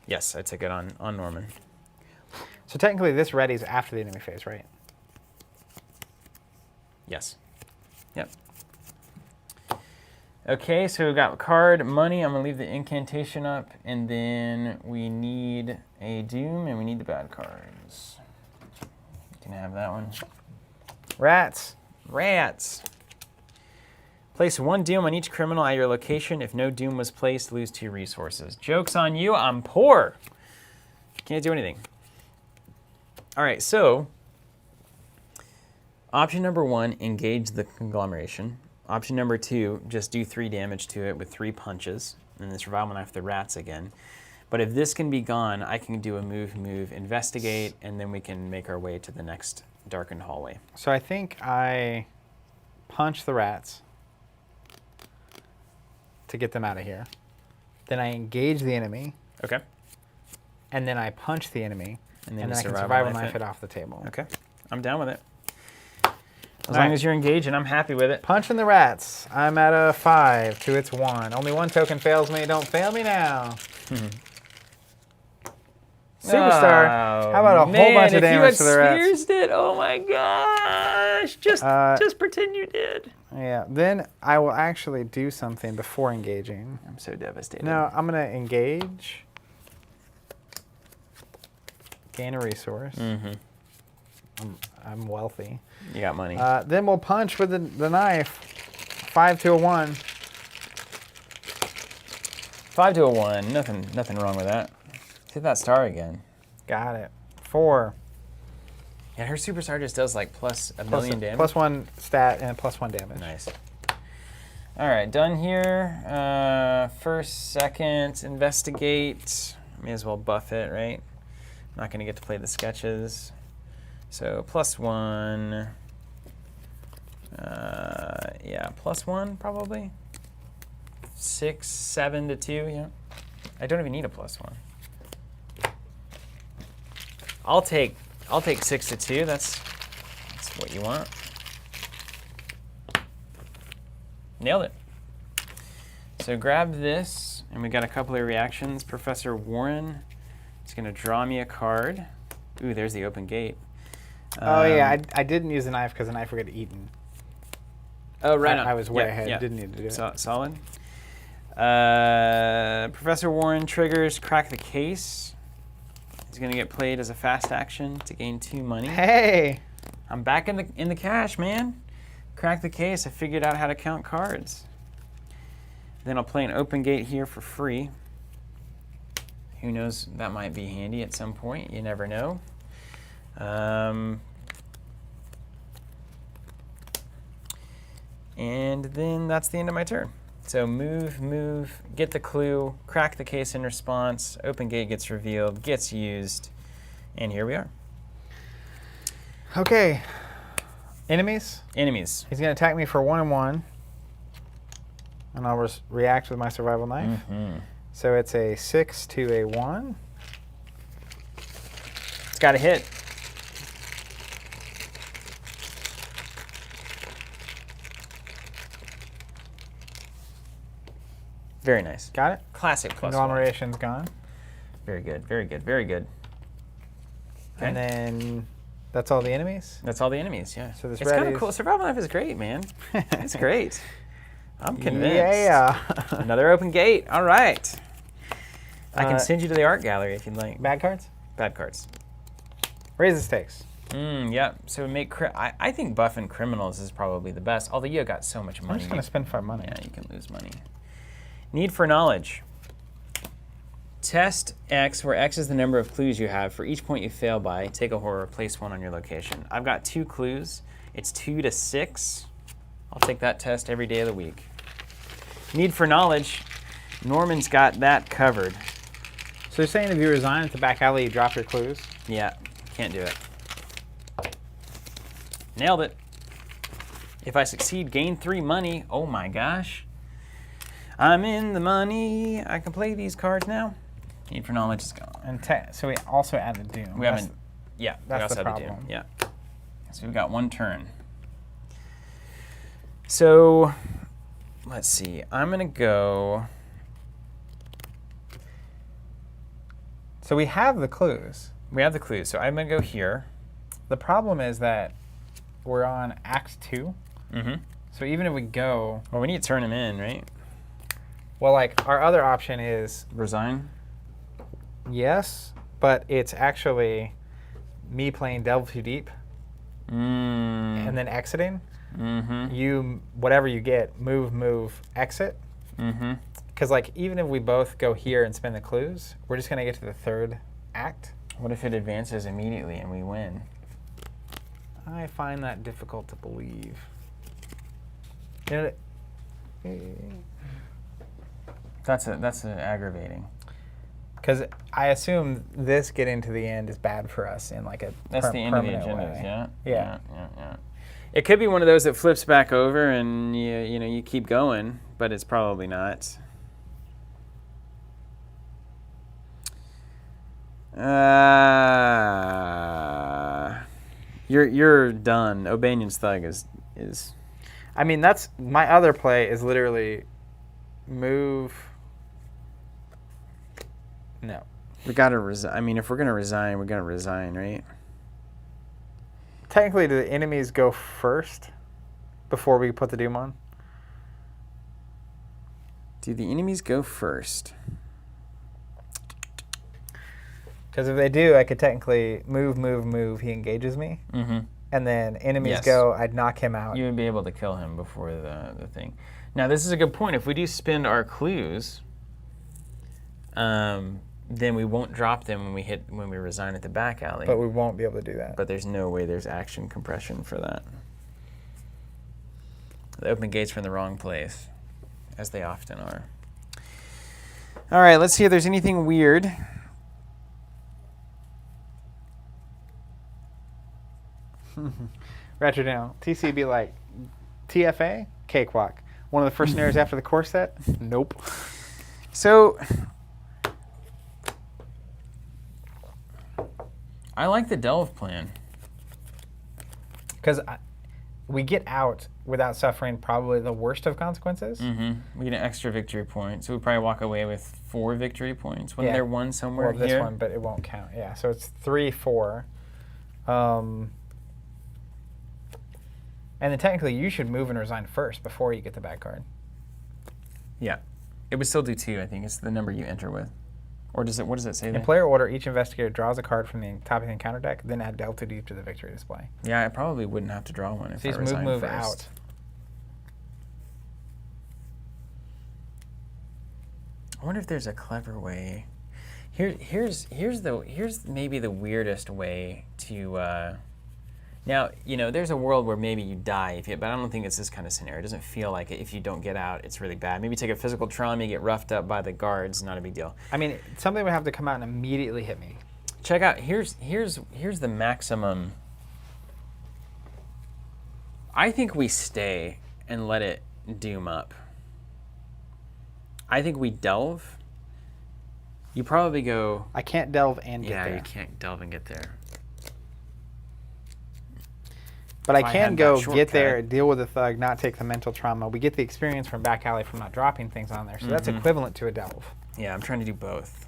Yes, I took it on Norman. So technically this ready's after the enemy phase, right? Yes. Yep. Okay, so we've got card, money. I'm going to leave the incantation up. And then we need a doom, and we need the bad cards. You can have that one. Rats. Rats. Place 1 doom on each criminal at your location. If no doom was placed, lose 2 resources. Joke's on you. I'm poor. Can't do anything. All right, so option number 1, engage the conglomeration. Option number 2, just do 3 damage to it with 3 punches, and then survival knife the rats again. But if this can be gone, I can do a move, investigate, and then we can make our way to the next darkened hallway. So I think I punch the rats to get them out of here. Then I engage the enemy. Okay. And then I punch the enemy. And then I can survival survival knife knife it off the table. Okay. I'm down with it. As All long right. as you're engaged and I'm happy with it. Punching the rats. I'm at a 5 to its 1. Only 1 token fails me. Don't fail me now. Superstar. Oh, How about a whole bunch of damage to the rats? If you had spheres it, oh my gosh. Just pretend you did. Yeah. Then I will actually do something before engaging. I'm so devastated. No, I'm going to engage. Gain a resource. Mm-hmm. I'm wealthy. You got money. Then we'll punch with the knife. 5 to a 1. 5 to a 1. Nothing wrong with that. Hit that star again. Got it. 4. Yeah, her superstar just does like plus a million damage. Plus 1 stat and plus 1 damage. Nice. All right, done here. First, second, investigate. May as well buff it, right? Not going to get to play the sketches. So plus 1. Yeah, plus 1 probably. 6, 7 to 2. Yeah. I don't even need a plus 1. I'll take 6 to 2. That's what you want. Nailed it. So grab this, and we got a couple of reactions. Professor Warren is going to draw me a card. Ooh, there's the open gate. Oh, yeah, I didn't use the knife because the knife would get eaten. Oh, right on. I was way Yeah, ahead. yeah. Didn't need to do it. Solid. Professor Warren triggers crack the case. He's going to get played as a fast action to gain 2 money. Hey! I'm back in the cash, man. Crack the case. I figured out how to count cards. Then I'll play an open gate here for free. Who knows? That might be handy at some point. You never know. And then that's the end of my turn. So move, get the clue, crack the case in response, open gate gets revealed, gets used, and here we are. Okay. Enemies. Enemies. He's going to attack me for 1 and 1. And I'll react with my survival knife. So it's a 6 to a 1. It's got to hit. Very nice. Got it? Classic +1. Conglomeration's gone. Very good, very good, very good. Okay. And then that's all the enemies? That's all the enemies, yeah. So this it's kind of cool. Survival Knife is great, man. It's great. I'm convinced. Yeah. Another open gate. All right. I can send you to the art gallery if you'd like. Bad cards? Bad cards. Raise the stakes. Yeah. So make I think buffing criminals is probably the best. Although you got so much money. I'm just going to spend 5 money. Yeah, you can lose money. Need for knowledge. Test X, where X is the number of clues you have. For each point you fail by, take a horror, place 1 on your location. I've got 2 clues. It's 2 to 6. I'll take that test every day of the week. Need for knowledge. Norman's got that covered. So you're saying if you resign at the back alley, you drop your clues? Yeah, can't do it. Nailed it. If I succeed, gain 3 money. Oh my gosh. I'm in the money. I can play these cards now. Need for knowledge is gone. And so we also added Doom. We haven't. Yeah, we that's also the had the problem. Doom. Yeah. So we've got 1 turn. So let's see. I'm gonna go. So we have the clues. We have the clues. So I'm gonna go here. The problem is that we're on Act 2. So even if we go, Well, we need to turn him in, right? well, like our other option is Resign. yes, but it's actually me playing Delve Too Deep and then exiting. You, whatever you get, move, exit. Because like even if we both go here and spin the clues, we're just gonna get to the 3rd act. What if it advances immediately and we win? I find that difficult to believe. You know, That's aggravating. because I assume this getting to the end is bad for us in like a That's the end of the permanent agendas, way. yeah? Yeah. It could be one of those that flips back over and you keep going, but it's probably not. You're done. O'Banion's Thug is. I mean, that's my other play is literally move. No. We gotta resign. I mean, if we're gonna resign, we're gonna resign, right? Technically, do the enemies go first before we put the Doom on? Do the enemies go first? Because if they do, I could technically move. He engages me. And then enemies go, I'd knock him out. You would be able to kill him before the thing. Now, this is a good point. If we do spend our clues, then we won't drop them when we resign at the back alley. But we won't be able to do that. But there's no way there's action compression for that. The open gates from the wrong place, as they often are. All right, let's see if there's anything weird. Retro down. TC be like, TFA? Cakewalk. One of the first scenarios after the core set? Nope. So, I like the delve plan. Because we get out without suffering probably the worst of consequences. We get an extra victory point, so we probably walk away with 4 victory points. Wasn't there one somewhere well, this here? one, but it won't count. Yeah, so it's 3, 4. And then technically you should move and resign first before you get the back card. Yeah. It would still do 2, I think. It's the number you enter with. Or does it? What does it say there? In player order, each investigator draws a card from the top of the encounter deck, then add Delta Deep to the victory display. Yeah, I probably wouldn't have to draw one if So I he's resigned move first. out. I wonder if there's a clever way. Here's maybe the weirdest way to Now, there's a world where maybe you die, but I don't think it's this kind of scenario. It doesn't feel like it. If you don't get out, it's really bad. Maybe take a physical trauma, you get roughed up by the guards, not a big deal. I mean, something would have to come out and immediately hit me. Check out, here's the maximum. I think we stay and let it doom up. I think we delve. You probably go... I can't delve and get there. Yeah, you can't delve and get there. But I can go get there, deal with the thug, not take the mental trauma. We get the experience from back alley from not dropping things on there. So that's equivalent to a delve. Yeah, I'm trying to do both.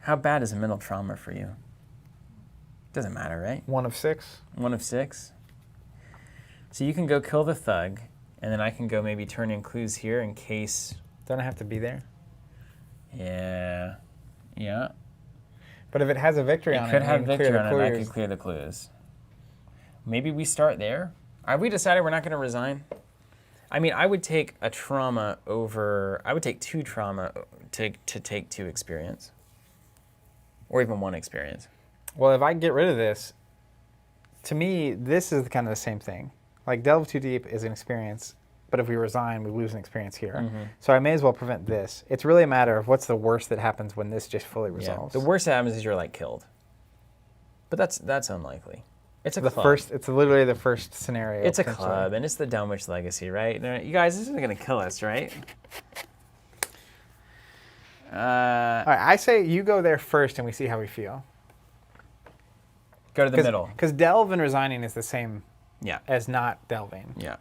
How bad is a mental trauma for you? Doesn't matter, right? 1 of 6. 1 of 6. So you can go kill the thug, and then I can go maybe turn in clues here in case... Don't I have to be there? Yeah. Yeah. But if it has a victory on it, could have victory on it, I could clear the clues. Maybe we start there. Have we decided we're not going to resign? I mean, I would take a trauma over... I would take 2 trauma to take 2 experience. Or even 1 experience. Well, if I get rid of this, to me, this is kind of the same thing. Like, delve too deep is an experience, but if we resign, we lose an experience here. So I may as well prevent this. It's really a matter of what's the worst that happens when this just fully resolves. The worst that happens is you're, like, killed. But that's unlikely. It's a club. It's literally the first scenario. It's a club, and it's the Dunwich legacy, right? You guys, this isn't going to kill us, right? All right, I say you go there first and we see how we feel. Go to the middle. Because delve and resigning is the same as not delving. Yeah.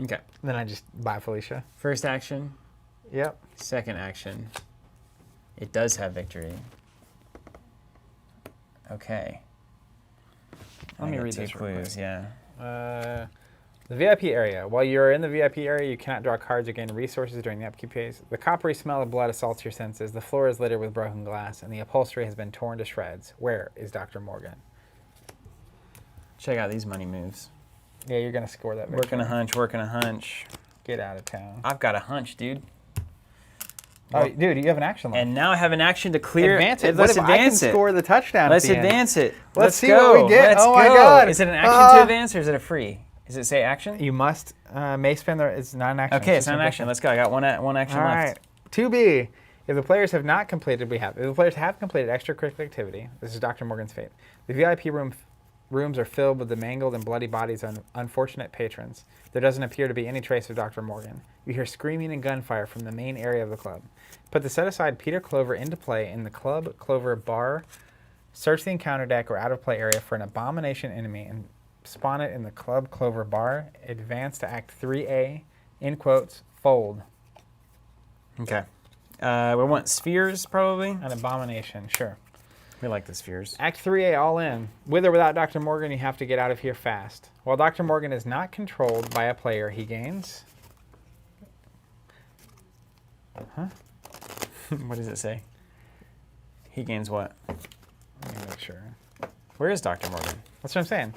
Okay. Then I just bye, Felicia. First action. Yep. Second action. It does have victory. Okay. Let me read 2 this clues, yeah. The VIP area. While you're in the VIP area, you cannot draw cards or gain resources during the upkeep phase. The coppery smell of blood assaults your senses. The floor is littered with broken glass, and the upholstery has been torn to shreds. Where is Dr. Morgan? Check out these money moves. Yeah, you're going to score that. Working a hunch, working a hunch. Get out of town. I've got a hunch, dude. Oh, dude, you have an action left. And now I have an action to clear. Advance it. Let's what if advance I can score the touchdown Let's at the advance end? it. Let's see go. what we get. Let's oh, go. my God. Is it an action to advance, or is it a free? Does it say action? You must may spend the... It's not an action. Okay, it's not an action. Let's go. I got one action All left. right. 2B. If the players have not completed, If the players have completed extracurricular activity, this is Dr. Morgan's fate. The VIP rooms are filled with the mangled and bloody bodies of unfortunate patrons. There doesn't appear to be any trace of Dr. Morgan. You hear screaming and gunfire from the main area of the club. Put the set-aside Peter Clover into play in the Club Clover bar. Search the encounter deck or out-of-play area for an abomination enemy and spawn it in the Club Clover bar. Advance to Act 3A, in quotes, fold. Okay. We want spheres, probably. An abomination, sure. We like the spheres. Act 3A, all in. With or without Dr. Morgan, you have to get out of here fast. While Dr. Morgan is not controlled by a player, he gains... Huh? What does it say? He gains what? Let me make sure. Where is Dr. Morgan? That's what I'm saying.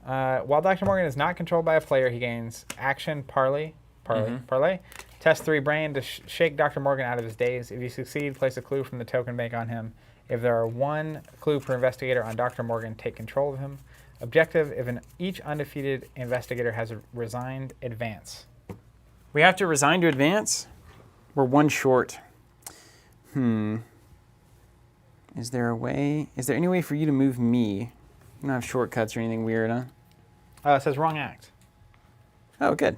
While Dr. Morgan is not controlled by a player, he gains action, parlay. Test 3 brain to shake Dr. Morgan out of his daze. If you succeed, place a clue from the token bank on him. If there are 1 clue per investigator on Dr. Morgan, take control of him. Objective, if each undefeated investigator has resigned, advance. We have to resign to advance? We're 1 short. Is there a way? Is there any way for you to move me? You don't have shortcuts or anything weird, huh? It says wrong act. Oh, good.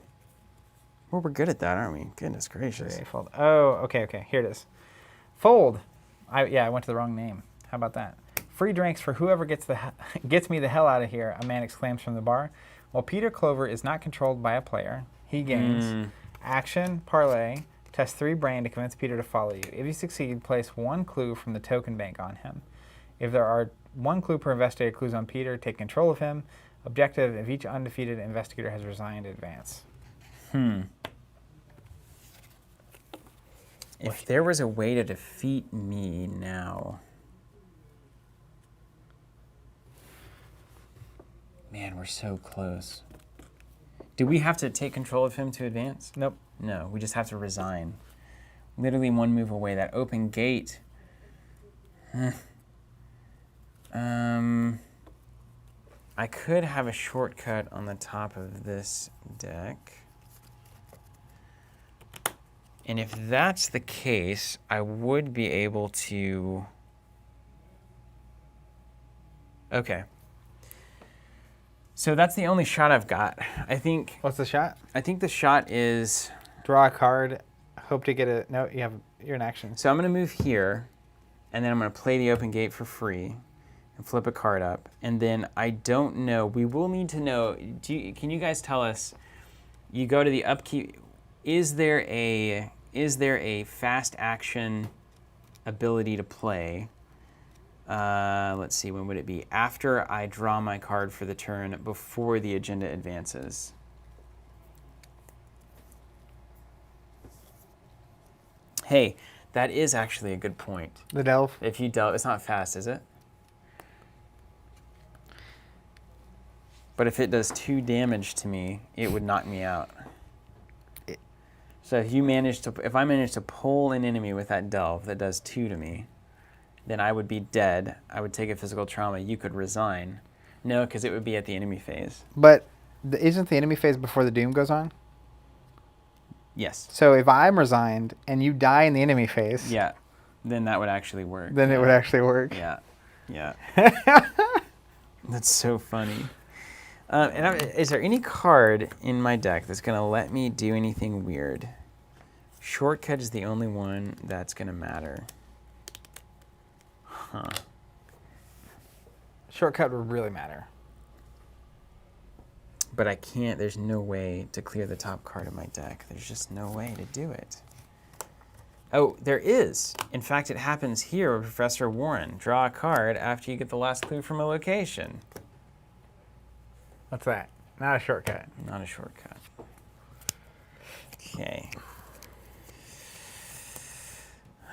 Well, we're good at that, aren't we? Goodness gracious. Fold. Oh, okay. Here it is. Fold. I went to the wrong name. How about that? Free drinks for whoever gets me the hell out of here, a man exclaims from the bar. While Peter Clover is not controlled by a player, he gains action, parlay, test 3 brain to convince Peter to follow you. If you succeed, place 1 clue from the token bank on him. If there are 1 clue per investigator clues on Peter, take control of him. Objective, if each undefeated investigator has resigned, advance. If there was a way to defeat me now... Man, we're so close. Do we have to take control of him to advance? Nope. No, we just have to resign. Literally one move away. That open gate. I could have a shortcut on the top of this deck. And if that's the case, I would be able to... Okay. So that's the only shot I've got. I think... What's the shot? I think the shot is... Draw a card. Hope to get a... No, you're in action. So I'm going to move here, and then I'm going to play the open gate for free and flip a card up. And then I don't know. We will need to know... can you guys tell us... You go to the upkeep... Is there a fast action ability to play? Let's see, when would it be? After I draw my card for the turn, before the agenda advances. Hey, that is actually a good point. The delve? If you delve, it's not fast, is it? But if it does 2 damage to me, it would knock me out. So if I manage to pull an enemy with that delve that does 2 to me, then I would be dead. I would take a physical trauma. You could resign. No, because it would be at the enemy phase. But isn't the enemy phase before the doom goes on? Yes. So if I'm resigned and you die in the enemy phase, Yeah. Then that would actually work. then it would actually work. Yeah. Yeah. That's so funny. Is there any card in my deck that's going to let me do anything weird? Shortcut is the only one that's going to matter. Huh. Shortcut would really matter. But I can't. There's no way to clear the top card of my deck. There's just no way to do it. Oh, there is. In fact, it happens here with Professor Warren. Draw a card after you get the last clue from a location. What's that? Not a shortcut. Not a shortcut. Okay.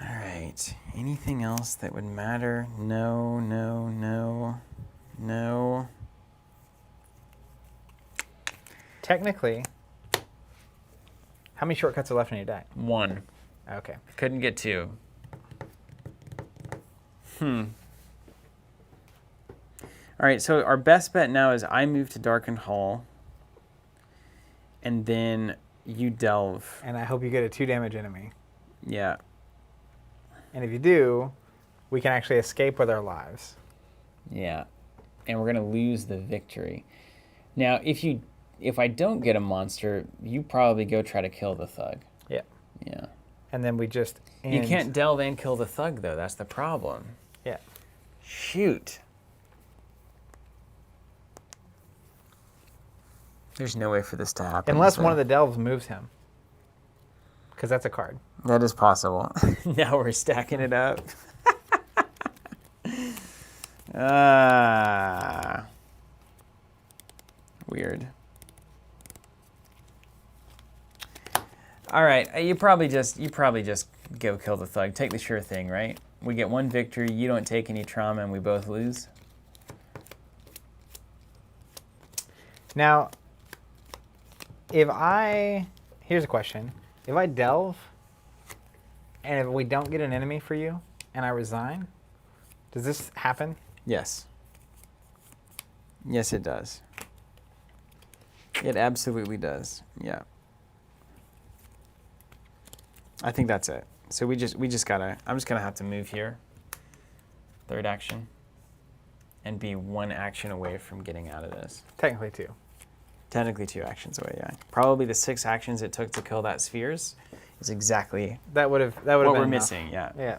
All right. Anything else that would matter? No, no, no, no. Technically, how many shortcuts are left in your deck? 1. Okay. Couldn't get 2. All right, so our best bet now is I move to Darkened Hall, and then you delve. And I hope you get a 2 damage enemy. Yeah. And if you do, we can actually escape with our lives. Yeah. And we're going to lose the victory. Now, if I don't get a monster, you probably go try to kill the thug. Yeah. Yeah. And then we just end. You can't delve and kill the thug, though. That's the problem. Yeah. Shoot. There's no way for this to happen. Unless one of the delves moves him. Because that's a card. That is possible. Now we're stacking it up. Weird. All right, you probably just go kill the thug. Take the sure thing, right? We get 1 victory, you don't take any trauma, and we both lose. Now, here's a question. If I delve, and if we don't get an enemy for you, and I resign, does this happen? Yes. Yes, it does. It absolutely does. Yeah. I think that's it. So we just gotta, I'm just gonna have to move here. 3rd action. And be 1 action away from getting out of this. Technically 2. Technically 2 actions away, yeah. Probably the 6 actions it took to kill that spheres is exactly That would have what been we're enough. missing, yeah. Yeah.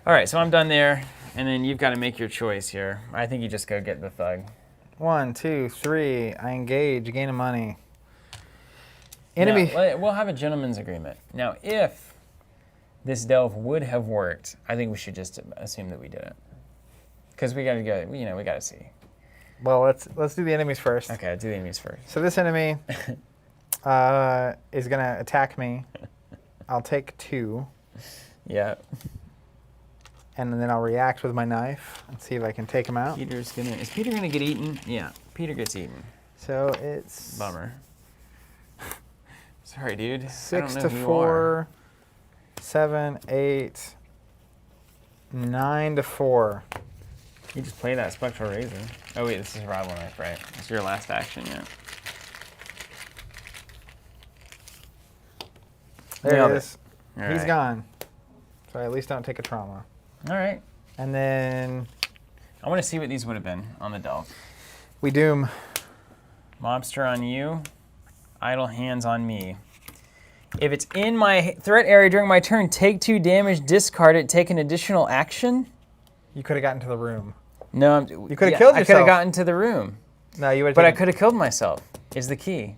All right, so I'm done there, and then you've got to make your choice here. I think you just go get the thug. 1, 2, 3. I engage. Gain of money. Enemy. Now, we'll have a gentleman's agreement. Now, if this delve would have worked, I think we should just assume that we didn't, because we got to go. We got to see. Well, let's do the enemies first. Okay, do the enemies first. So this enemy is gonna attack me. I'll take 2. Yeah. And then I'll react with my knife and see if I can take him out. Is Peter gonna get eaten? Yeah, Peter gets eaten. So it's Bummer. Sorry, dude. 6 I don't to know who you 4, are. 7, 8, 9 to 4. You just play that Spectral Razor. Oh wait, this is Rival Knife, right? It's your last action yet. There Nailed it it. is. All He's right. gone. So I at least don't take a trauma. All right. And then I want to see what these would have been on the delve. we doom. Mobster on you. Idle hands on me. If it's in my threat area during my turn, take 2 damage, discard it, take an additional action. You could have gotten to the room. No, You could have killed I could yourself. have gotten to the room, No, you would have. but I could have killed myself. Is the key.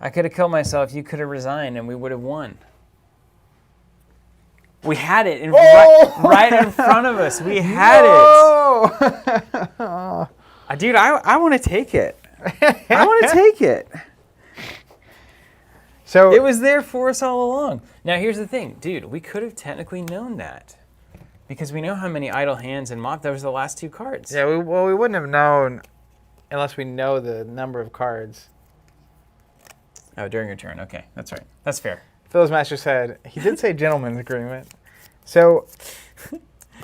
I could have killed myself. You could have resigned, and we would have won. We had it right in front of us. We had it. Dude, I want to take it. I want to take it. So It was there for us all along. Now, here's the thing. Dude, we could have technically known that. Because we know how many idle hands and mob. That was the last 2 cards. yeah, we wouldn't have known unless we know the number of cards. Oh, during your turn. Okay, that's right. That's fair. Phil's Master said he did say gentleman's agreement. So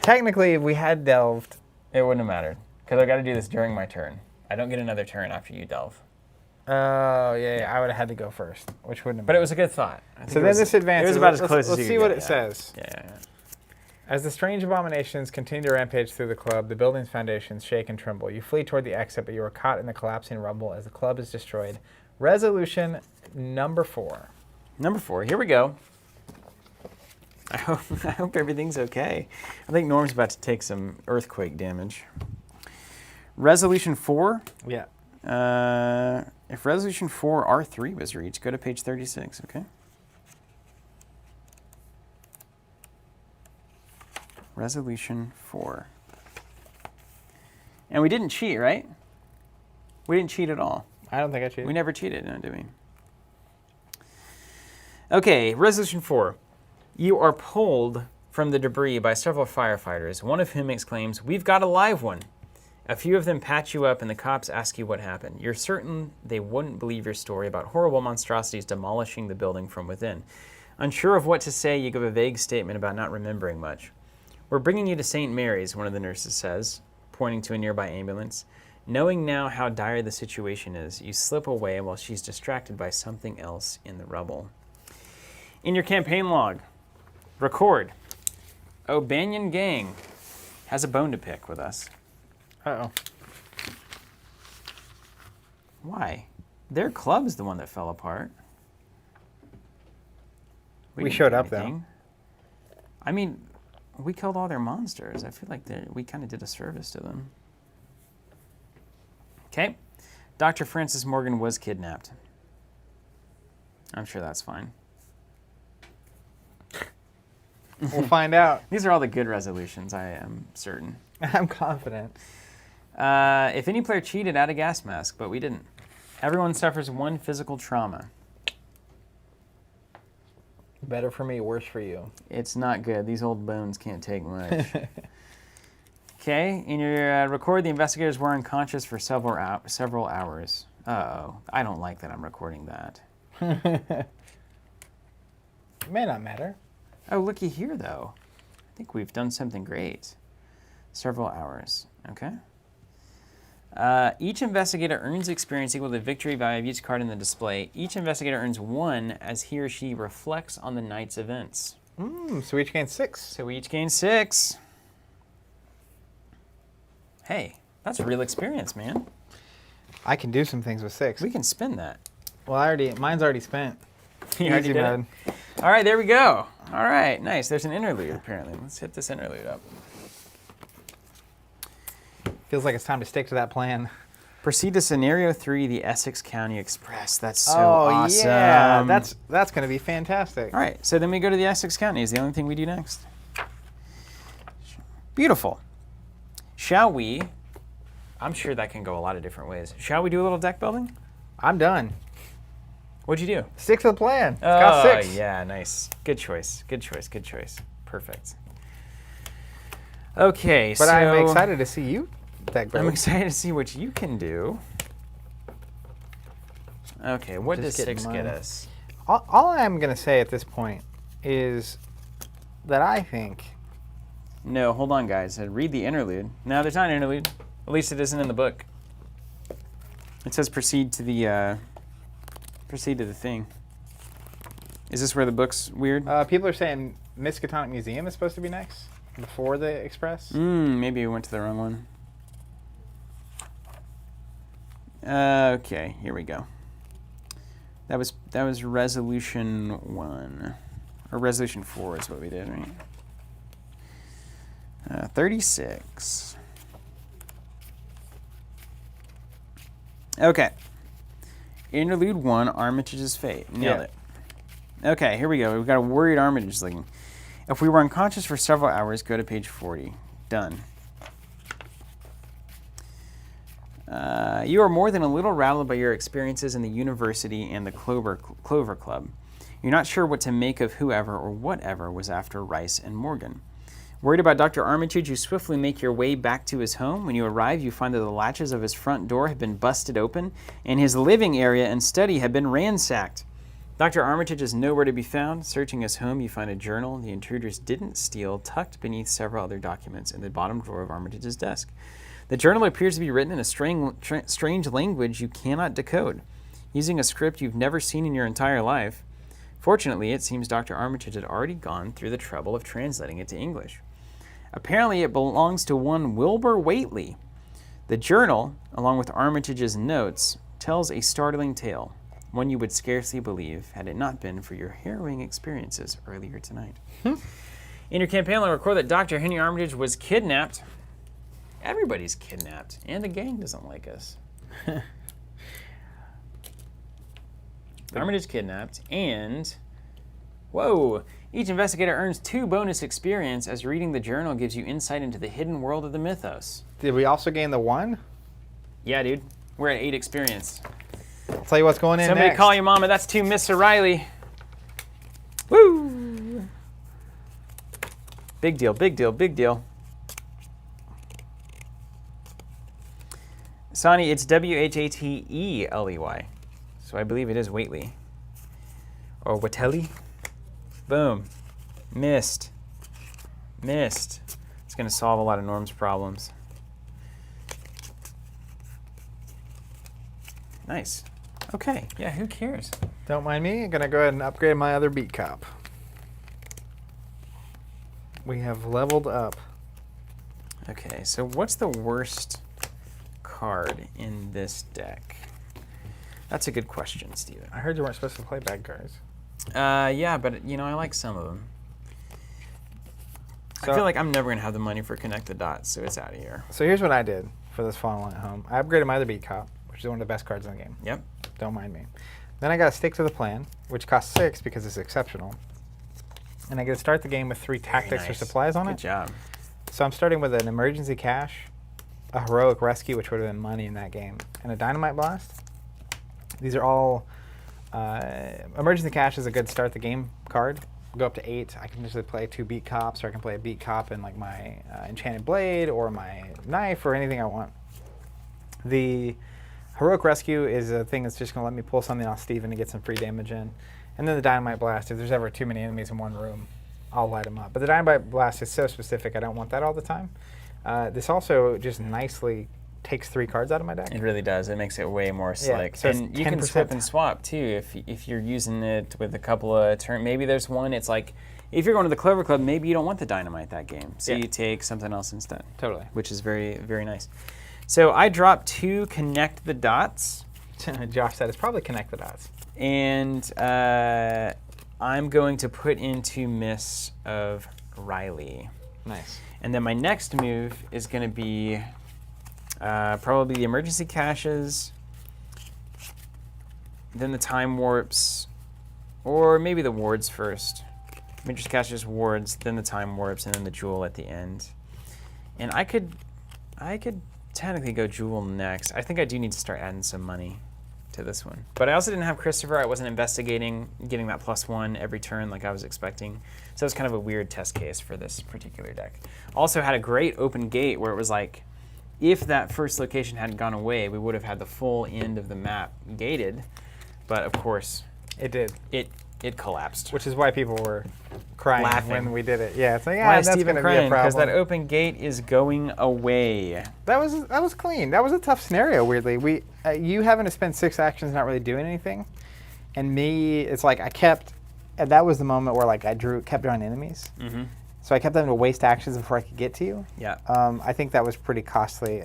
technically, if we had delved, It wouldn't have mattered. Because I got to do this during my turn. I don't get another turn after you delve. oh yeah, I would have had to go first, which wouldn't have. But it was a good thought. I think So it then was, this advances. It was about as Let's- close as let's you see could what get, it yeah. says. Yeah. As the strange abominations continue to rampage through the club, the building's foundations shake and tremble. You flee toward the exit, but you are caught in the collapsing rubble as the club is destroyed. Resolution number 4. Number 4. Here we go. I hope everything's okay. I think Norm's about to take some earthquake damage. Resolution 4. Yeah. If Resolution 4 R3 was reached, go to page 36, okay? Resolution 4. And we didn't cheat, right? We didn't cheat at all. I don't think I cheated. We never cheated, no, did we? Okay, Resolution 4. You are pulled from the debris by several firefighters, one of whom exclaims, "We've got a live one." A few of them patch you up and the cops ask you what happened. You're certain they wouldn't believe your story about horrible monstrosities demolishing the building from within. Unsure of what to say, you give a vague statement about not remembering much. "We're bringing you to St. Mary's," one of the nurses says, pointing to a nearby ambulance. Knowing now how dire the situation is, you slip away while she's distracted by something else in the rubble. In your campaign log, record, O'Banion Gang has a bone to pick with us. Uh-oh. Why? Their club's the one that fell apart. We didn't showed do up, though. anything. I mean, we killed all their monsters. I feel like we kind of did a service to them. Okay. Dr. Francis Morgan was kidnapped. I'm sure that's fine. We'll find out. These are all the good resolutions, I am certain. I'm confident. If any player cheated, add a gas mask, but we didn't. Everyone suffers 1 physical trauma. Better for me, worse for you. It's not good. These old bones can't take much. Okay, in your record, the investigators were unconscious for several hours. Uh-oh. I don't like that I'm recording that. It may not matter. Oh, looky here, though. I think we've done something great. Several hours. Okay. Each investigator earns experience equal to the victory value of each card in the display. Each investigator earns 1 as he or she reflects on the night's events. So we each gain 6. So we each gain 6. Hey, that's real experience, man. I can do some things with 6. We can spin that. Well, mine's already spent. You already Easy did mode. it? All right, there we go. All right, nice. There's an interlude, apparently. Let's hit this interlude up. Feels like it's time to stick to that plan. Proceed to Scenario 3, the Essex County Express. That's so awesome. Yeah, that's going to be fantastic. All right, so then we go to the Essex County is the only thing we do next. Beautiful. Shall we? I'm sure that can go a lot of different ways. Shall we do a little deck building? I'm done. What'd you do? Stick to the plan. It's got 6. Yeah, nice. Good choice. Good choice. Good choice. Perfect. Okay, But so I'm excited to see you deck build. I'm excited to see what you can do. Okay, what does Just getting 6 get mine. us? All I'm going to say at this point is that I think... No, hold on, guys. Read the interlude. No, there's not an interlude. At least it isn't in the book. It says proceed to the thing. Is this where the book's weird? people are saying Miskatonic Museum is supposed to be next, before the Express. Maybe we went to the wrong one. Okay, here we go. That was resolution 1. Or resolution 4 is what we did, right? 36. Okay. Interlude 1, Armitage's fate. Nailed it. Okay, here we go. We've got a worried Armitage looking. If we were unconscious for several hours, go to page 40. Done. You are more than a little rattled by your experiences in the university and the Clover Club. You're not sure what to make of whoever or whatever was after Rice and Morgan. Worried about Dr. Armitage, you swiftly make your way back to his home. When you arrive, you find that the latches of his front door have been busted open, and his living area and study have been ransacked. Dr. Armitage is nowhere to be found. Searching his home, you find a journal the intruders didn't steal, tucked beneath several other documents in the bottom drawer of Armitage's desk. The journal appears to be written in a strange language you cannot decode, using a script you've never seen in your entire life. Fortunately, it seems Dr. Armitage had already gone through the trouble of translating it to English. Apparently, it belongs to one Wilbur Whately. The journal, along with Armitage's notes, tells a startling tale, one you would scarcely believe had it not been for your harrowing experiences earlier tonight. In your campaign, I'll record that Dr. Henry Armitage was kidnapped. Everybody's kidnapped, and the gang doesn't like us. Armitage kidnapped, and... Whoa! Each investigator earns 2 bonus experience as reading the journal gives you insight into the hidden world of the mythos. Did we also gain the 1? Yeah, dude. We're at 8 experience. I'll tell you what's going in Somebody next. call your mama. That's 2 Miss O'Reilly. Woo! Big deal, big deal, big deal. Sonny, it's Whately. So I believe it is Whately. Or Watelli. Boom. Missed. Missed. It's going to solve a lot of Norm's problems. Nice. Okay. Yeah, who cares? Don't mind me. I'm going to go ahead and upgrade my other beat cop. We have leveled up. Okay, so what's the worst card in this deck? That's a good question, Steven. I heard you weren't supposed to play bad cards. Yeah, but you know, I like some of them. So, I feel like I'm never going to have the money for Connect the Dots, so it's out of here. So here's what I did for this final one at home. I upgraded my other beat cop, which is one of the best cards in the game. Yep. Don't mind me. Then I got to stick to the plan, which costs 6 because it's exceptional. And I get to start the game with 3 tactics or supplies on it. Good job. So I'm starting with an emergency cache, a heroic rescue, which would have been money in that game, and a dynamite blast. These are all emergency cache is a good start the game card. Go up to 8. I can usually play 2 beat cops, or I can play a beat cop and like my enchanted blade or my knife or anything I want. The heroic rescue is a thing that's just going to let me pull something off Steven to get some free damage in. And then the dynamite blast, if there's ever too many enemies in one room, I'll light them up. But the dynamite blast is so specific, I don't want that all the time. This also just nicely takes 3 cards out of my deck. It really does. It makes it way more slick. So and you can swip and swap too if you're using it with a couple of turns. Maybe there's one, it's like, if you're going to the Clover Club, maybe you don't want the dynamite that game. So you take something else instead. Totally. Which is very, very nice. So I dropped 2 Connect the Dots. Josh said it's probably Connect the Dots. And I'm going to put into Miss of Riley. Nice. And then my next move is going to be probably the emergency caches, then the time warps, or maybe the wards first. Emergency caches, wards, then the time warps, and then the jewel at the end. And I could technically go jewel next. I think I do need to start adding some money to this one. But I also didn't have Christopher. I wasn't investigating getting that +1 every turn like I was expecting. So it was kind of a weird test case for this particular deck. Also had a great open gate where it was like, if that first location hadn't gone away, we would have had the full end of the map gated. but of course, It did. it collapsed. Which is why people were crying Laughing. when we did it. Yeah, it's like, Why is that's Steven going to be a crying? Because that problem. open gate is going away. That was clean. That was a tough scenario, weirdly. You having to spend 6 actions not really doing anything. And me, it's like and that was the moment where like I kept drawing enemies. Mm-hmm. So I kept having to waste actions before I could get to you. Yeah. I think that was pretty costly.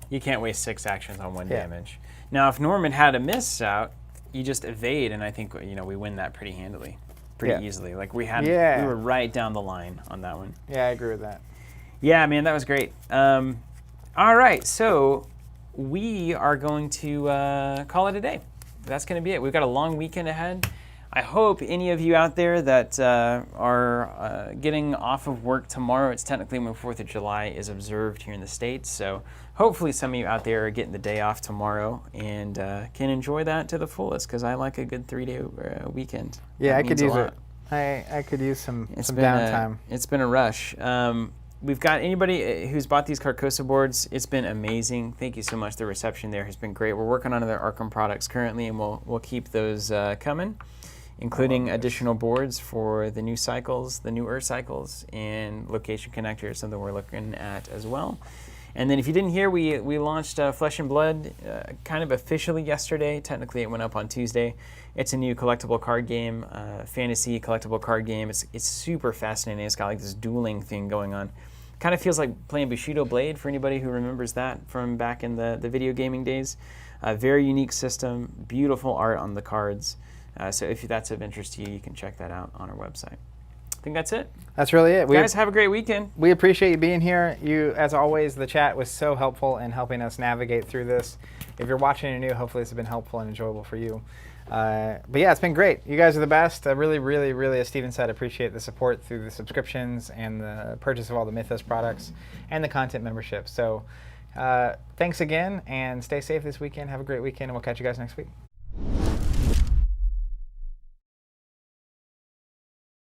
You can't waste 6 actions on 1 Yeah. damage. Now, if Norman had a miss out, you just evade, and I think we win that pretty handily, pretty easily. Like we were right down the line on that one. Yeah, I agree with that. Yeah, man, that was great. All right, so we are going to call it a day. That's going to be it. We've got a long weekend ahead. I hope any of you out there that are getting off of work tomorrow, it's technically when 4th of July is observed here in the States, so hopefully some of you out there are getting the day off tomorrow and can enjoy that to the fullest, because I like a good 3-day weekend. Yeah, That I could means a use lot. it. I could use some Been downtime. It's been a rush. We've got anybody who's bought these Carcosa boards. It's been amazing. Thank you so much. The reception there has been great. We're working on other Arkham products currently, and we'll keep those coming, including additional boards for the new cycles, the newer cycles, and location connectors, something we're looking at as well. And then if you didn't hear, we launched Flesh and Blood kind of officially yesterday. Technically, it went up on Tuesday. It's a new collectible card game, fantasy collectible card game. It's super fascinating. It's got like this dueling thing going on. Kind of feels like playing Bushido Blade for anybody who remembers that from back in the video gaming days. Very unique system, beautiful art on the cards. So if that's of interest to you, you can check that out on our website. I think that's it. That's really it. Guys, have a great weekend. We appreciate you being here. You, as always, the chat was so helpful in helping us navigate through this. If you're watching and you're new, hopefully this has been helpful and enjoyable for you. But yeah, it's been great. You guys are the best. I really, really, really, as Steven said, appreciate the support through the subscriptions and the purchase of all the Mythos products and the content membership. So thanks again, and stay safe this weekend. Have a great weekend, and we'll catch you guys next week.